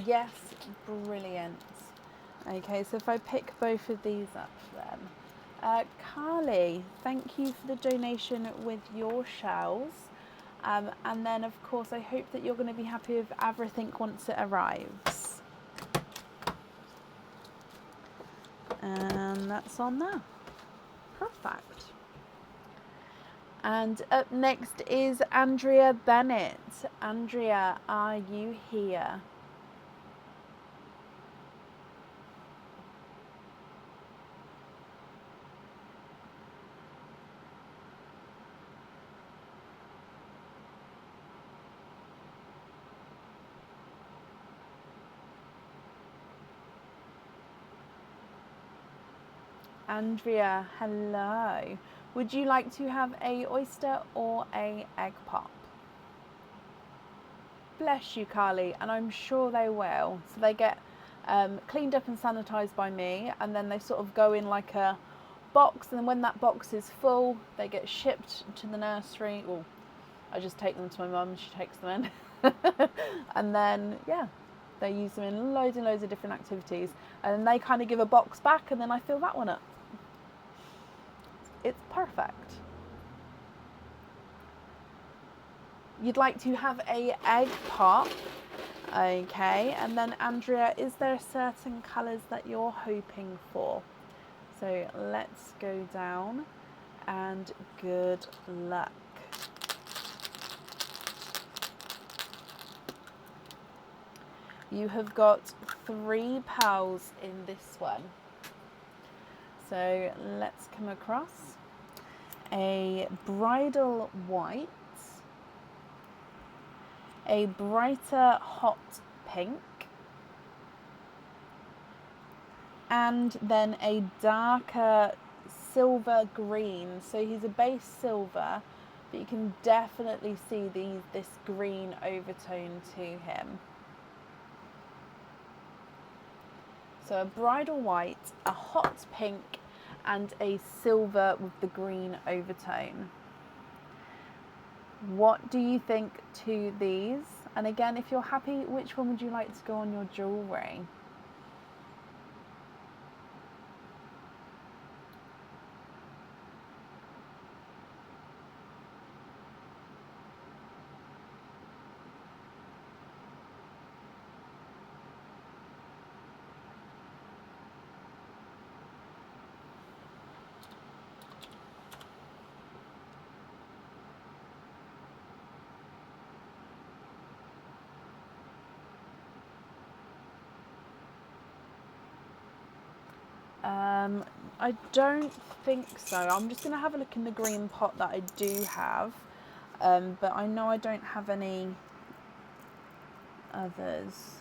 Yes, brilliant. Okay, so if I pick both of these up then. Carly, thank you for the donation with your shells. And then of course I hope that you're going to be happy with everything once it arrives. And that's on there. Perfect. And up next is Andrea Bennett. Andrea, are you here? Andrea, hello. Would you like to have a oyster or a egg pop? Bless you, Carly, and I'm sure they will. So they get cleaned up and sanitized by me, and then they sort of go in like a box, and then when that box is full, they get shipped to the nursery. Well, I just take them to my mum, she takes them in. And then, yeah, they use them in loads and loads of different activities. And then they kind of give a box back, and then I fill that one up. It's perfect. You'd like to have a egg pop. Okay, and then Andrea, is there certain colours that you're hoping for? So let's go down, and good luck. You have got 3 pearls in this one. So let's come across a bridal white, a brighter hot pink, and then a darker silver green. So he's a base silver, but you can definitely see this green overtone to him. So a bridal white, a hot pink, and a silver with the green overtone. What do you think to these? And again, if you're happy, which one would you like to go on your jewellery? I don't think so. I'm just going to have a look in the green pot that I do have, but I know I don't have any others.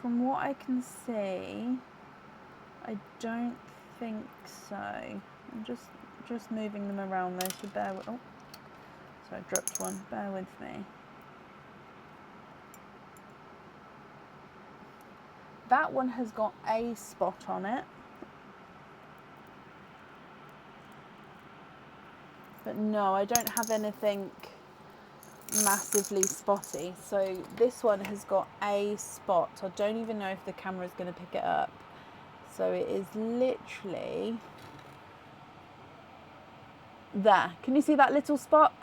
From what I can see, I don't think so. I'm just moving them around though, so bear with. Oh, so I dropped one. Bear with me. That one has got a spot on it, but no, I don't have anything massively spotty. So this one has got a spot. I don't even know if the camera is going to pick it up. So it is literally there. Can you see that little spot?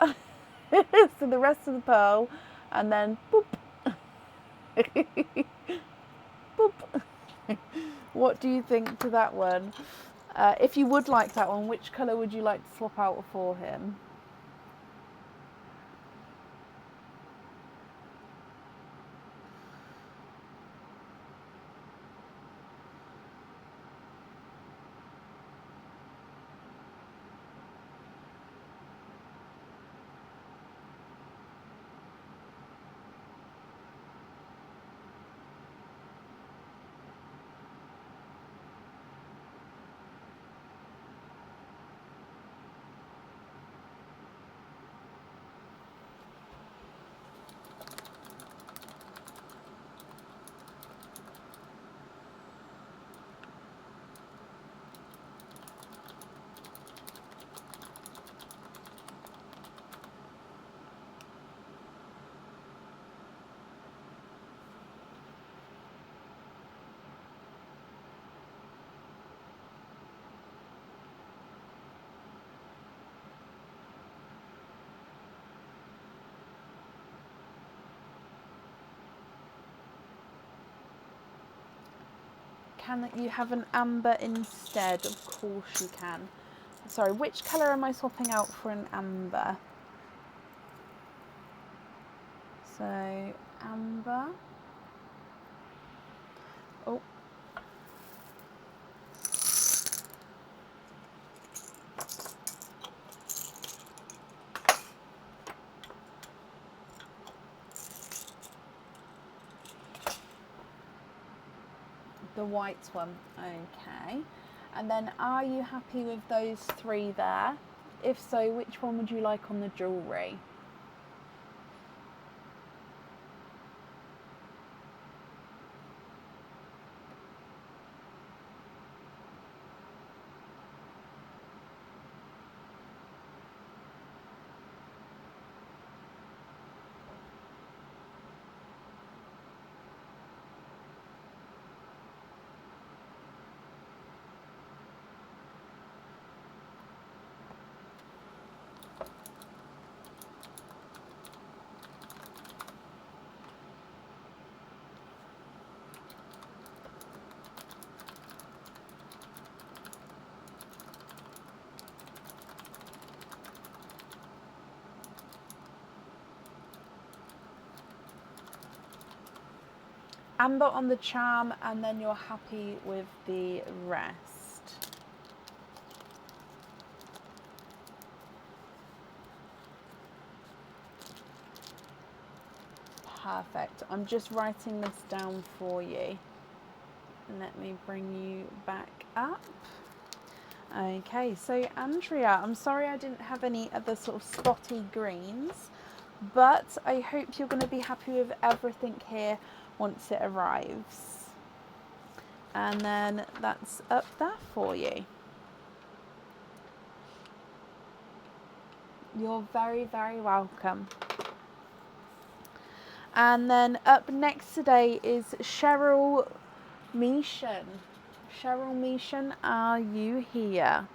So the rest of the pearl, and then boop. Boop. What do you think to that one? If you would like that one, which colour would you like to swap out for him? can you have an amber instead? Of course you can. Sorry, which colour am I swapping out for an amber? So, amber. Oh. The white one, okay. And then are you happy with those 3 there? If so, which one would you like on the jewellery? Amber on the charm, and then you're happy with the rest. Perfect. I'm just writing this down for you. Let me bring you back up. Okay, so Andrea, I'm sorry I didn't have any other sort of spotty greens, but I hope you're going to be happy with everything here once it arrives. And then that's up there for you. You're very, very welcome. And then up next today is Cheryl Meeshan. Cheryl Meeshan, are you here?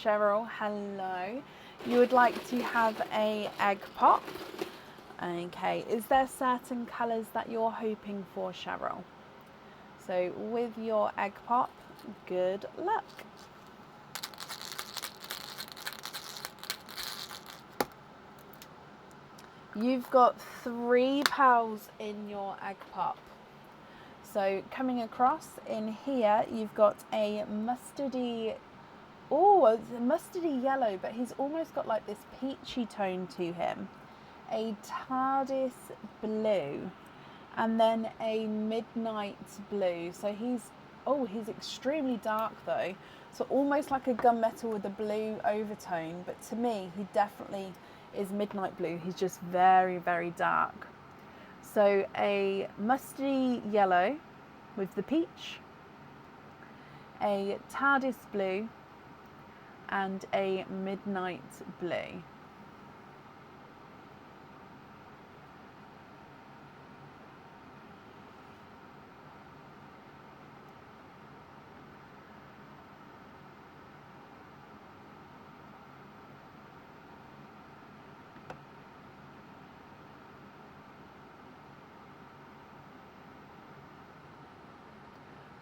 Cheryl, hello. You would like to have a egg pop. Okay, is there certain colours that you're hoping for, Cheryl? So with your egg pop, good luck. You've got 3 pearls in your egg pop. So coming across in here, you've got a mustardy, it's a mustardy yellow, but he's almost got like this peachy tone to him. A TARDIS blue, and then a midnight blue. So he's extremely dark though. So almost like a gunmetal with a blue overtone, but to me, he definitely is midnight blue. He's just very, very dark. So a musty yellow with the peach, a TARDIS blue, and a midnight blue.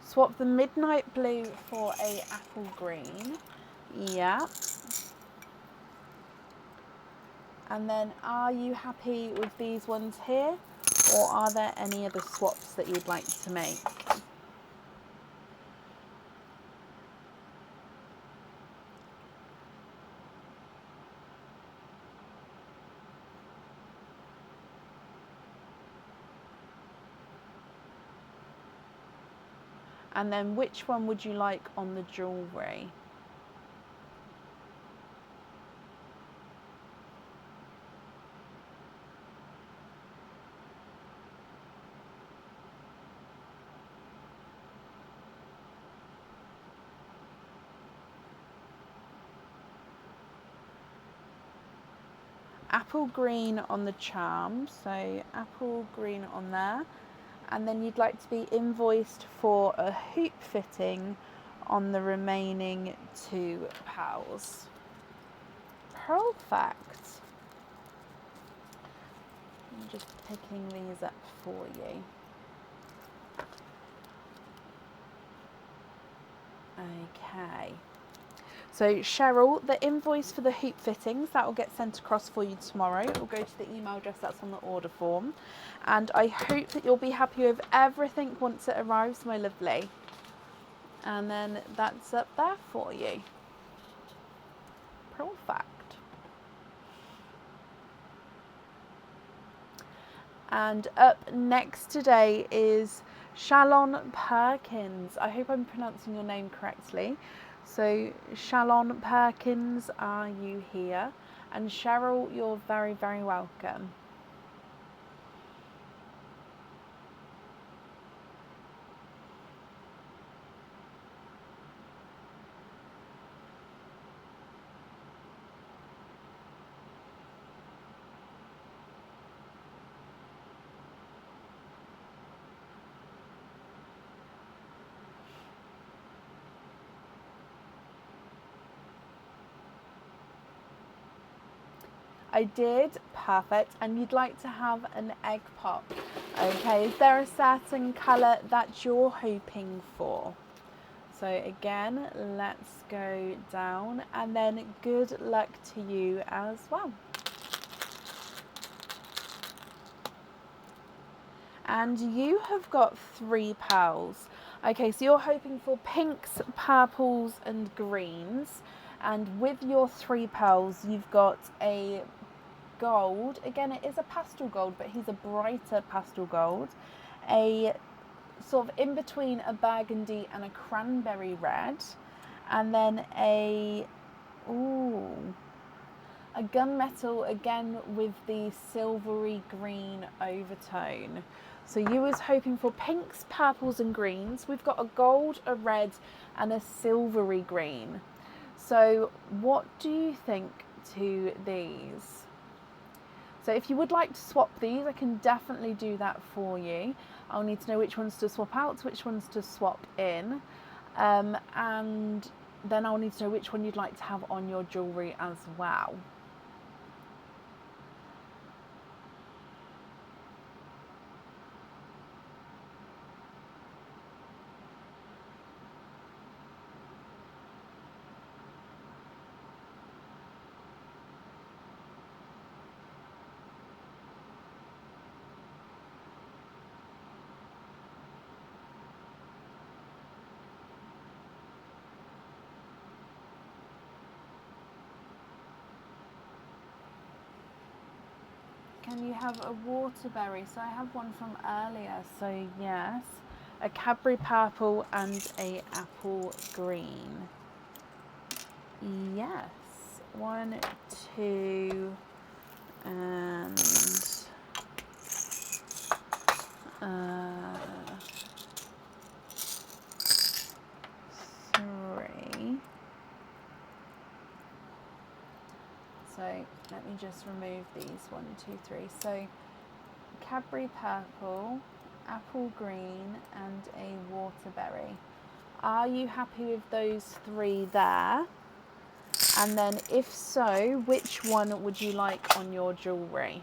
Swap the midnight blue for a apple green. Yeah. And then are you happy with these ones here, or are there any other swaps that you'd like to make? And then which one would you like on the jewellery? apple green on the charm, so apple green on there, and then you'd like to be invoiced for a hoop fitting on the remaining 2 pals. Perfect. I'm just picking these up for you. Okay. So Cheryl, the invoice for the hoop fittings, that will get sent across for you tomorrow. It will go to the email address that's on the order form. And I hope that you'll be happy with everything once it arrives, my lovely. And then that's up there for you. Perfect. And up next today is Shalon Perkins. I hope I'm pronouncing your name correctly. So Shalon Perkins, are you here? And Cheryl, you're very, very welcome. I did, perfect. And you'd like to have an egg pop. Okay, is there a certain colour that you're hoping for? So again, let's go down, and then good luck to you as well. And you have got 3 pals. Okay, so you're hoping for pinks, purples and greens. And with your 3 pals, you've got a gold. Again, it is a pastel gold, but he's a brighter pastel gold. A sort of in between a burgundy and a cranberry red. And then a gunmetal, again with the silvery green overtone. So you was hoping for pinks, purples and greens. We've got a gold, a red and a silvery green. So what do you think to these? So if you would like to swap these, I can definitely do that for you. I'll need to know which ones to swap out, which ones to swap in. And then I'll need to know which one you'd like to have on your jewellery as well. Can you have a waterberry? So I have one from earlier, so yes. A Cadbury purple and a apple green. Yes. 1, 2, and 3. So let me just remove these. 1, 2, 3. So Cadbury purple, apple green and a waterberry. Are you happy with those 3 there? And then if so, which one would you like on your jewellery?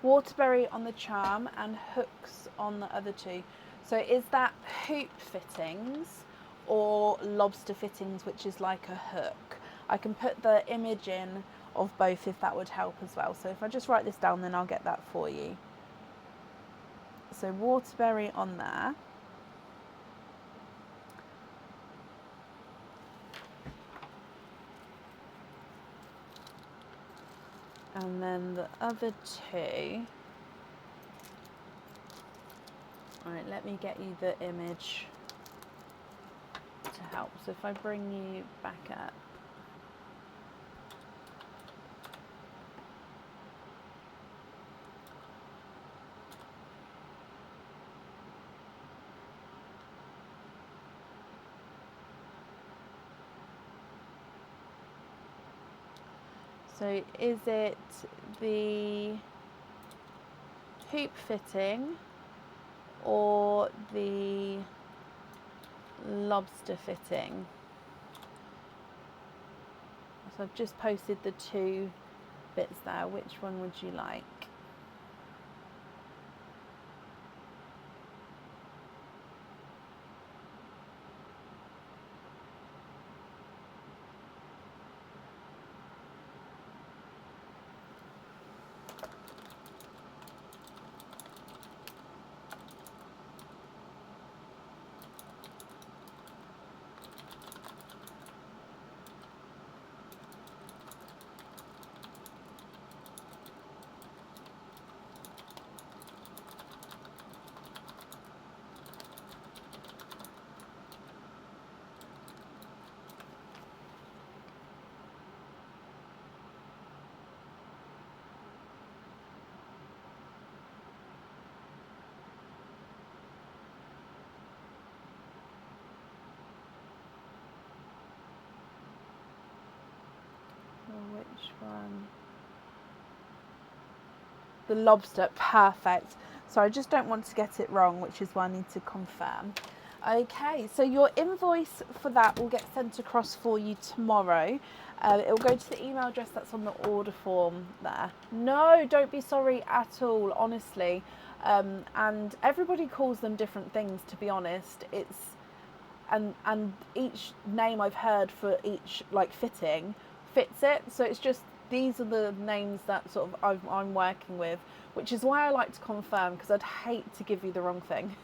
Waterberry on the charm and hooks on the other 2. So is that hoop fittings or lobster fittings, which is like a hook? I can put the image in of both if that would help as well. So if I just write this down, then I'll get that for you. So Waterbury on there. And then the other two. All right, let me get you the image to help. So if I bring you back up. So is it the hoop fitting or the lobster fitting? So I've just posted the two bits there. Which one would you like? Which one? The lobster, perfect. So I just don't want to get it wrong, which is why I need to confirm. Okay, so your invoice for that will get sent across for you tomorrow. It will go to the email address that's on the order form there. No, don't be sorry at all, honestly. And everybody calls them different things, to be honest. And each name I've heard for each like fitting fits it. So it's just, these are the names that sort of I'm working with, which is why I like to confirm, because I'd hate to give you the wrong thing.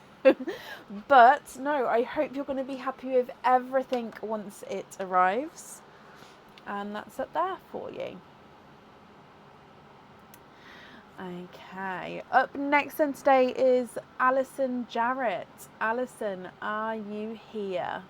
But no, I hope you're going to be happy with everything once it arrives. And that's up there for you. Okay, up next then today is Alison Jarrett. Alison, are you here?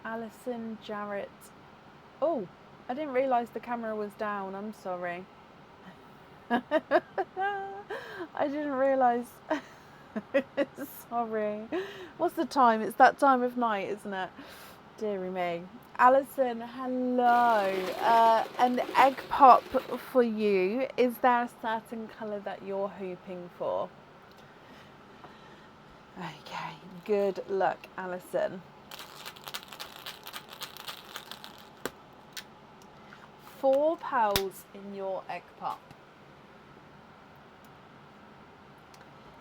Alison Jarrett. Oh, I didn't realise the camera was down. I'm sorry. I didn't realise. Sorry. What's the time? It's that time of night, isn't it? Deary me. Alison, hello. An egg pop for you. Is there a certain colour that you're hoping for? Okay, good luck, Alison. 4 pearls in your egg pop.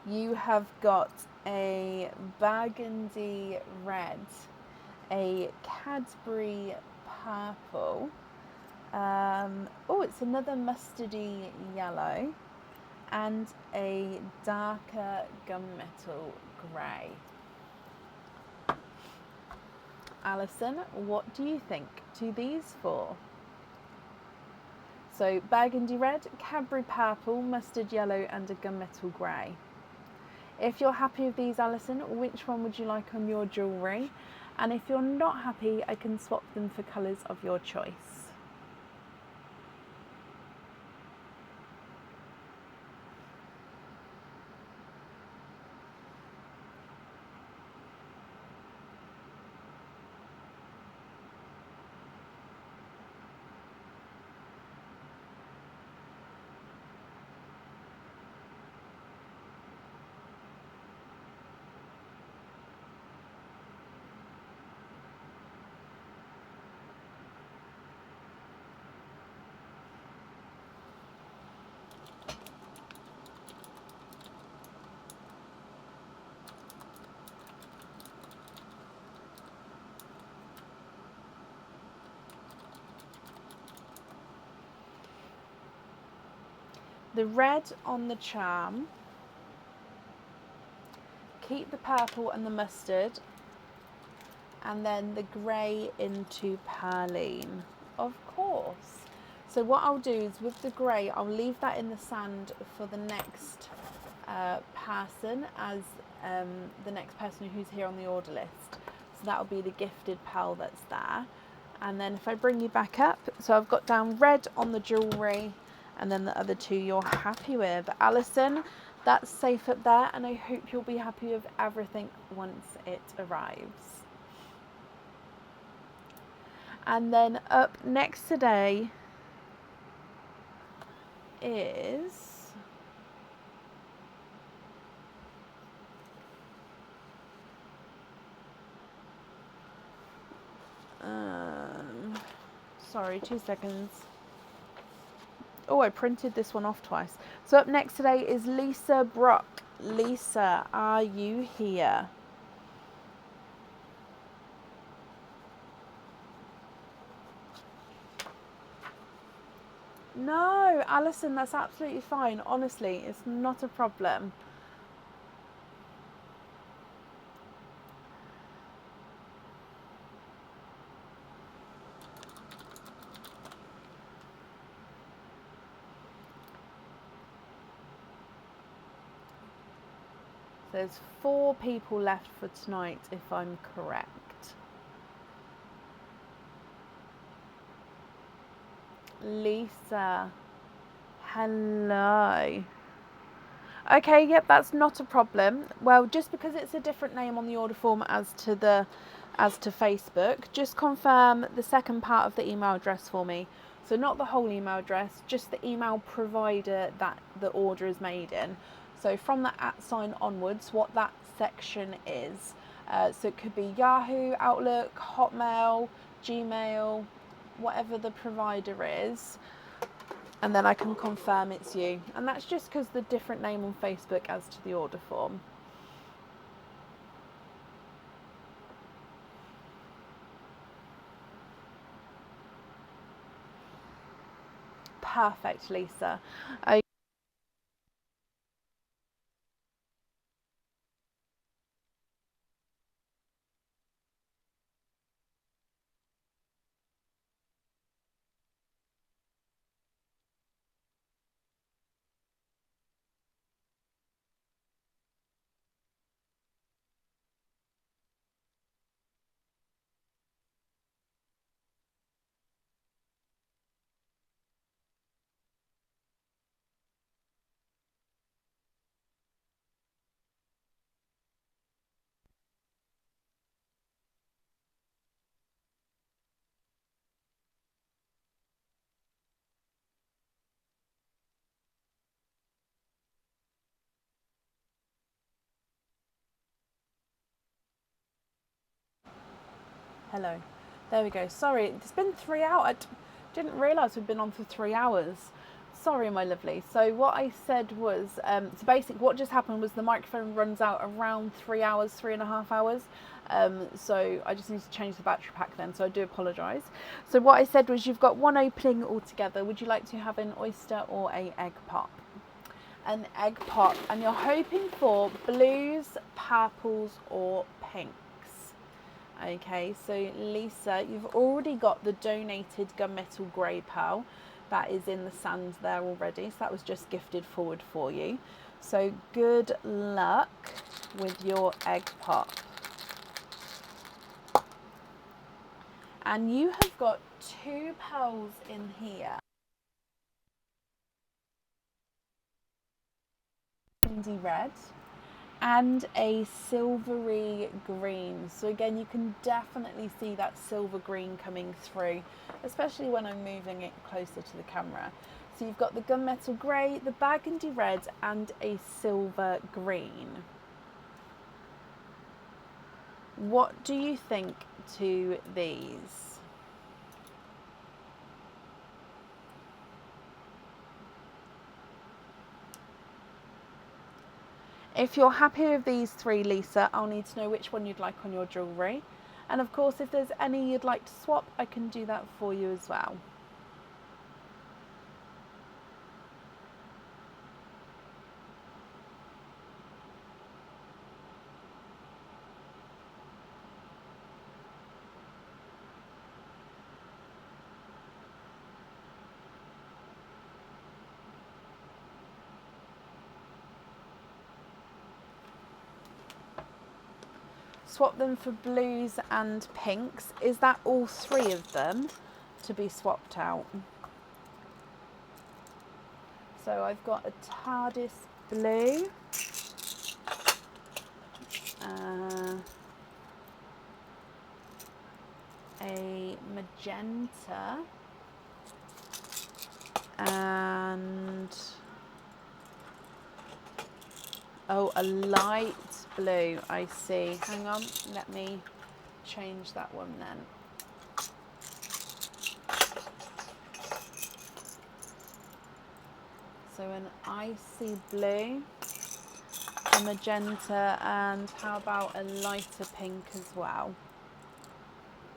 You have got a burgundy red, a Cadbury purple, oh, it's another mustardy yellow, and a darker gunmetal grey. Alison, what do you think to these 4? So burgundy red, Cadbury purple, mustard yellow, and a gunmetal grey. If you're happy with these, Alison, which one would you like on your jewellery? And if you're not happy, I can swap them for colours of your choice. the red on the charm, keep the purple and the mustard, and then the grey into Perline, of course. So what I'll do is with the grey, I'll leave that in the sand for the next person, as the next person who's here on the order list. So that'll be the gifted pal that's there. And then if I bring you back up, so I've got down red on the jewellery, and then the other two you're happy with. Alison, that's safe up there, and I hope you'll be happy with everything once it arrives. And then up next today is sorry, 2 seconds. Oh, I printed this one off twice. So up next today is Lisa Brock. Lisa, are you here? No, Alison, that's absolutely fine. Honestly, it's not a problem. There's 4 people left for tonight, if I'm correct. Lisa, hello. Okay, yep, that's not a problem. Well, just because it's a different name on the order form as to Facebook, just confirm the second part of the email address for me. So not the whole email address, just the email provider that the order is made in. So from the @ onwards, what that section is. So it could be Yahoo, Outlook, Hotmail, Gmail, whatever the provider is. And then I can confirm it's you. And that's just because the different name on Facebook as to the order form. Perfect, Lisa. Hello. There we go. Sorry, it's been 3 hours. I didn't realise we'd been on for 3 hours. Sorry, my lovely. So what I said was, so basically what just happened was the microphone runs out around 3 hours, 3.5 hours. So I just need to change the battery pack then, so I do apologise. So what I said was you've got one opening altogether. Would you like to have an oyster or a egg pop? An egg pop, and you're hoping for blues, purples or pinks. Okay, so Lisa, you've already got the donated gunmetal grey pearl that is in the sand there already, so that was just gifted forward for you. So good luck with your egg pop. And you have got 2 pearls in here. Candy red and a silvery green. So again, you can definitely see that silver green coming through, especially when I'm moving it closer to the camera. So you've got the gunmetal grey, the burgundy red and a silver green. What do you think to these? If you're happy with these 3, Lisa, I'll need to know which one you'd like on your jewellery. And of course, if there's any you'd like to swap, I can do that for you as well. swap them for blues and pinks. Is that all three of them to be swapped out? So I've got a TARDIS blue, a magenta, and oh, a light blue, I see. Hang on, let me change that one then. So an icy blue, a magenta, and how about a lighter pink as well?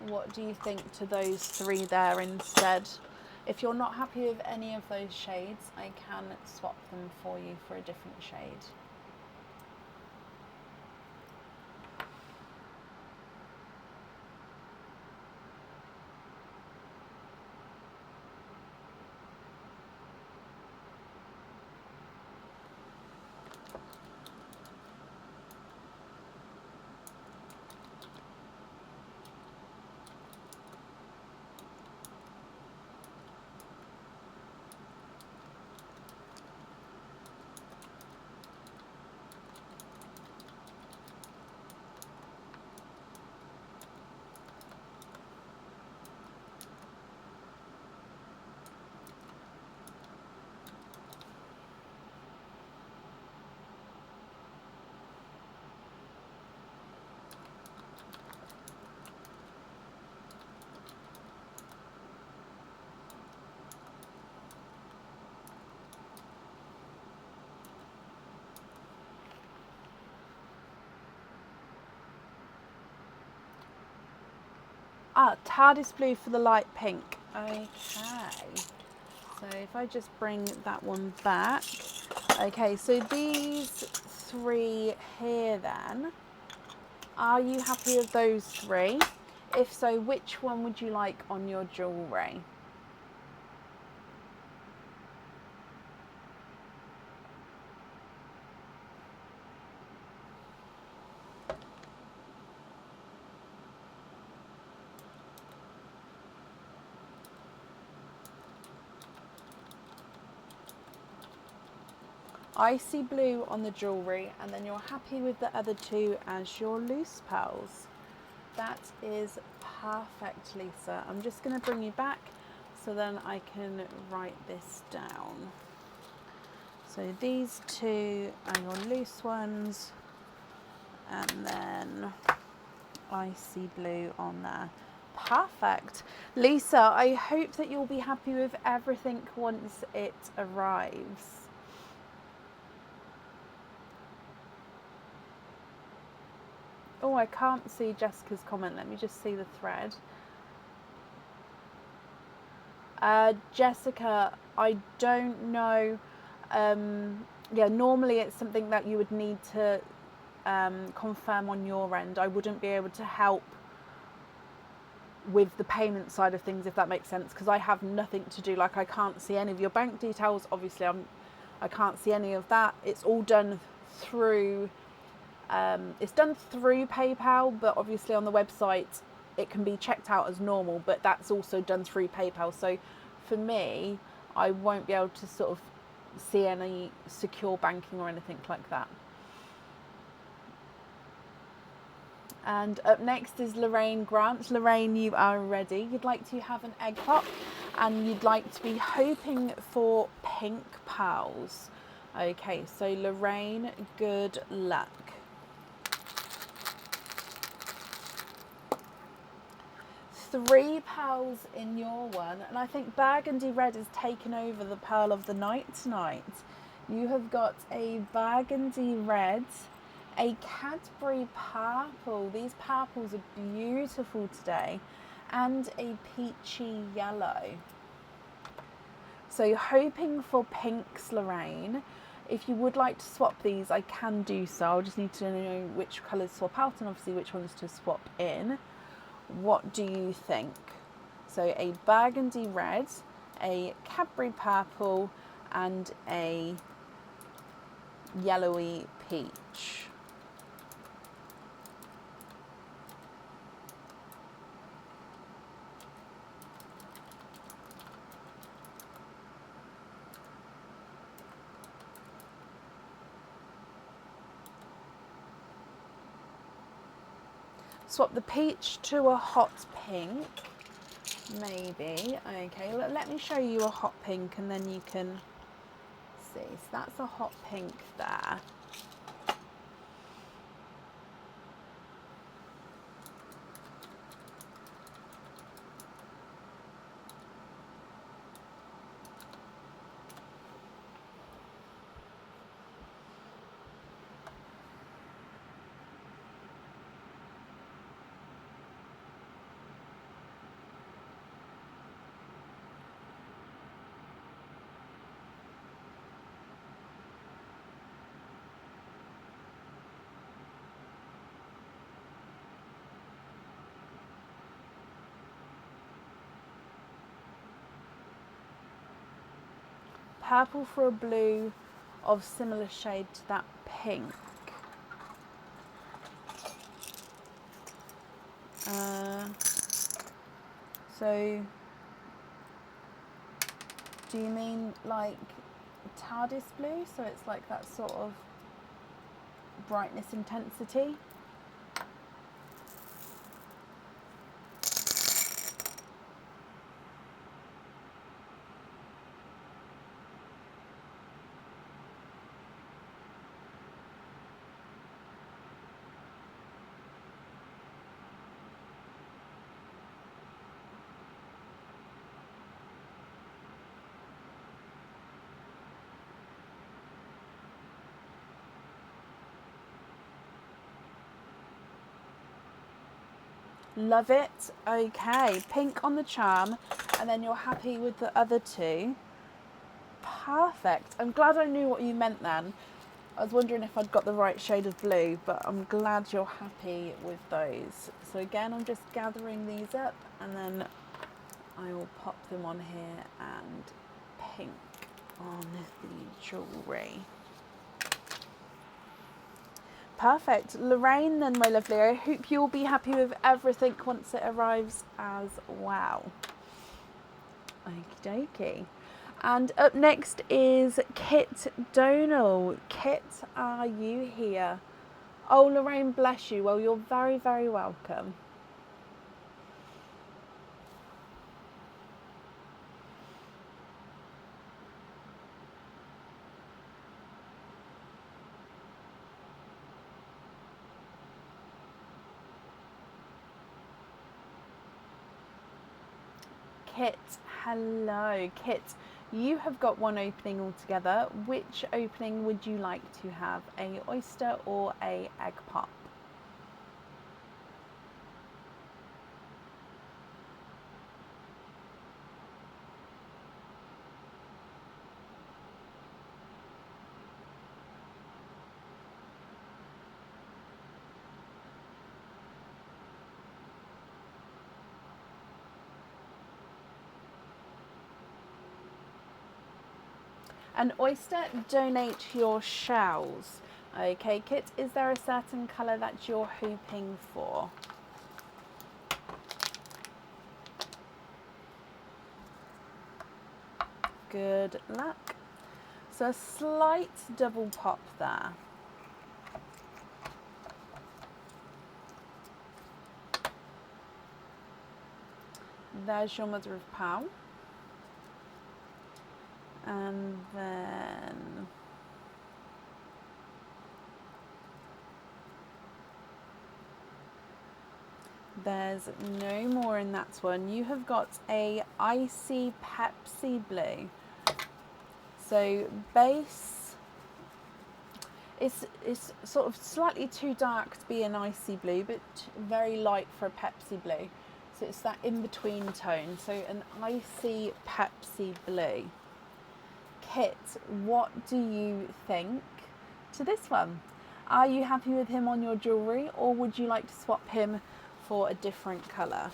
What do you think to those three there instead? If you're not happy with any of those shades, I can swap them for you for a different shade. Ah, TARDIS blue for the light pink. Okay. So if I just bring that one back. Okay, so these three here then. Are you happy with those three? If so, which one would you like on your jewellery? Icy blue on the jewellery, and then you're happy with the other two as your loose pearls. That is perfect, Lisa. I'm just going to bring you back so then I can write this down. So these two are your loose ones, and then icy blue on there. Perfect. Lisa, I hope that you'll be happy with everything once it arrives. Oh, I can't see Jessica's comment. Let me just see the thread. Jessica, I don't know. Yeah, normally it's something that you would need to confirm on your end. I wouldn't be able to help with the payment side of things, if that makes sense, because I have nothing to do. Like, I can't see any of your bank details. Obviously, I can't see any of that. It's all done through PayPal, but obviously on the website it can be checked out as normal, but that's also done through PayPal. So for me, I won't be able to sort of see any secure banking or anything like that. And up next is Lorraine Grant. Lorraine, you are ready. You'd like to have an egg pop and you'd like to be hoping for pink pearls. Okay, so Lorraine, good luck. Three pearls in your one, and I think burgundy red has taken over the pearl of the night tonight. You have got a burgundy red, a Cadbury purple. These purples are beautiful today, and a peachy yellow. So you're hoping for pinks, Lorraine. If you would like to swap these, I can do so. I'll just need to know which colours swap out and obviously which ones to swap in. What do you think? So a burgundy red, a Cadbury purple, and a yellowy peach. swap the peach to a hot pink, maybe. Okay, let me show you a hot pink and then you can see. So that's a hot pink there. Purple for a blue of similar shade to that pink. So do you mean like TARDIS blue? So it's like that sort of brightness intensity? Love it. Okay, pink on the charm, and then you're happy with the other two. Perfect. I'm glad I knew what you meant then. I was wondering if I'd got the right shade of blue, but I'm glad you're happy with those. So again, I'm just gathering these up and then I will pop them on here and pink on the jewellery. Perfect. Lorraine then, my lovely, I hope you'll be happy with everything once it arrives as well. Okie dokie. And up next is Kit Donal. Kit, are you here? Oh, Lorraine, bless you. Well, you're very, very welcome. Kit, hello. Kit, you have got one opening altogether. Which opening would you like to have? A oyster or a egg pop? An oyster, donate your shells. Okay, Kit, is there a certain colour that you're hoping for? Good luck. So a slight double pop there. There's your mother of pearl. And then there's no more in that one. You have got a icy Pepsi blue. So base, it's sort of slightly too dark to be an icy blue, but very light for a Pepsi blue. So it's that in-between tone. So an icy Pepsi blue. Kit, what do you think to this one? Are you happy with him on your jewellery, or would you like to swap him for a different colour?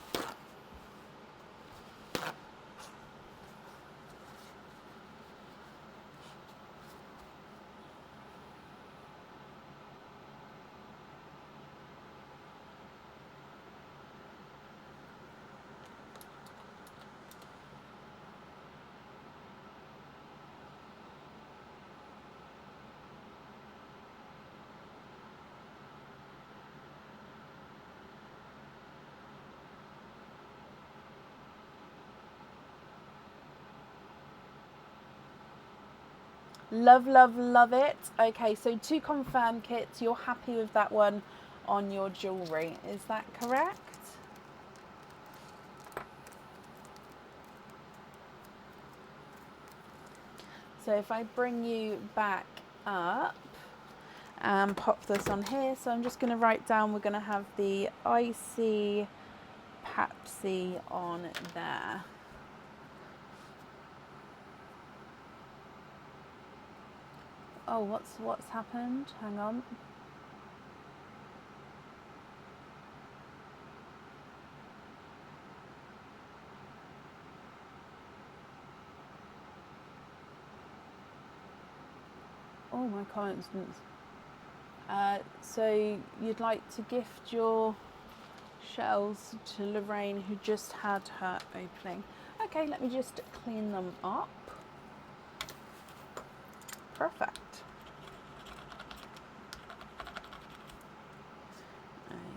Love, love, love it. Okay, so to confirm, Kit, you're happy with that one on your jewellery. Is that correct? So if I bring you back up and pop this on here, so I'm just going to write down, we're going to have the icy Pepsi on there. Oh, what's happened? Hang on. Oh, my comments didn't. So you'd like to gift your shells to Lorraine, who just had her opening. Okay, let me just clean them up. Perfect.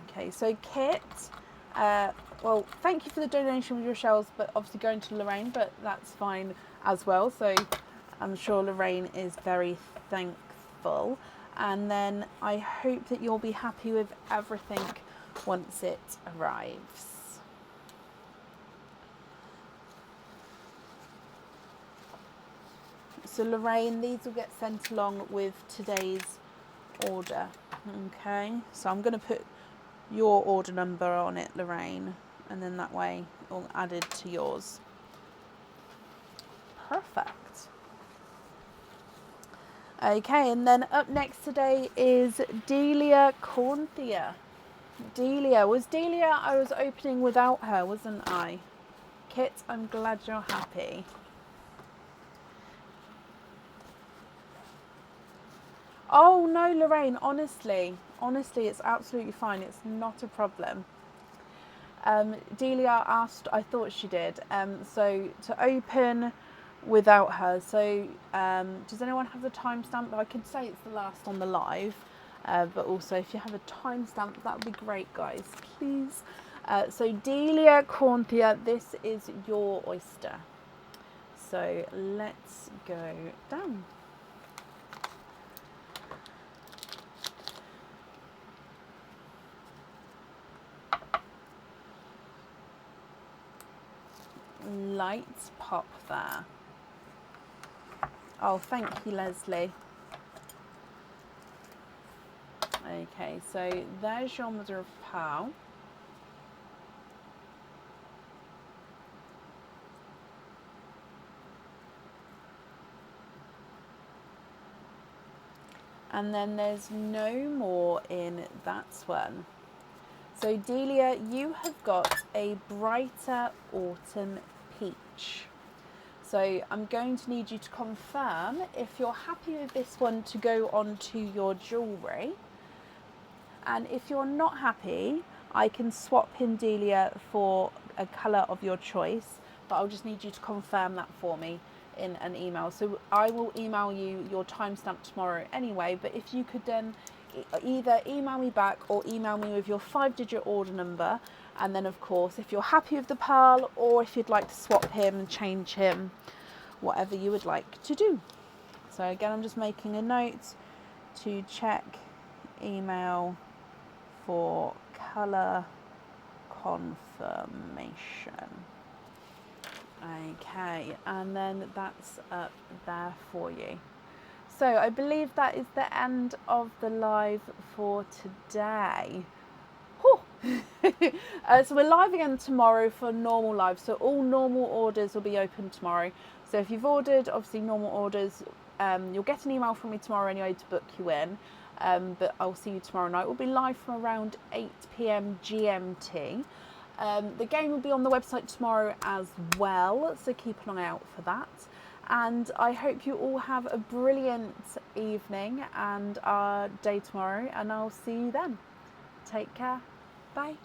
Okay, so Kit, well, thank you for the donation with your shells, but obviously going to Lorraine, but that's fine as well. So I'm sure Lorraine is very thankful. And then I hope that you'll be happy with everything once it arrives. So Lorraine, these will get sent along with today's order. Okay, so I'm going to put your order number on it, Lorraine, and then that way it'll added to yours. Perfect. Okay, and then up next today is Delia Cornthea. Delia, I was opening without her, wasn't I? Kit, I'm glad you're happy. Oh no, Lorraine, honestly, it's absolutely fine. It's not a problem. Delia asked, I thought she did, so to open without her. So does anyone have the timestamp? I could say it's the last on the live, but also if you have a timestamp, that would be great, guys, please. So Delia Cornthea, this is your oyster. So let's go down. Lights pop there. Oh, thank you, Leslie. Okay, so there's your mother of pearl. And then there's no more in that one. So Delia, you have got a brighter autumn peach. So I'm going to need you to confirm if you're happy with this one to go onto your jewellery. And if you're not happy, I can swap in Delia for a colour of your choice, but I'll just need you to confirm that for me in an email. So I will email you your timestamp tomorrow anyway, but if you could then either email me back or email me with your 5-digit order number, and then of course if you're happy with the pearl or if you'd like to swap him, change him, whatever you would like to do. So again, I'm just making a note to check email for colour confirmation. Okay, and then that's up there for you. So I believe that is the end of the live for today. So we're live again tomorrow for normal live. So all normal orders will be open tomorrow. So if you've ordered, obviously normal orders, you'll get an email from me tomorrow anyway to book you in. But I'll see you tomorrow night. We'll be live from around 8 p.m. GMT. The game will be on the website tomorrow as well, so keep an eye out for that. And I hope you all have a brilliant evening and our day tomorrow, and I'll see you then. Take care. Bye.